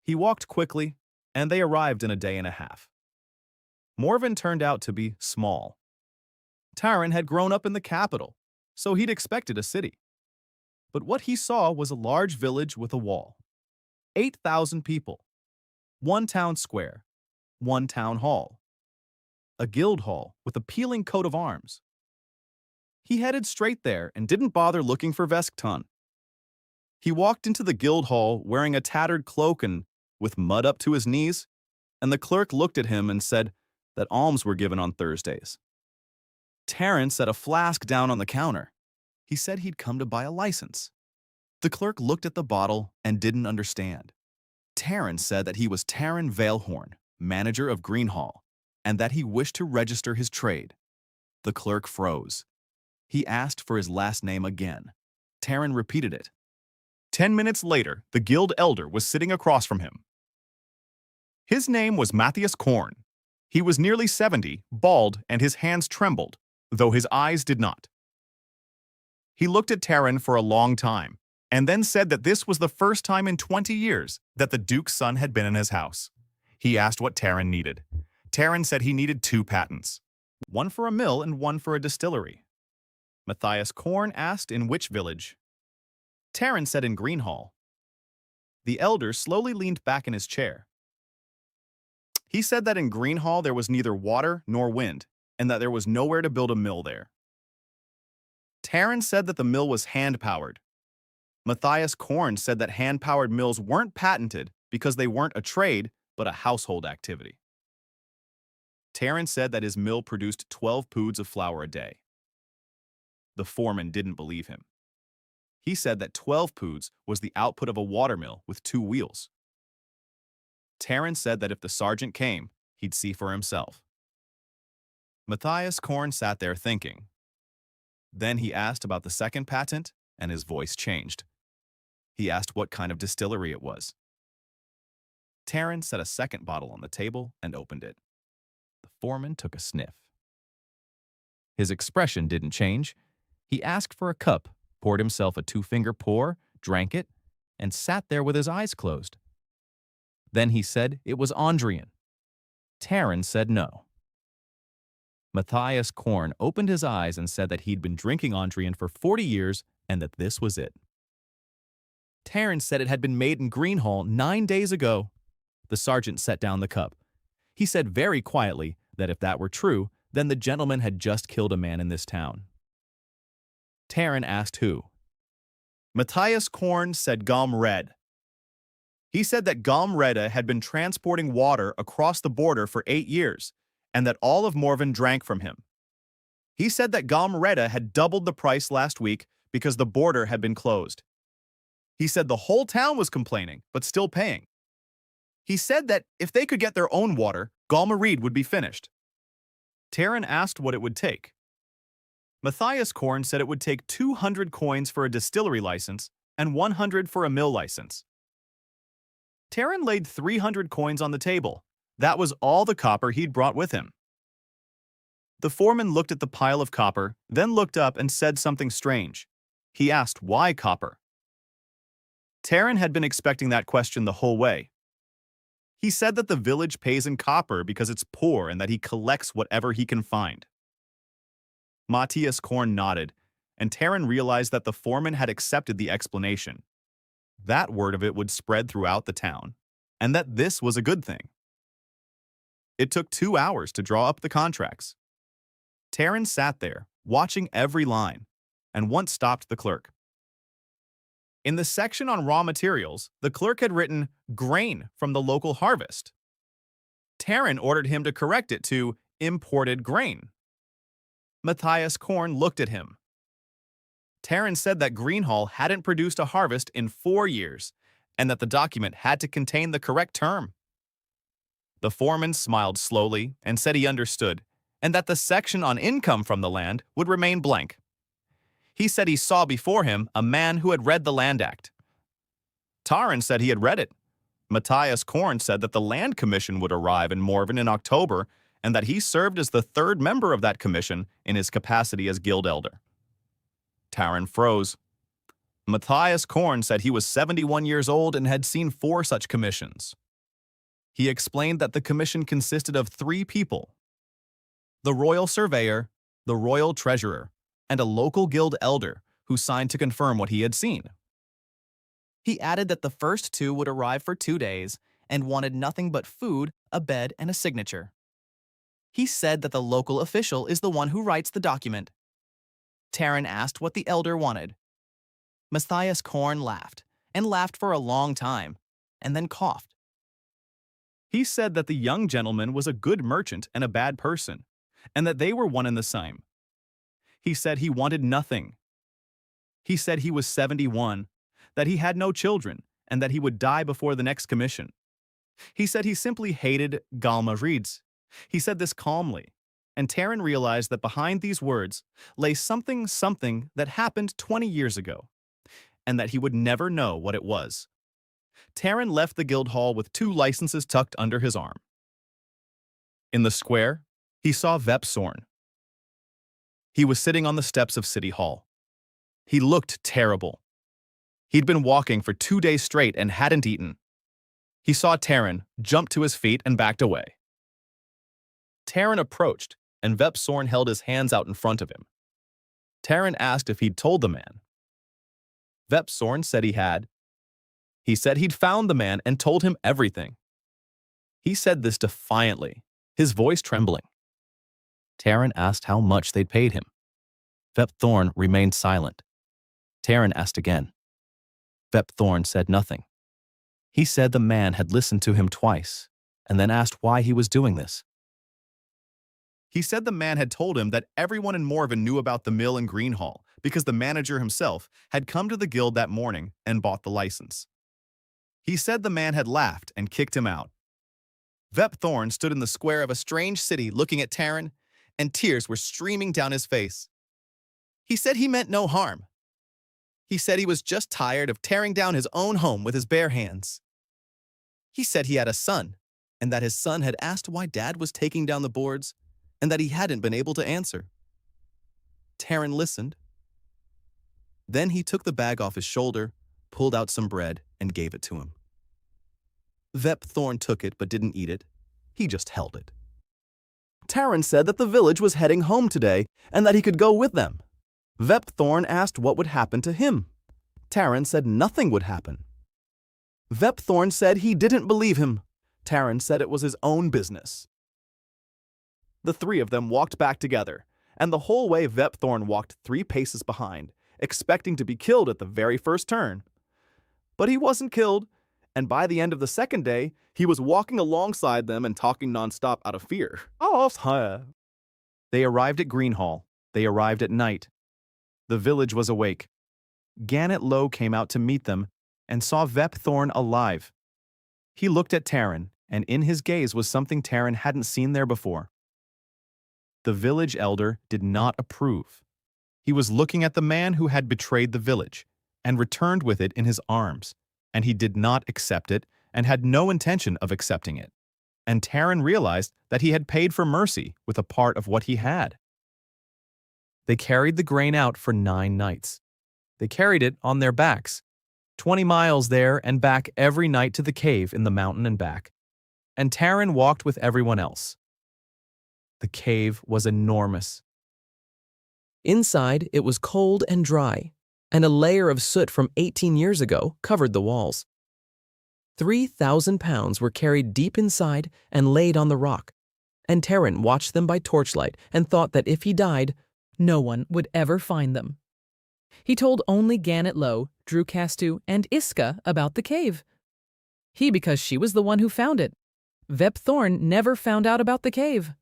He walked quickly, and they arrived in a day and a half. Morven turned out to be small. Taran had grown up in the capital, so he'd expected a city. But what he saw was a large village with a wall. 8,000 people. 1 town square. 1 town hall. A guild hall with a peeling coat of arms. He headed straight there and didn't bother looking for Veskton. He walked into the guild hall wearing a tattered cloak and with mud up to his knees, and the clerk looked at him and said that alms were given on Thursdays. Taran set a flask down on the counter. He said he'd come to buy a license. The clerk looked at the bottle and didn't understand. Taran said that he was Taran Veilhorn, manager of Greenhall, and that he wished to register his trade. The clerk froze. He asked for his last name again. Taran repeated it. 10 minutes later, the guild elder was sitting across from him. His name was Matthias Korn. He was nearly 70, bald, and his hands trembled, though his eyes did not. He looked at Taran for a long time, and then said that this was the first time in 20 years that the Duke's son had been in his house. He asked what Taran needed. Taran said he needed 2 patents, one for a mill and one for a distillery. Matthias Korn asked in which village. Taran said in Greenhall. The elder slowly leaned back in his chair. He said that in Greenhall there was neither water nor wind, and that there was nowhere to build a mill there. Taran said that the mill was hand-powered. Matthias Korn said that hand-powered mills weren't patented because they weren't a trade, but a household activity. Taran said that his mill produced 12 poods of flour a day. The foreman didn't believe him. He said that 12 poods was the output of a watermill with 2 wheels. Taran said that if the sergeant came, he'd see for himself. Matthias Korn sat there thinking. Then he asked about the second patent, and his voice changed. He asked what kind of distillery it was. Taran set a second bottle on the table and opened it. The foreman took a sniff. His expression didn't change. He asked for a cup, poured himself a 2-finger pour, drank it, and sat there with his eyes closed. Then he said it was Andrian. Taran said no. Matthias Korn opened his eyes and said that he'd been drinking Andrian for 40 years and that this was it. Taran said it had been made in Greenhall 9 days ago. The sergeant set down the cup. He said very quietly that if that were true, then the gentleman had just killed a man in this town. Taran asked who. Matthias Korn said Gom Red. He said that Gom Redda had been transporting water across the border for 8 years, and that all of Morven drank from him. He said that Gom Redda had doubled the price last week because the border had been closed. He said the whole town was complaining, but still paying. He said that if they could get their own water, Galmareed would be finished. Taran asked what it would take. Matthias Korn said it would take 200 coins for a distillery license and 100 for a mill license. Taran laid 300 coins on the table. That was all the copper he'd brought with him. The foreman looked at the pile of copper, then looked up and said something strange. He asked why copper. Taran had been expecting that question the whole way. He said that the village pays in copper because it's poor and that he collects whatever he can find. Matthias Korn nodded, and Taran realized that the foreman had accepted the explanation. That word of it would spread throughout the town, and that this was a good thing. It took 2 hours to draw up the contracts. Taryn sat there, watching every line, and once stopped the clerk. In the section on raw materials, the clerk had written grain from the local harvest. Taryn ordered him to correct it to imported grain. Matthias Korn looked at him. Taryn said that Greenhall hadn't produced a harvest in 4 years and that the document had to contain the correct term. The foreman smiled slowly and said he understood, and that the section on income from the land would remain blank. He said he saw before him a man who had read the Land Act. Taryn said he had read it. Matthias Korn said that the Land Commission would arrive in Morven in October and that he served as the 3rd member of that commission in his capacity as guild elder. Taryn froze. Matthias Korn said he was 71 years old and had seen 4 such commissions. He explained that the commission consisted of 3 people: the royal surveyor, the royal treasurer, and a local guild elder who signed to confirm what he had seen. He added that the first 2 would arrive for 2 days and wanted nothing but food, a bed, and a signature. He said that the local official is the one who writes the document. Taryn asked what the elder wanted. Matthias Korn laughed, and laughed for a long time, and then coughed. He said that the young gentleman was a good merchant and a bad person, and that they were one and the same. He said he wanted nothing. He said he was 71, that he had no children, and that he would die before the next commission. He said he simply hated Galma Reeds. He said this calmly, and Taryn realized that behind these words lay something that happened 20 years ago, and that he would never know what it was. Taryn left the guild hall with 2 licenses tucked under his arm. In the square, he saw Vep Sorn. He was sitting on the steps of City Hall. He looked terrible. He'd been walking for 2 days straight and hadn't eaten. He saw Taryn, jumped to his feet, and backed away. Taryn approached, and Vep Sorn held his hands out in front of him. Taryn asked if he'd told the man. Vep Sorn said he had. He said he'd found the man and told him everything. He said this defiantly, his voice trembling. Taryn asked how much they'd paid him. Vep Thorn remained silent. Taryn asked again. Vep Thorn said nothing. He said the man had listened to him twice, and then asked why he was doing this. He said the man had told him that everyone in Morven knew about the mill in Greenhall because the manager himself had come to the guild that morning and bought the license. He said the man had laughed and kicked him out. Vep Thorn stood in the square of a strange city looking at Taryn, and tears were streaming down his face. He said he meant no harm. He said he was just tired of tearing down his own home with his bare hands. He said he had a son, and that his son had asked why Dad was taking down the boards, and that he hadn't been able to answer. Taryn listened. Then he took the bag off his shoulder, pulled out some bread, and gave it to him. Vep Thorn took it but didn't eat it. He just held it. Taryn said that the village was heading home today and that he could go with them. Vep Thorn asked what would happen to him. Taryn said nothing would happen. Vep Thorn said he didn't believe him. Taryn said it was his own business. The 3 of them walked back together, and the whole way Vep Thorn walked 3 paces behind, expecting to be killed at the very first turn. But he wasn't killed, and by the end of the second day, he was walking alongside them and talking nonstop out of fear. They arrived at Greenhall. They arrived at night. The village was awake. Gannet Lowe came out to meet them and saw Vep Thorn alive. He looked at Taryn, and in his gaze was something Taryn hadn't seen there before. The village elder did not approve. He was looking at the man who had betrayed the village and returned with it in his arms, and he did not accept it and had no intention of accepting it. And Taryn realized that he had paid for mercy with a part of what he had. They carried the grain out for 9 nights. They carried it on their backs, 20 miles there and back every night to the cave in the mountain and back. And Taryn walked with everyone else. The cave was enormous. Inside, it was cold and dry, and a layer of soot from 18 years ago covered the walls. 3,000 pounds were carried deep inside and laid on the rock, and Taryn watched them by torchlight and thought that if he died, No one would ever find them. He told only Gannet Low, Drew Castu, and Iska about the cave. He because she was the one who found it. Vep Thorn never found out about the cave.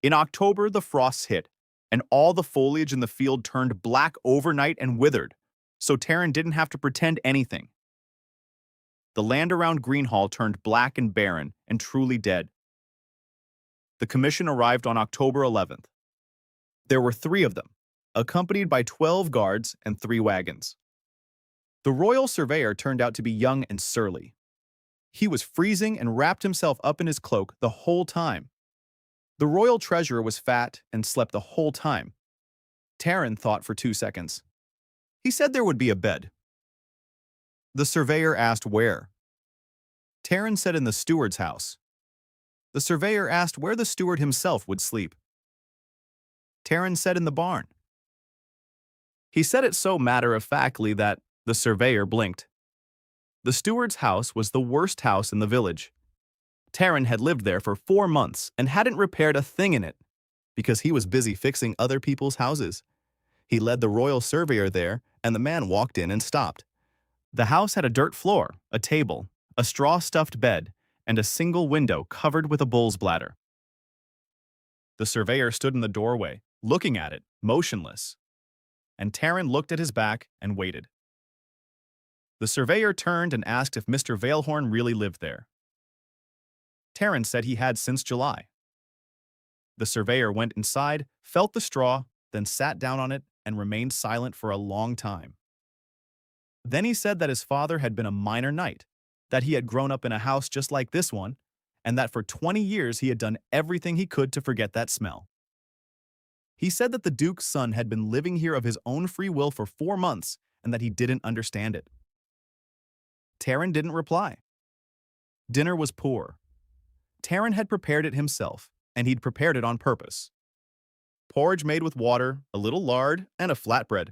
In October, the frosts hit, and all the foliage in the field turned black overnight and withered, so Taryn didn't have to pretend anything. The land around Greenhall turned black and barren and truly dead. The commission arrived on October 11th. There were 3 of them, accompanied by 12 guards and 3 wagons. The royal surveyor turned out to be young and surly. He was freezing and wrapped himself up in his cloak the whole time. The royal treasurer was fat and slept the whole time. Taryn thought for 2 seconds. He said there would be a bed. The surveyor asked where. Taryn said in the steward's house. The surveyor asked where the steward himself would sleep. Taryn said in the barn. He said it so matter-of-factly that the surveyor blinked. The steward's house was the worst house in the village. Taryn had lived there for 4 months and hadn't repaired a thing in it because he was busy fixing other people's houses. He led the royal surveyor there, and the man walked in and stopped. The house had a dirt floor, a table, a straw-stuffed bed, and a single window covered with a bull's bladder. The surveyor stood in the doorway, looking at it, motionless. And Taryn looked at his back and waited. The surveyor turned and asked if Mr. Veilhorn really lived there. Taryn said he had since July. The surveyor went inside, felt the straw, then sat down on it and remained silent for a long time. Then he said that his father had been a minor knight, that he had grown up in a house just like this one, and that for 20 years he had done everything he could to forget that smell. He said that the Duke's son had been living here of his own free will for 4 months and that he didn't understand it. Taryn didn't reply. Dinner was poor. Taryn had prepared it himself, and he'd prepared it on purpose. Porridge made with water, a little lard, and a flatbread.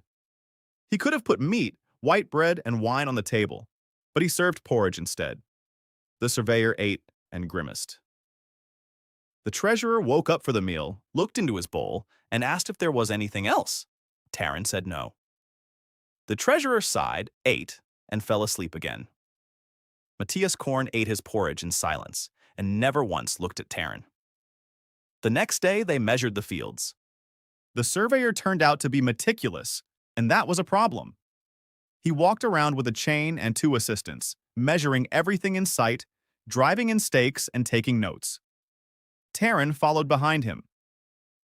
He could have put meat, white bread, and wine on the table, but he served porridge instead. The surveyor ate and grimaced. The treasurer woke up for the meal, looked into his bowl, and asked if there was anything else. Taryn said no. The treasurer sighed, ate, and fell asleep again. Matthias Korn ate his porridge in silence and never once looked at Taryn. The next day, they measured the fields. The surveyor turned out to be meticulous, and that was a problem. He walked around with a chain and 2 assistants, measuring everything in sight, driving in stakes, and taking notes. Taryn followed behind him.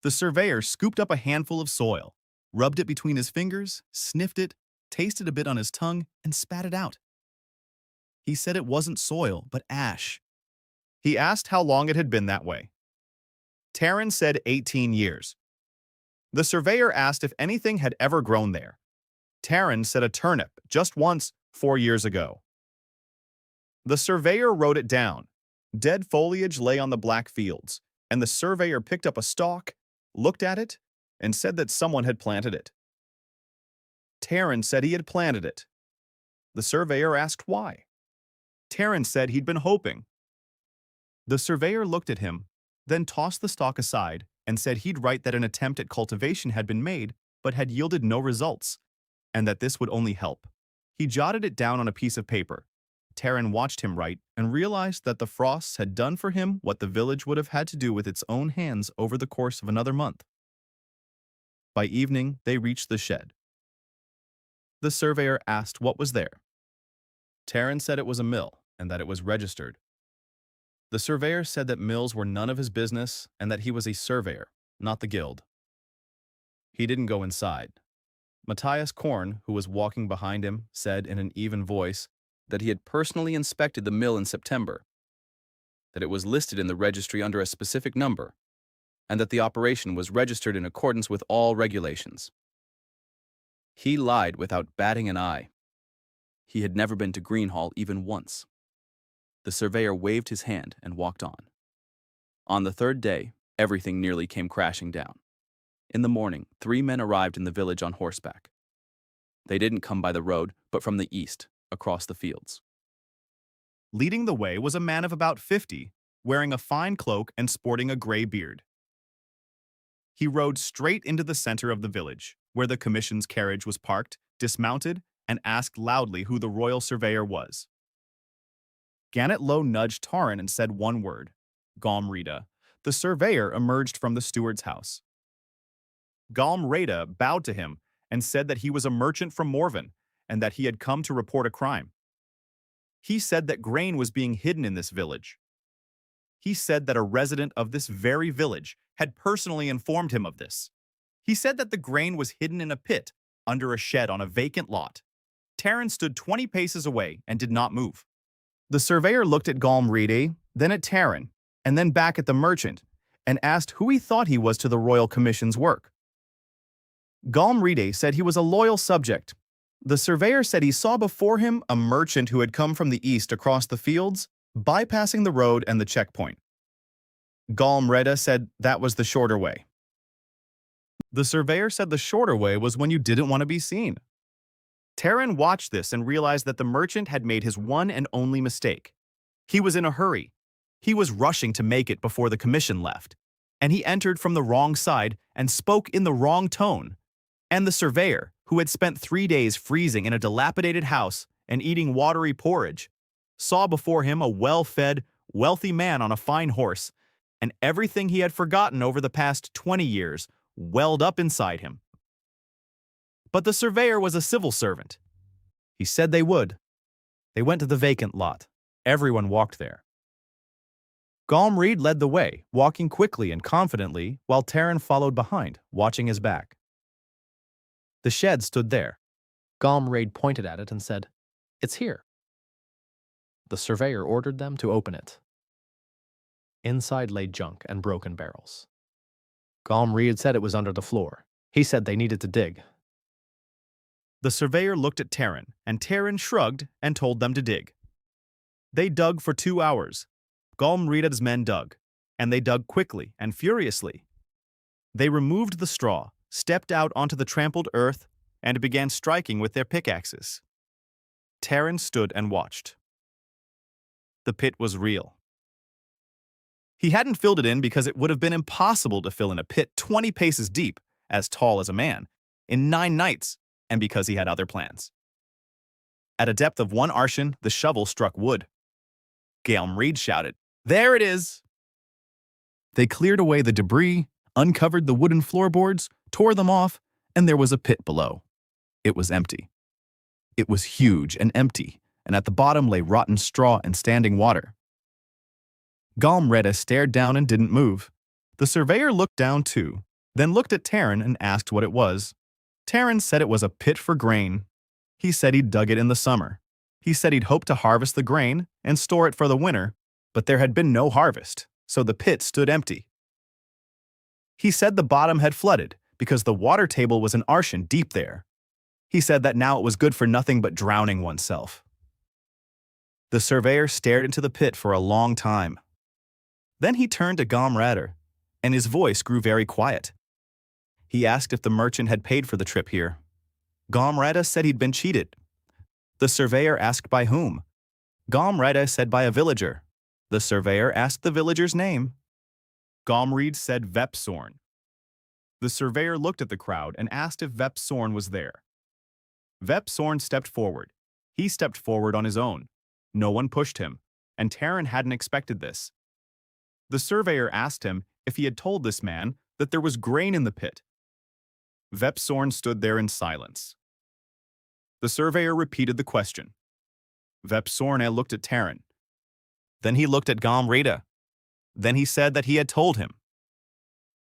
The surveyor scooped up a handful of soil, rubbed it between his fingers, sniffed it, tasted a bit on his tongue, and spat it out. He said it wasn't soil, but ash. He asked how long it had been that way. Taryn said 18 years. The surveyor asked if anything had ever grown there. Taryn said a turnip, just once, 4 years ago. The surveyor wrote it down. Dead foliage lay on the black fields, and the surveyor picked up a stalk, looked at it, and said that someone had planted it. Taryn said he had planted it. The surveyor asked why. Taryn said he'd been hoping. The surveyor looked at him, then tossed the stalk aside and said he'd write that an attempt at cultivation had been made but had yielded no results, and that this would only help. He jotted it down on a piece of paper. Taryn watched him write and realized that the frosts had done for him what the village would have had to do with its own hands over the course of another month. By evening, they reached the shed. The surveyor asked what was there. Taryn said it was a mill and that it was registered. The surveyor said that mills were none of his business and that he was a surveyor, not the guild. He didn't go inside. Matthias Korn, who was walking behind him, said in an even voice that he had personally inspected the mill in September, that it was listed in the registry under a specific number, and that the operation was registered in accordance with all regulations. He lied without batting an eye. He had never been to Greenhall even once. The surveyor waved his hand and walked on. On the 3rd day, everything nearly came crashing down. In the morning, 3 men arrived in the village on horseback. They didn't come by the road, but from the east, across the fields. Leading the way was a man of about 50, wearing a fine cloak and sporting a gray beard. He rode straight into the center of the village, where the commission's carriage was parked, dismounted, and asked loudly who the royal surveyor was. Gannet Low nudged Taran and said one word, Galmrita. The surveyor emerged from the steward's house. Galmrita bowed to him and said that he was a merchant from Morven and that he had come to report a crime. He said that grain was being hidden in this village. He said that a resident of this very village had personally informed him of this. He said that the grain was hidden in a pit under a shed on a vacant lot. Taran stood 20 paces away and did not move. The surveyor looked at Galmrita, then at Taran, and then back at the merchant, and asked who he thought he was to the Royal Commission's work. Galmrita said he was a loyal subject. The surveyor said he saw before him a merchant who had come from the east across the fields, bypassing the road and the checkpoint. Galmrita said that was the shorter way. The surveyor said the shorter way was when you didn't want to be seen. Taran watched this and realized that the merchant had made his one and only mistake. He was in a hurry. He was rushing to make it before the commission left, and he entered from the wrong side and spoke in the wrong tone. And the surveyor, who had spent 3 days freezing in a dilapidated house and eating watery porridge, saw before him a well-fed, wealthy man on a fine horse, and everything he had forgotten over the past 20 years welled up inside him. But the surveyor was a civil servant. He said they would. They went to the vacant lot. Everyone walked there. Galmrita led the way, walking quickly and confidently, while Taran followed behind, watching his back. The shed stood there. Galmrita pointed at it and said, "It's here." The surveyor ordered them to open it. Inside lay junk and broken barrels. Galmrita said it was under the floor. He said they needed to dig. The surveyor looked at Taran, and Taran shrugged and told them to dig. They dug for 2 hours. Galmrita's men dug, and they dug quickly and furiously. They removed the straw, stepped out onto the trampled earth, and began striking with their pickaxes. Taran stood and watched. The pit was real. He hadn't filled it in because it would have been impossible to fill in a pit 20 paces deep, as tall as a man, in 9 nights, and because he had other plans. At a depth of 1 arshin, the shovel struck wood. Galmrita shouted, "There it is!" They cleared away the debris, uncovered the wooden floorboards, tore them off, and there was a pit below. It was empty. It was huge and empty, and at the bottom lay rotten straw and standing water. Galmrita stared down and didn't move. The surveyor looked down too, then looked at Taran and asked what it was. Taran said it was a pit for grain. He said he'd dug it in the summer. He said he'd hoped to harvest the grain and store it for the winter, but there had been no harvest, so the pit stood empty. He said the bottom had flooded because the water table was an arshin deep there. He said that now it was good for nothing but drowning oneself. The surveyor stared into the pit for a long time. Then he turned to Galmrita, and his voice grew very quiet. He asked if the merchant had paid for the trip here. Galmrita said he'd been cheated. The surveyor asked by whom. Galmrita said by a villager. The surveyor asked the villager's name. Galmrita said Vepsorn. The surveyor looked at the crowd and asked if Vepsorn was there. Vepsorn stepped forward. He stepped forward on his own. No one pushed him, and Taran hadn't expected this. The surveyor asked him if he had told this man that there was grain in the pit. Vepsorn stood there in silence. The surveyor repeated the question. Vepsorn looked at Taran. Then he looked at Galmrita. Then he said that he had told him.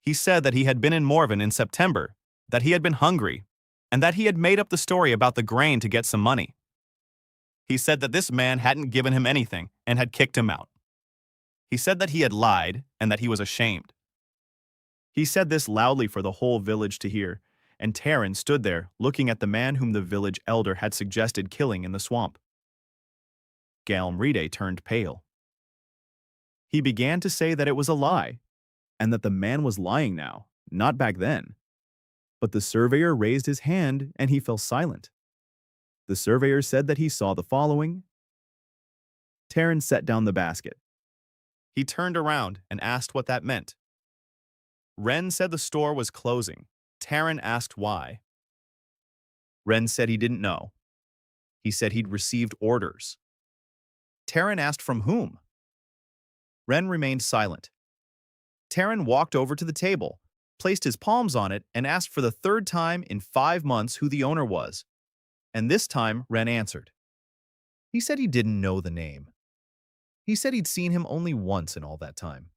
He said that he had been in Morven in September, that he had been hungry, and that he had made up the story about the grain to get some money. He said that this man hadn't given him anything and had kicked him out. He said that he had lied and that he was ashamed. He said this loudly for the whole village to hear, and Taran stood there looking at the man whom the village elder had suggested killing in the swamp. Galmrita turned pale. He began to say that it was a lie, and that the man was lying now, not back then. But the surveyor raised his hand and he fell silent. The surveyor said that he saw the following. Taran set down the basket. He turned around and asked what that meant. Ren said the store was closing. Taran asked why. Ren said he didn't know. He said he'd received orders. Taran asked from whom. Ren remained silent. Taran walked over to the table, placed his palms on it, and asked for the third time in 5 months who the owner was. And this time, Ren answered. He said he didn't know the name. He said he'd seen him only once in all that time.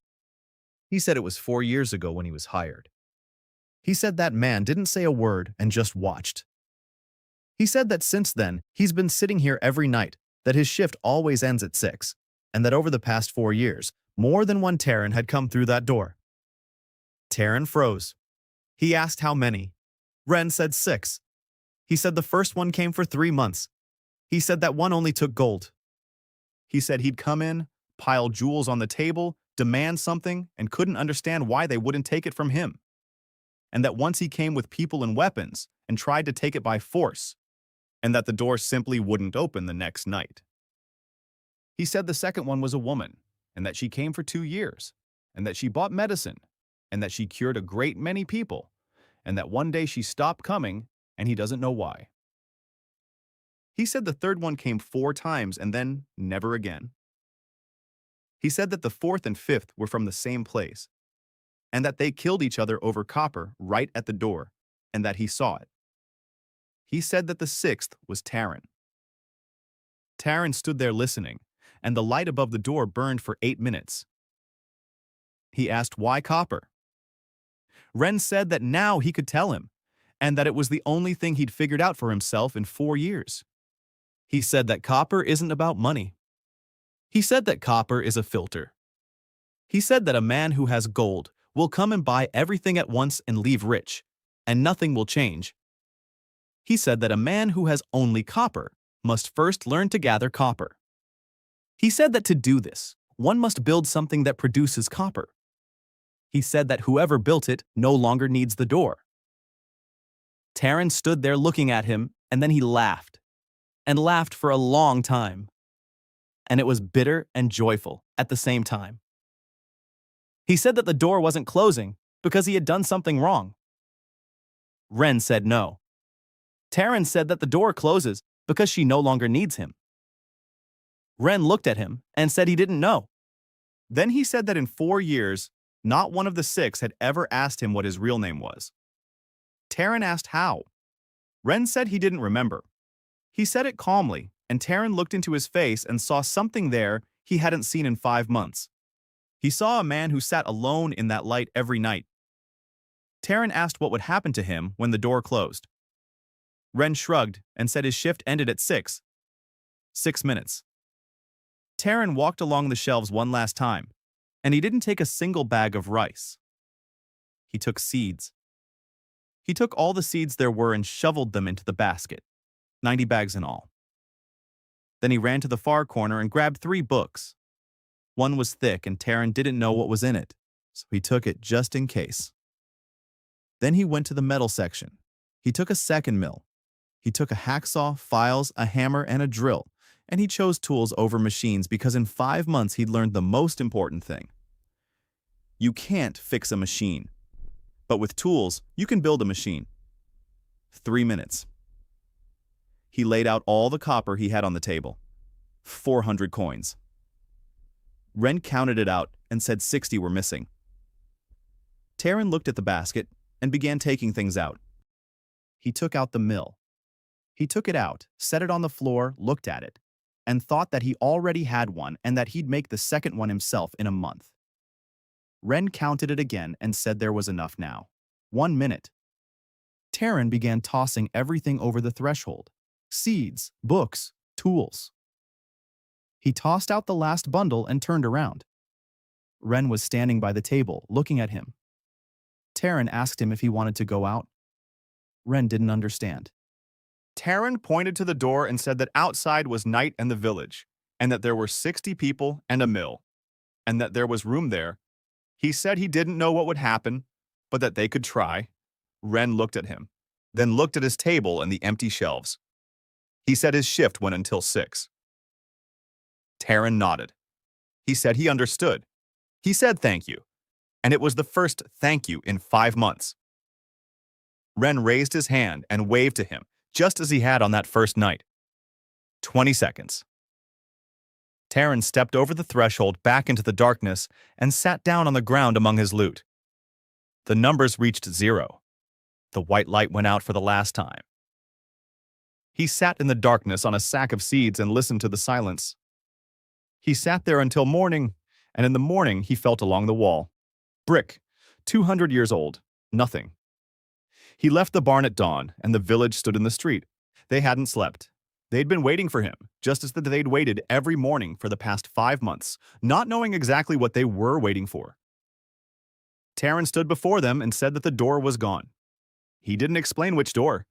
He said it was 4 years ago when he was hired. He said that man didn't say a word and just watched. He said that since then, he's been sitting here every night, that his shift always ends at 6, and that over the past 4 years, more than one Taran had come through that door. Taran froze. He asked how many. Ren said 6. He said the first one came for 3 months. He said that one only took gold. He said he'd come in, pile jewels on the table, demand something, and couldn't understand why they wouldn't take it from him. And that once he came with people and weapons and tried to take it by force, and that the door simply wouldn't open the next night. He said the second one was a woman, and that she came for 2 years, and that she bought medicine, and that she cured a great many people, and that one day she stopped coming, and he doesn't know why. He said the third one came 4 times and then never again. He said that the fourth and fifth were from the same place, and that they killed each other over copper right at the door, and that he saw it. He said that the sixth was Taran. Taran stood there listening, and the light above the door burned for 8 minutes. He asked why copper. Ren said that now he could tell him, and that it was the only thing he'd figured out for himself in 4 years. He said that copper isn't about money. He said that copper is a filter. He said that a man who has gold will come and buy everything at once and leave rich, and nothing will change. He said that a man who has only copper must first learn to gather copper. He said that to do this, one must build something that produces copper. He said that whoever built it no longer needs the door. Taran stood there looking at him, and then he laughed, and laughed for a long time. And it was bitter and joyful at the same time. He said that the door wasn't closing because he had done something wrong. Ren said no. Taran said that the door closes because she no longer needs him. Ren looked at him and said he didn't know. Then he said that in 4 years, not one of the 6 had ever asked him what his real name was. Taran asked how. Ren said he didn't remember. He said it calmly, and Taran looked into his face and saw something there he hadn't seen in 5 months. He saw a man who sat alone in that light every night. Taran asked what would happen to him when the door closed. Ren shrugged and said his shift ended at 6. 6 minutes. Taran walked along the shelves one last time, and he didn't take a single bag of rice. He took seeds. He took all the seeds there were and shoveled them into the basket, 90 bags in all. Then he ran to the far corner and grabbed 3 books. One was thick and Taran didn't know what was in it, so he took it just in case. Then he went to the metal section. He took a second mill. He took a hacksaw, files, a hammer, and a drill, and he chose tools over machines because in 5 months he'd learned the most important thing. You can't fix a machine, but with tools, you can build a machine. 3 minutes. He laid out all the copper he had on the table. 400 coins. Ren counted it out and said 60 were missing. Taran looked at the basket and began taking things out. He took out the mill. He took it out, set it on the floor, looked at it, and thought that he already had one and that he'd make the second one himself in a month. Ren counted it again and said there was enough now. 1 minute. Taran began tossing everything over the threshold. Seeds, books, tools. He tossed out the last bundle and turned around. Ren was standing by the table, looking at him. Taran asked him if he wanted to go out. Ren didn't understand. Taran pointed to the door and said that outside was night and the village, and that there were 60 people and a mill, and that there was room there. He said he didn't know what would happen, but that they could try. Ren looked at him, then looked at his table and the empty shelves. He said his shift went until 6. Taran nodded. He said he understood. He said thank you, and it was the first thank you in 5 months. Ren raised his hand and waved to him, just as he had on that first night. 20 seconds. Terran stepped over the threshold back into the darkness and sat down on the ground among his loot. The numbers reached 0. The white light went out for the last time. He sat in the darkness on a sack of seeds and listened to the silence. He sat there until morning, and in the morning he felt along the wall. Brick, 200 years old, nothing. He left the barn at dawn, and the village stood in the street. They hadn't slept. They'd been waiting for him, just as they'd waited every morning for the past 5 months, not knowing exactly what they were waiting for. Terran stood before them and said that the door was gone. He didn't explain which door.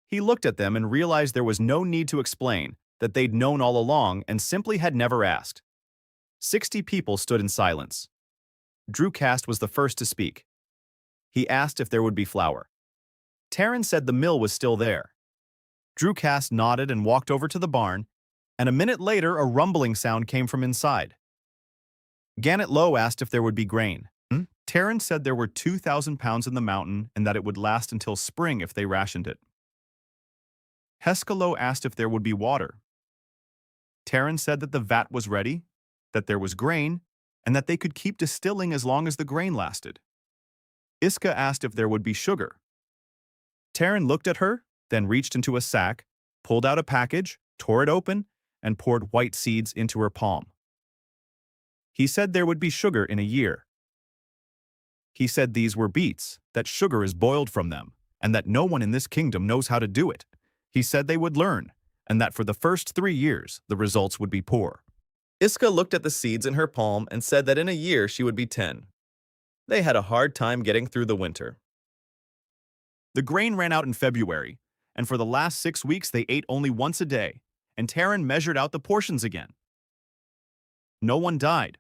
He looked at them and realized there was no need to explain, that they'd known all along and simply had never asked. 60 people stood in silence. Drewcast was the first to speak. He asked if there would be flour. Terran said the mill was still there. Drewcast nodded and walked over to the barn, and a minute later a rumbling sound came from inside. Gannett Low asked if there would be grain. Terran said there were 2,000 pounds in the mountain and that it would last until spring if they rationed it. Heskalo asked if there would be water. Terran said that the vat was ready, that there was grain, and that they could keep distilling as long as the grain lasted. Iska asked if there would be sugar. Terran looked at her, then reached into a sack, pulled out a package, tore it open, and poured white seeds into her palm. He said there would be sugar in a year. He said these were beets, that sugar is boiled from them, and that no one in this kingdom knows how to do it. He said they would learn, and that for the first 3 years, the results would be poor. Iska looked at the seeds in her palm and said that in a year she would be 10. They had a hard time getting through the winter. The grain ran out in February, and for the last 6 weeks they ate only once a day, and Terran measured out the portions again. No one died.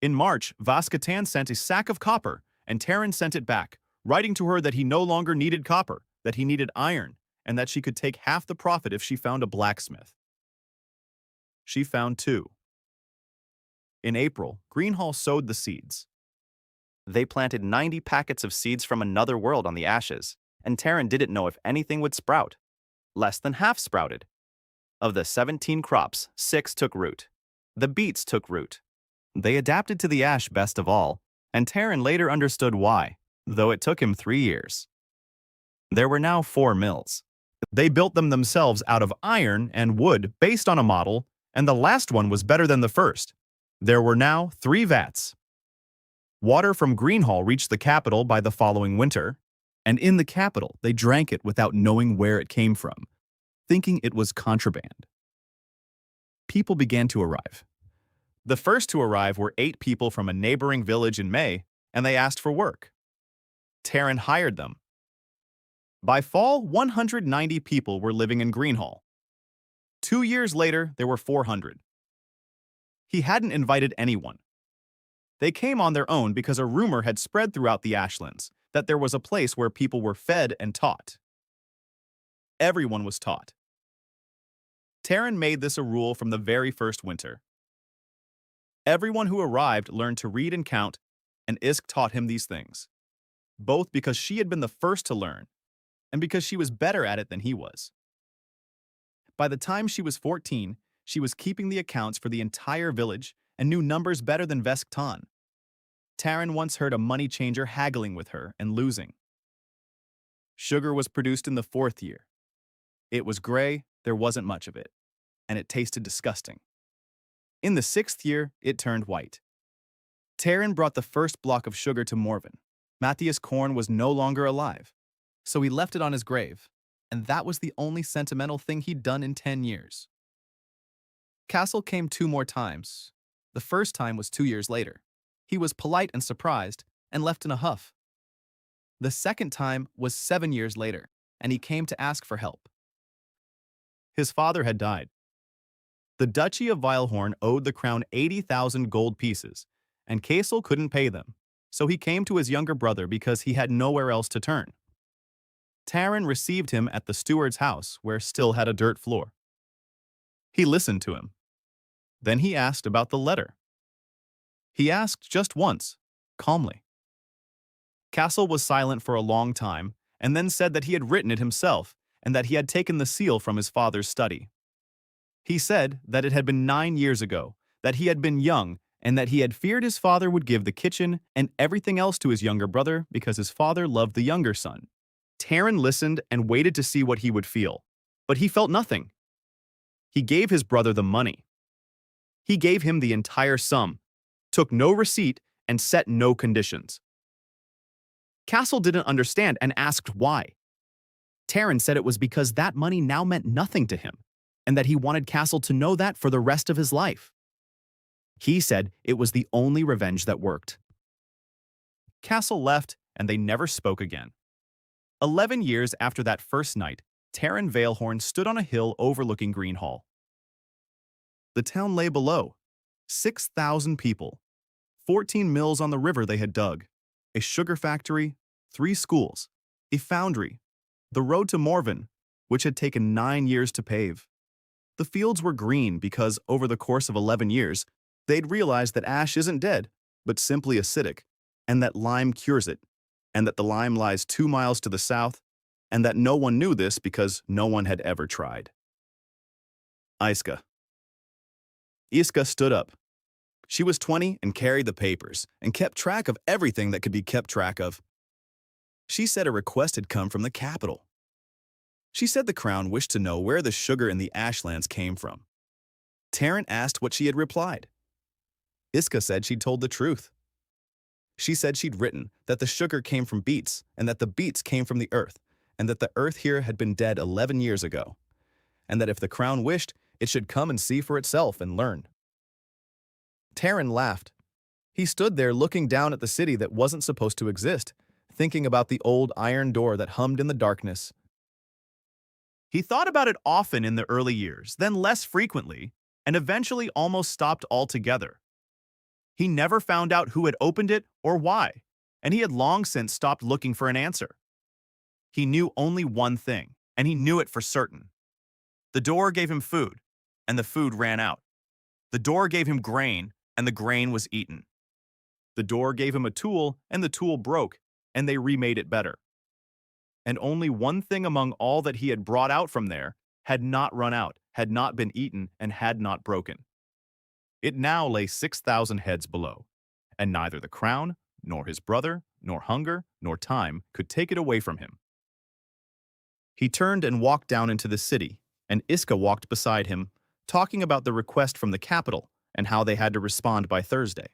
In March, Vaskatan sent a sack of copper, and Terran sent it back, writing to her that he no longer needed copper, that he needed iron, and that she could take half the profit if she found a blacksmith. She found 2. In April, Greenhall sowed the seeds. They planted 90 packets of seeds from another world on the ashes, and Terran didn't know if anything would sprout. Less than half sprouted. Of the 17 crops, 6 took root. The beets took root. They adapted to the ash best of all, and Terran later understood why, though it took him 3 years. There were now 4 mills. They built them themselves out of iron and wood based on a model, and the last one was better than the first. There were now 3 vats. Water from Greenhall reached the capital by the following winter, and in the capital they drank it without knowing where it came from, thinking it was contraband. People began to arrive. The first to arrive were 8 people from a neighboring village in May, and they asked for work. Terran hired them. By fall, 190 people were living in Greenhall. 2 years later, there were 400. He hadn't invited anyone. They came on their own because a rumor had spread throughout the Ashlands that there was a place where people were fed and taught. Everyone was taught. Terran made this a rule from the very first winter. Everyone who arrived learned to read and count, and Isk taught him these things, both because she had been the first to learn and because she was better at it than he was. By the time she was 14, she was keeping the accounts for the entire village and knew numbers better than Vesktan. Terran once heard a money changer haggling with her and losing. Sugar was produced in the 4th year. It was gray, there wasn't much of it, and it tasted disgusting. In the 6th year, it turned white. Terran brought the first block of sugar to Morven. Matthias Korn was no longer alive, so he left it on his grave, and that was the only sentimental thing he'd done in 10 years. Castle came 2 more times. The first time was 2 years later. He was polite and surprised, and left in a huff. The second time was 7 years later, and he came to ask for help. His father had died. The Duchy of Weilhorn owed the crown 80,000 gold pieces, and Casel couldn't pay them, so he came to his younger brother because he had nowhere else to turn. Terran received him at the steward's house, where still had a dirt floor. He listened to him. Then he asked about the letter. He asked just once, calmly. Castle was silent for a long time and then said that he had written it himself and that he had taken the seal from his father's study. He said that it had been 9 years ago, that he had been young, and that he had feared his father would give the kitchen and everything else to his younger brother because his father loved the younger son. Taran listened and waited to see what he would feel, but he felt nothing. He gave his brother the money. He gave him the entire sum, took no receipt, and set no conditions. Castle didn't understand and asked why. Taran said it was because that money now meant nothing to him, and that he wanted Castle to know that for the rest of his life. He said it was the only revenge that worked. Castle left, and they never spoke again. 11 years after that first night, Taran Veilhorn stood on a hill overlooking Greenhall. The town lay below. 6,000 people. 14 mills on the river they had dug. A sugar factory, 3 schools, a foundry, the road to Morven, which had taken 9 years to pave. The fields were green because, over the course of 11 years, they'd realized that ash isn't dead, but simply acidic, and that lime cures it, and that the lime lies 2 miles to the south, and that no one knew this because no one had ever tried. Iska. Iska stood up. She was 20 and carried the papers and kept track of everything that could be kept track of. She said a request had come from the capital. She said the crown wished to know where the sugar in the ashlands came from. Taran asked what she had replied. Iska said she'd told the truth. She said she'd written that the sugar came from beets and that the beets came from the earth, and that the earth here had been dead 11 years ago, and that if the crown wished, it should come and see for itself and learn. Taran laughed. He stood there looking down at the city that wasn't supposed to exist, thinking about the old iron door that hummed in the darkness. He thought about it often in the early years, then less frequently, and eventually almost stopped altogether. He never found out who had opened it or why, and he had long since stopped looking for an answer. He knew only one thing, and he knew it for certain. The door gave him food, and the food ran out. The door gave him grain, and the grain was eaten. The door gave him a tool, and the tool broke, and they remade it better. And only one thing among all that he had brought out from there had not run out, had not been eaten, and had not broken. It now lay 6,000 heads below, and neither the crown, nor his brother, nor hunger, nor time could take it away from him. He turned and walked down into the city, and Iska walked beside him, talking about the request from the capital and how they had to respond by Thursday.